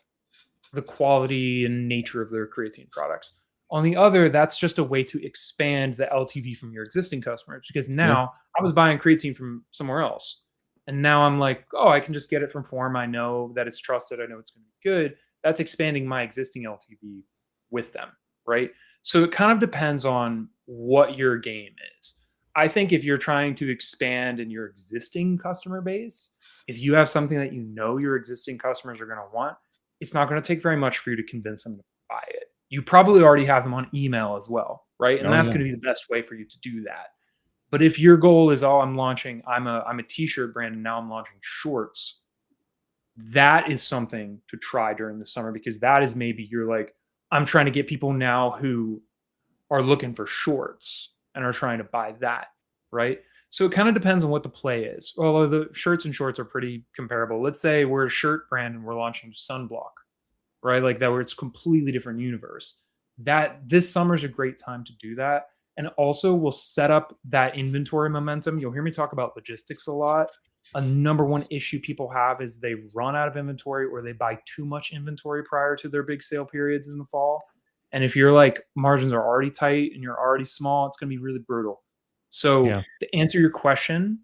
the quality and nature of their creatine products. On the other, that's just a way to expand the LTV from your existing customers, because now I was buying creatine from somewhere else. And now I'm like, oh, I can just get it from Form. I know that it's trusted. I know it's going to be good. That's expanding my existing LTV with them, right? So it kind of depends on what your game is. I think if you're trying to expand in your existing customer base, if you have something that you know your existing customers are going to want, it's not going to take very much for you to convince them to buy it. You probably already have them on email as well, right? And that's going to be the best way for you to do that. But if your goal is, I'm a t-shirt brand and now I'm launching shorts, that is something to try during the summer, because that is maybe you're like, I'm trying to get people now who are looking for shorts and are trying to buy that, right? So it kind of depends on what the play is. Although the shirts and shorts are pretty comparable. Let's say we're a shirt brand and we're launching sunblock, right? Like that, where it's completely different universe. That this summer is a great time to do that. And also we'll set up that inventory momentum. You'll hear me talk about logistics a lot. A number one issue people have is they run out of inventory, or they buy too much inventory prior to their big sale periods in the fall. And if you're like, margins are already tight and you're already small, it's going to be really brutal. So to answer your question,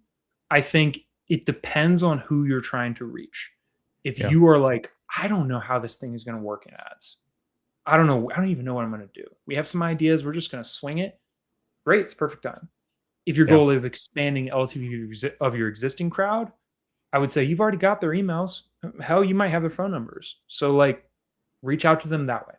I think it depends on who you're trying to reach. If you are like, I don't know how this thing is going to work in ads. I don't know. I don't even know what I'm going to do. We have some ideas. We're just going to swing it. Great. It's perfect time. If your goal is expanding LTV of your existing crowd, I would say you've already got their emails. Hell, you might have their phone numbers. So like, reach out to them that way.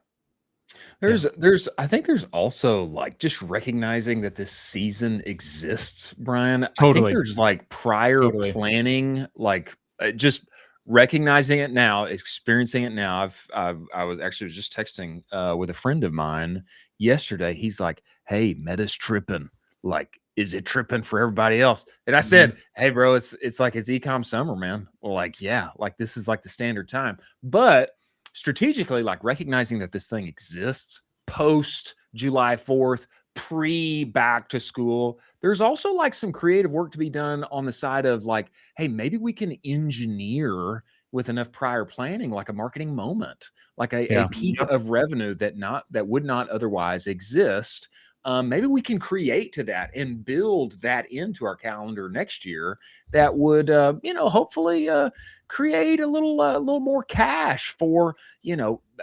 I think there's also like just recognizing that this season exists, Brian. I think there's like prior planning, like just recognizing it now, experiencing it now. I was just texting with a friend of mine yesterday. He's like, "Hey, Meta's tripping. Like, is it tripping for everybody else?" And I said, "Hey, bro, it's like it's Ecomm summer, man." Well, like, yeah, like this is like the standard time, but strategically, like recognizing that this thing exists post July 4th, pre back to school. There's also like some creative work to be done on the side of like, hey, maybe we can engineer with enough prior planning, like a marketing moment, like a peak of revenue that would not otherwise exist. Maybe we can create to that and build that into our calendar next year. That would, hopefully create a little more cash for,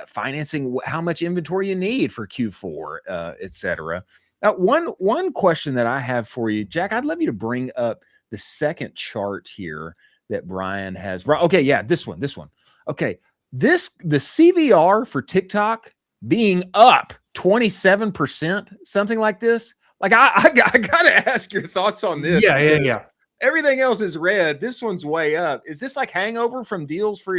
financing how much inventory you need for Q4, et cetera. One question that I have for you, Jack, I'd love you to bring up the second chart here that Brian has. Okay, yeah, this one. Okay, the CVR for TikTok being up 27%, something like this. Like I gotta ask your thoughts on this. Yeah. Everything else is red. This one's way up. Is this like hangover from deals for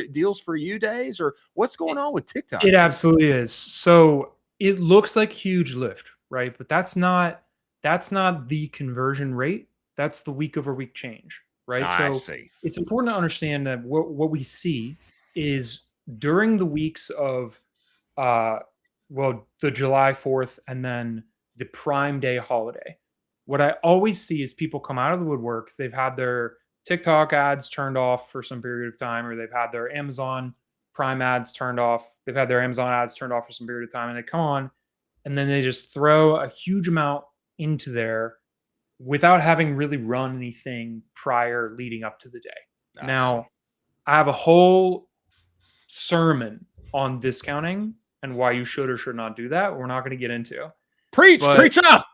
you days, or what's going on with TikTok? It absolutely is. So it looks like huge lift, right? But that's not the conversion rate. That's the week over week change, right? I So see. it's important to understand that what we see is during the weeks of the July 4th and then the Prime Day holiday. What I always see is people come out of the woodwork. They've had their TikTok ads turned off for some period of time, or they've had their Amazon Prime ads turned off. They've had their Amazon ads turned off for some period of time, and they come on, and then they just throw a huge amount into there without having really run anything prior leading up to the day. Now, I have a whole sermon on discounting and why you should or should not do that. We're not going to get into. Preach up.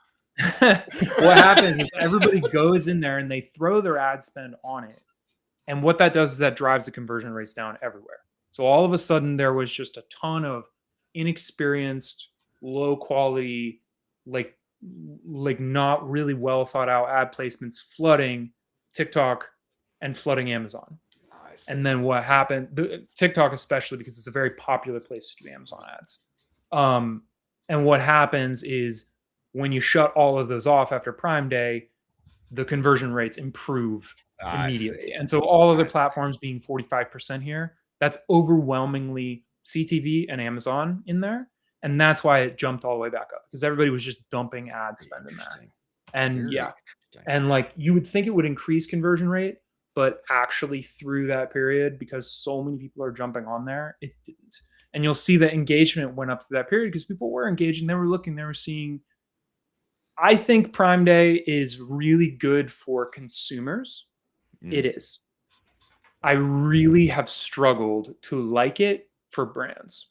What happens is everybody goes in there and they throw their ad spend on it. And what that does is that drives the conversion rates down everywhere. So all of a sudden there was just a ton of inexperienced, low quality, like not really well thought out ad placements flooding TikTok and flooding Amazon. And then what happened, TikTok especially, because it's a very popular place to do Amazon ads. And what happens is when you shut all of those off after Prime Day, the conversion rates improve immediately. And so all other platforms being 45% here, that's overwhelmingly CTV and Amazon in there. And that's why it jumped all the way back up, because everybody was just dumping ad spend in there. And and like you would think it would increase conversion rate, but actually through that period, because so many people are jumping on there, it didn't. And you'll see that engagement went up through that period because people were engaging, they were looking, they were seeing. I think Prime Day is really good for consumers. It is. I really have struggled to like it for brands.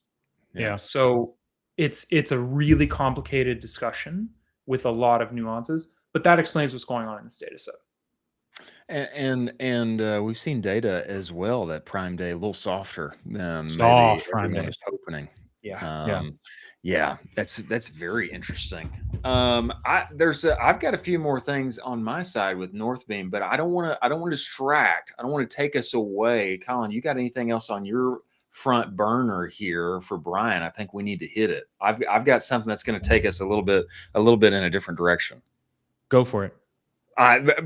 Yeah. So it's a really complicated discussion with a lot of nuances, but that explains what's going on in this data set. And we've seen data as well that Prime Day a little softer than Soft maybe Prime everyone Day. was hoping. Yeah. Yeah, that's very interesting. I've got a few more things on my side with Northbeam, but I don't want to distract. I don't want to take us away. Colin, you got anything else on your front burner here for Bryan? I think we need to hit it. I've got something that's going to take us a little bit in a different direction. Go for it.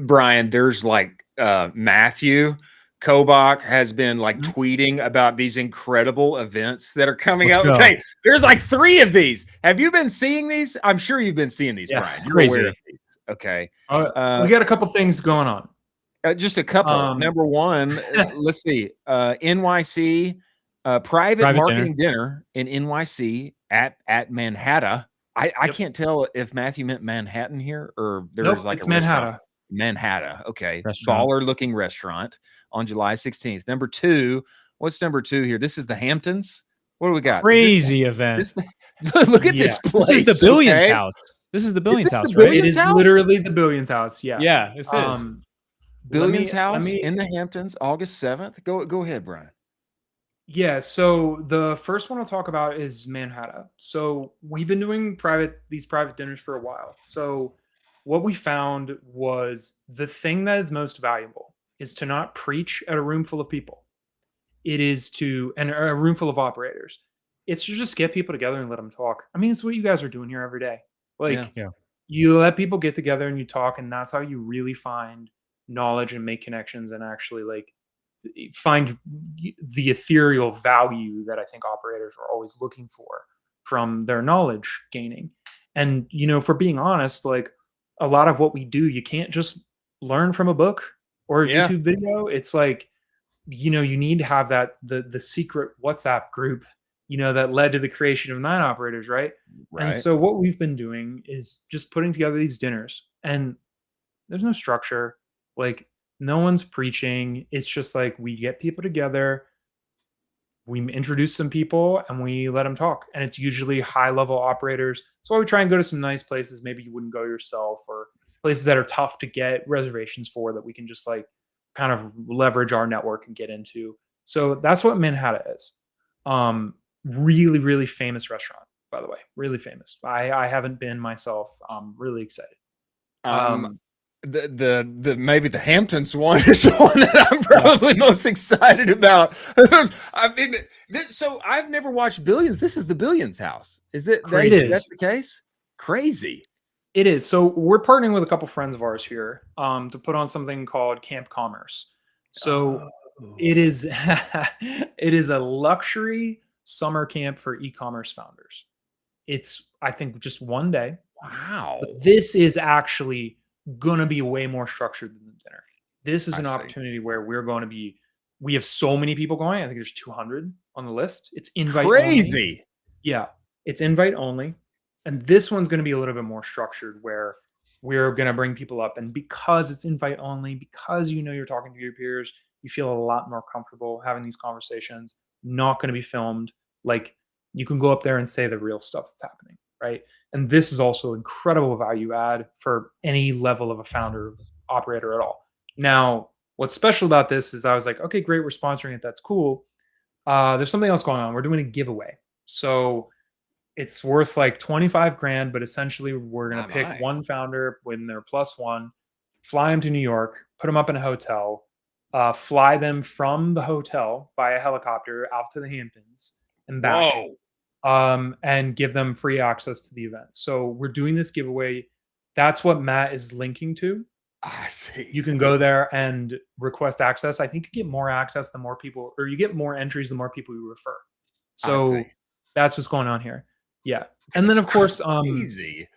Bryan, there's like Matthew Kobach has been like tweeting about these incredible events that are coming up. Okay, there's like 3 of these. Have you been seeing these? I'm sure you've been seeing these, Bryan. You're aware of these. Okay. We got a couple things going on. Just a couple. Number one, let's see. NYC private marketing dinner in NYC at Manhattan. I can't tell if Matthew meant Manhattan here or there's like it's a Manhattan. Manhattan. Okay. Baller looking restaurant on July 16th. Number 2. What's number 2 here? This is the Hamptons. What do we got? Crazy event. Look at this place. This is the Billions house. This is the Billions house, right? It is literally the Billions house. Yeah. Yeah, this is. Billions house in the Hamptons, August 7th. Go ahead, Bryan. Yeah, so the first one I'll talk about is Manhattan. So we've been doing these private dinners for a while. So what we found was the thing that is most valuable is to not preach at a room full of people. It is and a room full of operators. It's to just get people together and let them talk. I mean, it's what you guys are doing here every day. Like, you let people get together and you talk, and that's how you really find knowledge and make connections and actually like find the ethereal value that I think operators are always looking for from their knowledge gaining. And, for being honest, like a lot of what we do, you can't just learn from a book or a YouTube video. It's like, you need to have the secret WhatsApp group, that led to the creation of 9 operators. Right. And so what we've been doing is just putting together these dinners, and there's no structure. Like, no one's preaching. It's just like we get people together, we introduce some people, and we let them talk. And it's usually high-level operators. So we try and go to some nice places maybe you wouldn't go yourself, or places that are tough to get reservations for that we can just like kind of leverage our network and get into. So that's what Manhattan is. Really, really famous restaurant, by the way. Really famous. I haven't been myself. I'm really excited. The maybe the Hamptons one is the one that I'm probably most excited about. I mean, so I've never watched Billions. This is the Billions house. Is it? That's the case? Crazy. It is. So we're partnering with a couple friends of ours here to put on something called Camp Commerce. So it is a luxury summer camp for e-commerce founders. It's, I think, just one day. Wow. But this is actually going to be way more structured than the dinner. This is an opportunity where we have so many people going. I think there's 200 on the list. It's invite crazy. Only. Yeah, it's invite only. And this one's going to be a little bit more structured, where we're going to bring people up. And because it's invite only, because you're talking to your peers, you feel a lot more comfortable having these conversations, not going to be filmed. Like, you can go up there and say the real stuff that's happening, right? And this is also incredible value add for any level of a founder or operator at all. Now, what's special about this is I was like, okay, great, we're sponsoring it. That's cool. There's something else going on. We're doing a giveaway. So it's worth like 25 grand, but essentially we're going to pick one founder when they're +1, fly them to New York, put them up in a hotel, fly them from the hotel via helicopter out to the Hamptons and back. And give them free access to the event. So we're doing this giveaway. That's what Matt is linking to. I see. You can go there and request access. I think you get more access the more people, or you get more entries the more people you refer. So that's what's going on here. Yeah. And then of course, crazy.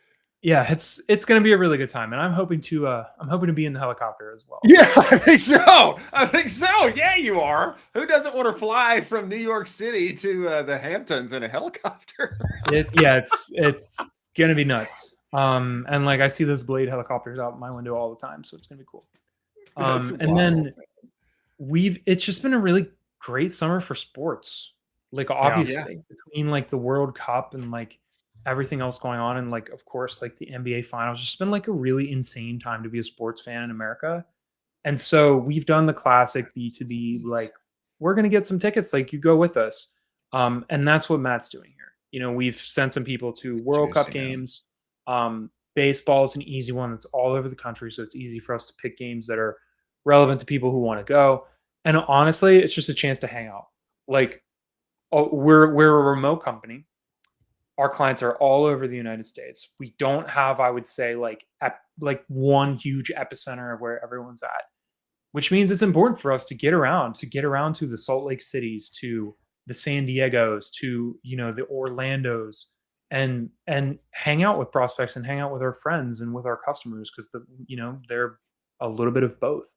Yeah, it's going to be a really good time, and I'm hoping to be in the helicopter as well. Yeah, I think so. Yeah, you are. Who doesn't want to fly from New York City to the Hamptons in a helicopter? It's going to be nuts. And like I see those Blade helicopters out my window all the time, so it's going to be cool. And then it's just been a really great summer for sports. Like, obviously, between like the World Cup and like everything else going on, and like, of course, like the NBA finals, just been like a really insane time to be a sports fan in America. And so we've done the classic B2B, like, we're going to get some tickets, like, you go with us. And that's what Matt's doing here. We've sent some people to World Cup games. Baseball is an easy one that's all over the country, so it's easy for us to pick games that are relevant to people who want to go. And honestly, it's just a chance to hang out. Like, we're a remote company. Our clients are all over the United States. We don't have, I would say, like one huge epicenter of where everyone's at, which means it's important for us to get around to the Salt Lake Cities, to the San Diegos, to, you know, the Orlandos, and hang out with prospects and hang out with our friends and with our customers, because they're a little bit of both.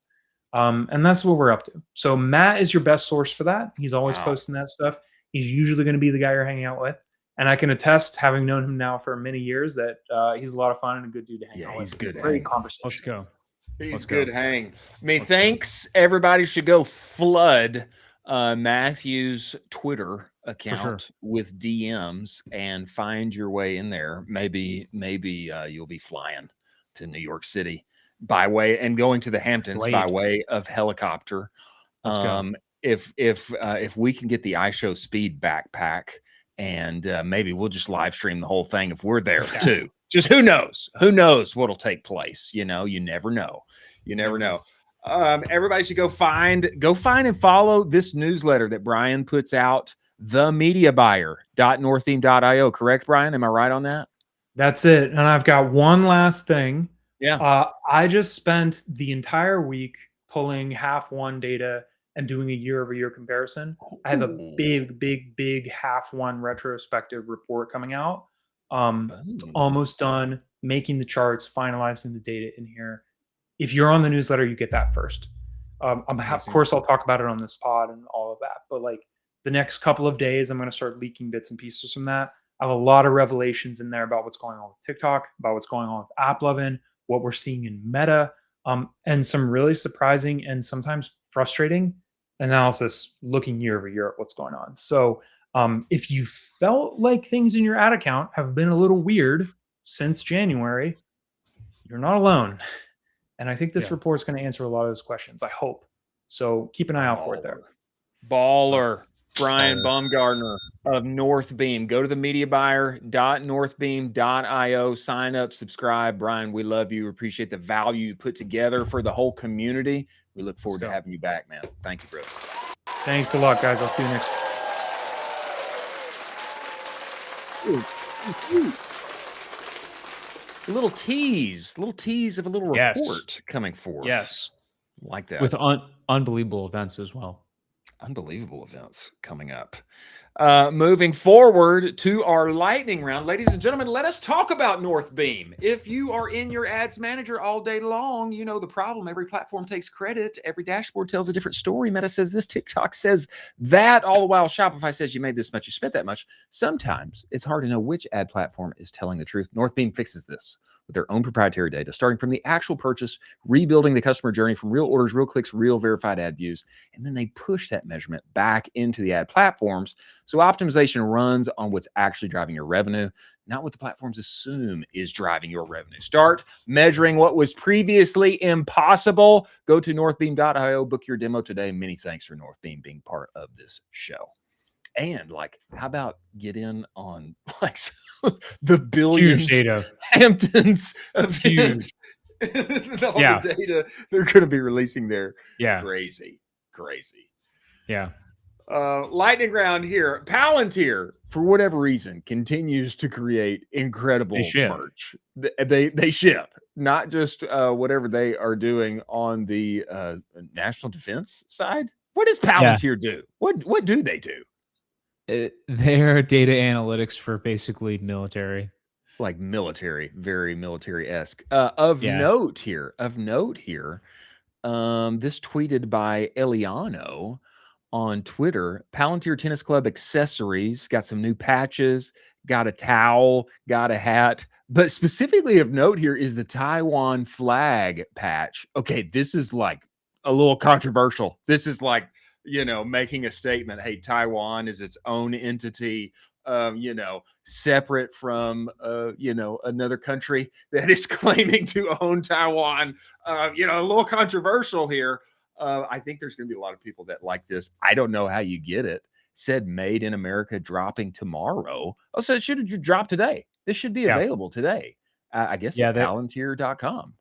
And that's what we're up to. So Matt is your best source for that. He's always posting that stuff. He's usually going to be the guy you're hanging out with. And I can attest, having known him now for many years, that he's a lot of fun and a good dude to hang out with. He's good. Great conversation. Let's go. He's good hang. I mean, thanks. Everybody should go flood Matthew's Twitter account with DMs and find your way in there. Maybe you'll be flying to New York City by way and going to the Hamptons by way of helicopter. If we can get the iShow Speed backpack, and maybe we'll just live stream the whole thing if we're there too. Just who knows what'll take place. You know, you never know. Everybody should go find and follow this newsletter that Bryan puts out, themediabuyer.northbeam.io. Correct, Bryan? Am I right on that? That's it. And I've got one last thing. Yeah. I just spent the entire week pulling half one data and doing a year-over-year comparison. I have a big half one retrospective report coming out. Almost done making the charts, finalizing the data in here. If you're on the newsletter, you get that first. Of course, I'll talk about it on this pod and all of that. But like the next couple of days, I'm going to start leaking bits and pieces from that. I have a lot of revelations in there about what's going on with TikTok, about what's going on with AppLovin, what we're seeing in Meta, and some really surprising and sometimes frustrating analysis looking year over year at what's going on. So if you felt like things in your ad account have been a little weird since January, you're not alone. And I think this report's going to answer a lot of those questions, I hope. So keep an eye out for it there. Baller. Bryan Bumgardner of Northbeam. Go to the mediabuyer.northbeam.io. Sign up, subscribe. Bryan, we love you. Appreciate the value you put together for the whole community. We look forward to having you back, man. Thank you, bro. Thanks a lot, guys. I'll see you next week. A little tease of a little report coming for us. Yes. Like that. With unbelievable events as well. Unbelievable events coming up. Moving forward to our lightning round. Ladies and gentlemen, let us talk about Northbeam. If you are in your ads manager all day long, you know the problem. Every platform takes credit. Every dashboard tells a different story. Meta says this, TikTok says that, all the while Shopify says you made this much, you spent that much. Sometimes it's hard to know which ad platform is telling the truth. Northbeam fixes this with their own proprietary data, starting from the actual purchase, rebuilding the customer journey from real orders, real clicks, real verified ad views, and then they push that measurement back into the ad platforms. So optimization runs on what's actually driving your revenue, not what the platforms assume is driving your revenue. Start measuring what was previously impossible. Go to northbeam.io, book your demo today. Many thanks for Northbeam being part of this show. And like, how about get in on like the billions data Hamptons of huge the data they're going to be releasing there. Crazy. Yeah. Lightning round here. Palantir, for whatever reason, continues to create incredible merch. They ship, not just whatever they are doing on the national defense side. What does Palantir do? What do they do? They're data analytics for basically military. Like military, very military-esque. Of note here, this tweeted by Eliano on Twitter. Palantir Tennis Club accessories, got some new patches, got a towel, got a hat. But specifically of note here is the Taiwan flag patch. Okay, this is like a little controversial. This is like, you know, making a statement. Hey, Taiwan is its own entity, you know, separate from, you know, another country that is claiming to own Taiwan. You know, a little controversial here. I think there's going to be a lot of people that like this. I don't know how you get it. Said made in America dropping tomorrow. Oh, so it should have dropped today. This should be available today. I guess Yeah, at Palantir.com.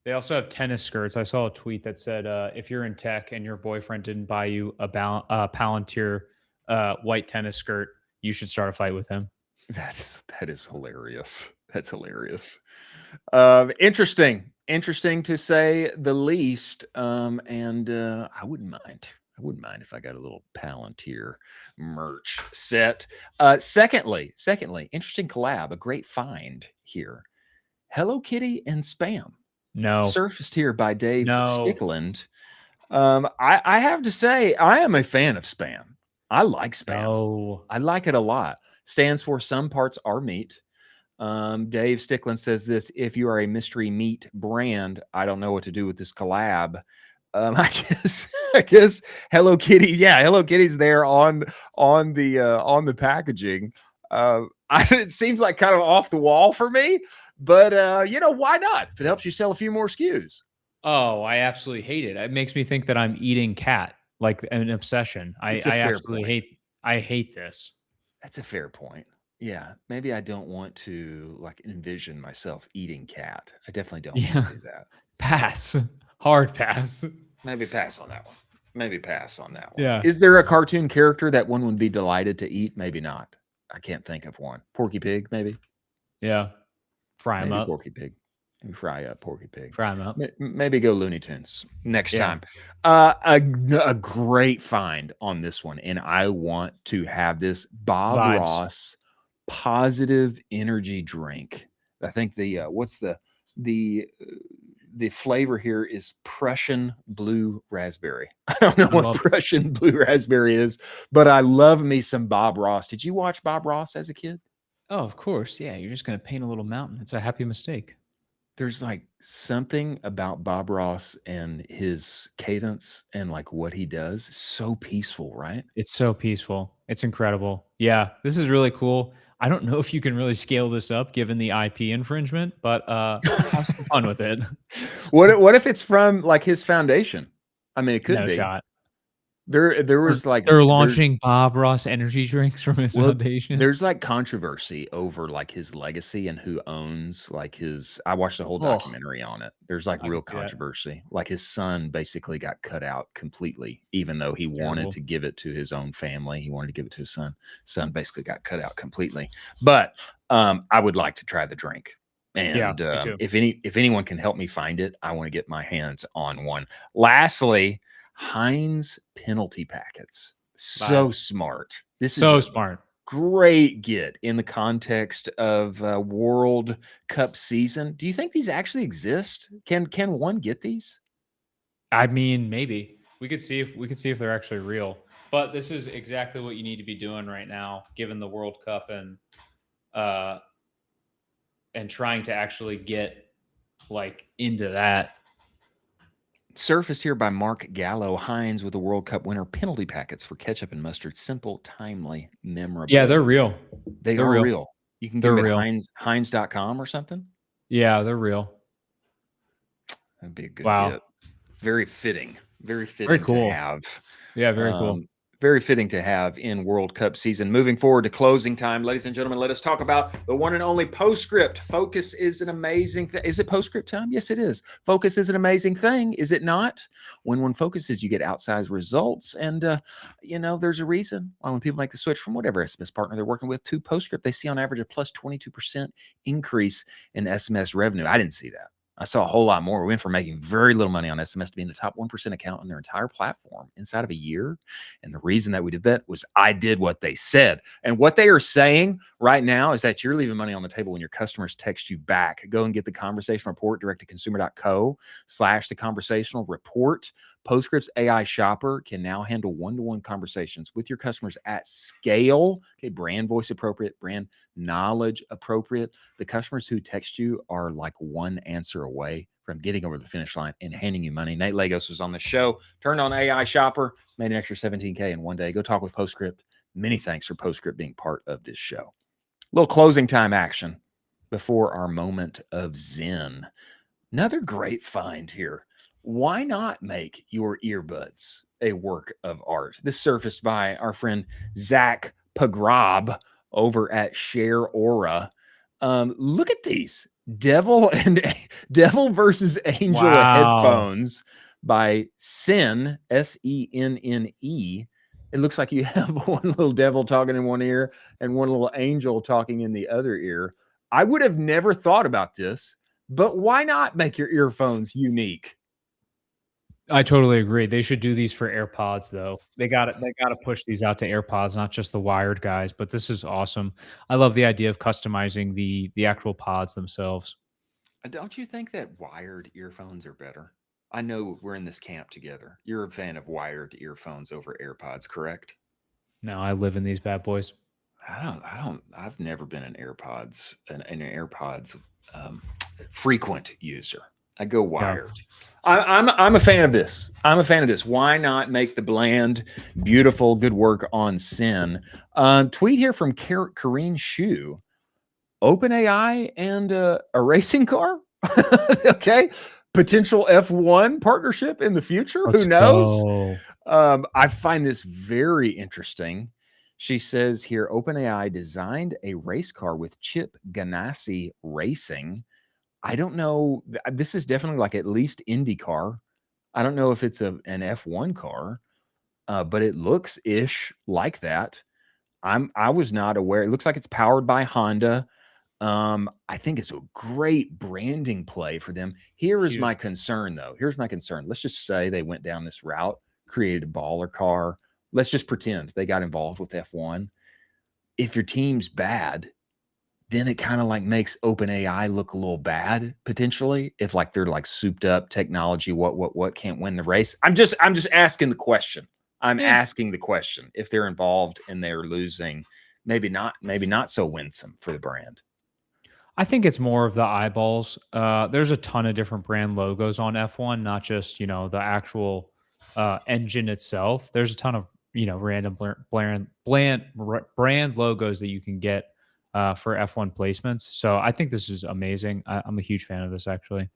They also have tennis skirts. I saw a tweet that said, if you're in tech and your boyfriend didn't buy you a Palantir white tennis skirt, you should start a fight with him. That is hilarious. That's hilarious. Interesting to say the least. And I wouldn't mind. I wouldn't mind if I got a little Palantir merch set. Secondly, interesting collab, a great find here. Hello Kitty and Spam. No. Surfaced here by Dave No. Stickland. I have to say, I am a fan of Spam. I like Spam. No. I like it a lot. Stands for Some Parts Are Meat. Dave Stickland says this: if you are a mystery meat brand, I don't know what to do with this collab. I guess Hello Kitty. Yeah, Hello Kitty's there on the packaging. It seems like kind of off the wall for me, but why not? If it helps you sell a few more SKUs. Oh, I absolutely hate it. It makes me think that I'm eating cat, like an obsession. I absolutely hate this. That's a fair point. Yeah, maybe I don't want to like envision myself eating cat. I definitely don't want to do that. Pass. Hard pass. Maybe pass on that one. Yeah. Is there a cartoon character that one would be delighted to eat? Maybe not. I can't think of one. Porky Pig, maybe. Yeah. Fry him up. Porky Pig. Maybe fry up Porky Pig. Fry him up. Maybe go Looney Tunes next time. A great find on this one, and I want to have this Bob Ross positive energy drink. I think the flavor here is Prussian blue raspberry. I don't know what Prussian blue raspberry is, but I love me some Bob Ross. Did you watch Bob Ross as a kid? Oh, of course. Yeah, you're just going to paint a little mountain. It's a happy mistake. There's like something about Bob Ross and his cadence and like what he does. So peaceful, right? It's so peaceful. It's incredible. Yeah, this is really cool. I don't know if you can really scale this up given the IP infringement, but have some fun with it. What if it's from like his foundation? I mean, it could be. Shot. There was like they're launching Bob Ross energy drinks from his foundation. There's like controversy over like his legacy and who owns like his. I watched a whole documentary on it. There's like real controversy. Like his son basically got cut out completely, even though he wanted to give it to his own family. He wanted to give it to his son. Son basically got cut out completely. But I would like to try the drink. And if anyone can help me find it, I want to get my hands on one. Lastly, Heinz penalty packets. So smart. This is so smart. Great get in the context of World Cup season. Do you think these actually exist? Can one get these? I mean, maybe. We could see if they're actually real. But this is exactly what you need to be doing right now, given the World Cup and trying to actually get like into that. Surfaced here by Mark Gallo. Heinz with the World Cup winner penalty packets for ketchup and mustard. Simple, timely, memorable. Yeah, they're real. They're real. You can get them at Heinz.com or something. Yeah, they're real. That'd be a good get. Very fitting. Very fitting to have. Yeah, very cool. Very fitting to have in World Cup season. Moving forward to closing time, ladies and gentlemen, let us talk about the one and only Postscript. Focus is an amazing thing. Is it Postscript time? Yes, it is. Focus is an amazing thing, is it not? When one focuses, you get outsized results. And, there's a reason why when people make the switch from whatever SMS partner they're working with to Postscript, they see on average a plus 22% increase in SMS revenue. I didn't see that. I saw a whole lot more. We went from making very little money on SMS to being the top 1% account on their entire platform inside of a year. And the reason that we did that was I did what they said. And what they are saying right now is that you're leaving money on the table when your customers text you back. Go and get the conversation report direct to consumer.co/the conversational report. Postscript's AI shopper can now handle one-to-one conversations with your customers at scale. Okay, brand voice appropriate, brand knowledge appropriate. The customers who text you are like one answer away from getting over the finish line and handing you money. Nate Lagos was on the show, turned on AI shopper, made an extra $17K in one day. Go talk with Postscript. Many thanks for Postscript being part of this show. A little closing time action before our moment of zen. Another great find here. Why not make your earbuds a work of art? This surfaced by our friend Zach Pagrab over at Share Aura. Look at these. Devil versus Angel headphones by Sen, Senne. It looks like you have one little devil talking in one ear and one little angel talking in the other ear. I would have never thought about this, but why not make your earphones unique? I totally agree. They should do these for AirPods though. They got to push these out to AirPods, not just the wired guys, but this is awesome. I love the idea of customizing the actual pods themselves. Don't you think that wired earphones are better? I know we're in this camp together. You're a fan of wired earphones over AirPods, correct? No, I live in these bad boys. I've never been an AirPods frequent user. I go wired. I'm a fan of this. Why not make the bland, beautiful, good work on Sin? Tweet here from Kareen Shu. OpenAI and a racing car? Okay. Potential F1 partnership in the future? Who knows? I find this very interesting. She says here, OpenAI designed a race car with Chip Ganassi Racing. I don't know. This is definitely like at least IndyCar. I don't know if it's an F1 car, but it looks ish like that. I was not aware. It looks like it's powered by Honda. I think it's a great branding play for them. Here is my concern, though. Here's my concern. Let's just say they went down this route, created a baller car. Let's just pretend they got involved with F1. If your team's bad, then it kind of like makes OpenAI look a little bad potentially. If like they're like souped up technology, what can't win the race. I'm just asking the question. I'm asking the question. If they're involved and they're losing, maybe not so winsome for the brand. I think it's more of the eyeballs. There's a ton of different brand logos on F1, not just, the actual engine itself. There's a ton of, random brand logos that you can get for F1 placements. So I think this is amazing. I'm a huge fan of this, actually.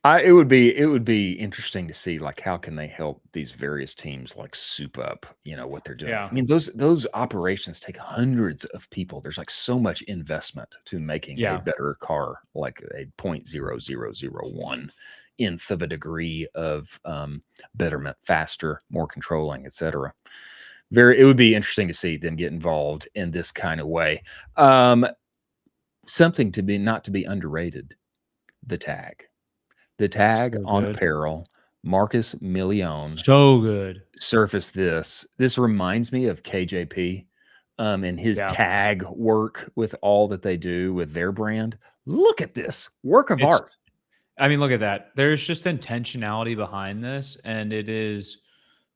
It would be interesting to see like how can they help these various teams like soup up, what they're doing. I mean, those operations take hundreds of people. There's like so much investment to making a better car, like a 0.0001 nth of a degree of betterment, faster, more controlling, etc. It would be interesting to see them get involved in this kind of way. Something not to be underrated: the tag. The tag on apparel, Marcus Milione. So good. Surfaced this. This reminds me of KJP and his tag work with all that they do with their brand. Look at this work of art. I mean, look at that. There's just intentionality behind this, and it is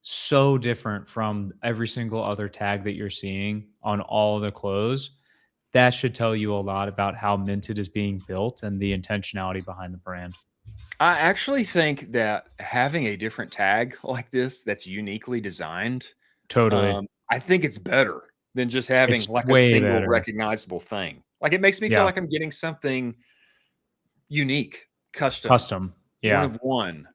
so different from every single other tag that you're seeing on all the clothes. That should tell you a lot about how Minted is being built and the intentionality behind the brand. I actually think that having a different tag like this that's uniquely designed, totally, I think it's better than just having like a single recognizable thing. Like it makes me feel like I'm getting something unique, custom, one of one.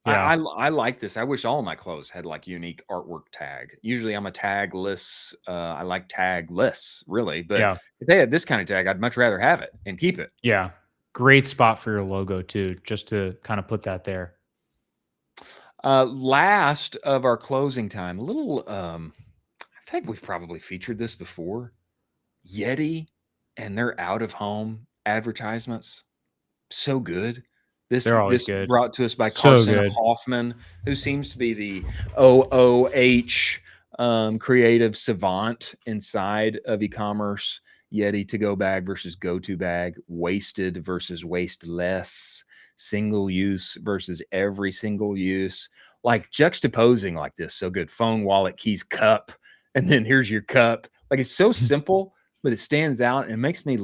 I like this. I wish all of my clothes had like unique artwork tag. Usually I'm a tagless. I like tagless, really. But if they had this kind of tag, I'd much rather have it and keep it. Yeah. Great spot for your logo too, just to kind of put that there. Last of our closing time, a little, I think we've probably featured this before. Yeti and their out-of-home advertisements. So good. This good. Brought to us by Carson Hoffman, who seems to be the OOH creative savant inside of e-commerce. Yeti to-go bag versus go-to bag, wasted versus wasteless, single use versus every single use, like juxtaposing like this. So good. Phone, wallet, keys, cup, and then here's your cup. Like it's so simple, but it stands out and it makes me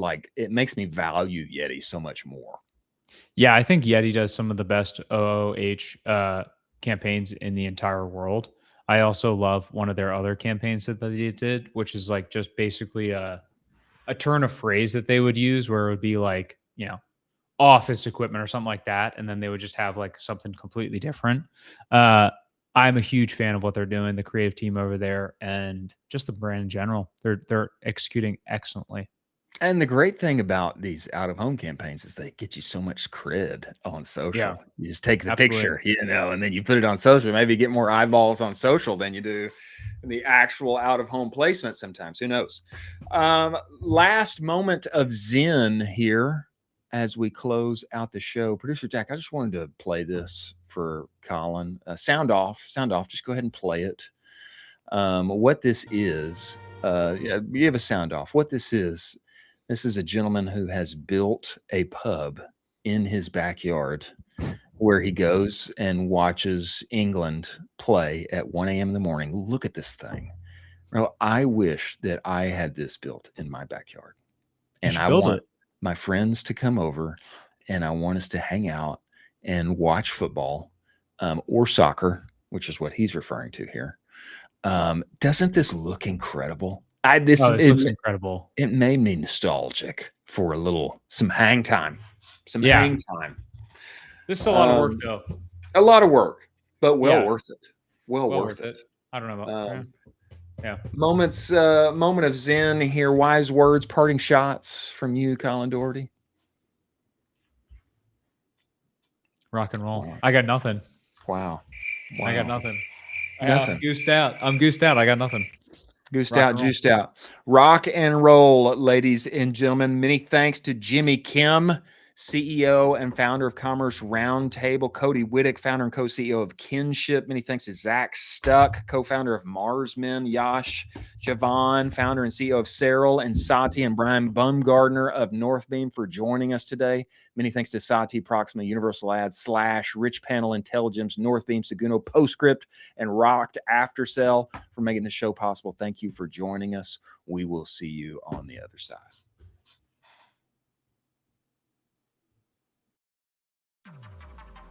value Yeti so much more. Yeah, I think Yeti does some of the best OOH campaigns in the entire world. I also love one of their other campaigns that they did, which is like just basically a turn of phrase that they would use where it would be like, office equipment or something like that. And then they would just have like something completely different. I'm a huge fan of what they're doing, the creative team over there, and just the brand in general. They're executing excellently. And the great thing about these out-of-home campaigns is they get you so much cred on social. Yeah, You just take the absolutely. picture, and then you put it on social. Maybe you get more eyeballs on social than you do in the actual out-of-home placement sometimes. Who knows? Last moment of zen here as we close out the show. Producer Jack, I just wanted to play this for Colin. Sound off. Just go ahead and play it. What this is, yeah, you have a sound off. What this is a gentleman who has built a pub in his backyard where he goes and watches England play at 1 a.m. in the morning. Look at this thing. Bro, I wish that I had this built in my backyard. And I want my friends to come over and I want us to hang out and watch football or soccer, which is what he's referring to here. Doesn't this look incredible? This looks incredible. It made me nostalgic for some hang time. Hang time. This is a lot of work, though. A lot of work, but well worth it. Well worth it. I don't know about moment of zen here. Wise words, parting shots from you, Colin Doherty. Rock and roll. I got nothing. Wow. I got nothing. Nothing. I'm goosed out. I got nothing. Goosed out, juiced out. Rock and roll, ladies and gentlemen. Many thanks to Jimmy Kim, CEO and founder of Commerce Roundtable. Cody Wittick, founder and co-CEO of Kinship. Many thanks to Zach Stuck, co-founder of Marsmen. Yash Chavan, founder and CEO of SARAL, and SATHI, and Bryan Bumgardner of Northbeam for joining us today. Many thanks to SATHI, Proxima, Universal Ads, Rich Panel Intelligence, Northbeam, Seguno, Postscript, and Rocked Aftersell for making the show possible. Thank you for joining us. We will see you on the other side.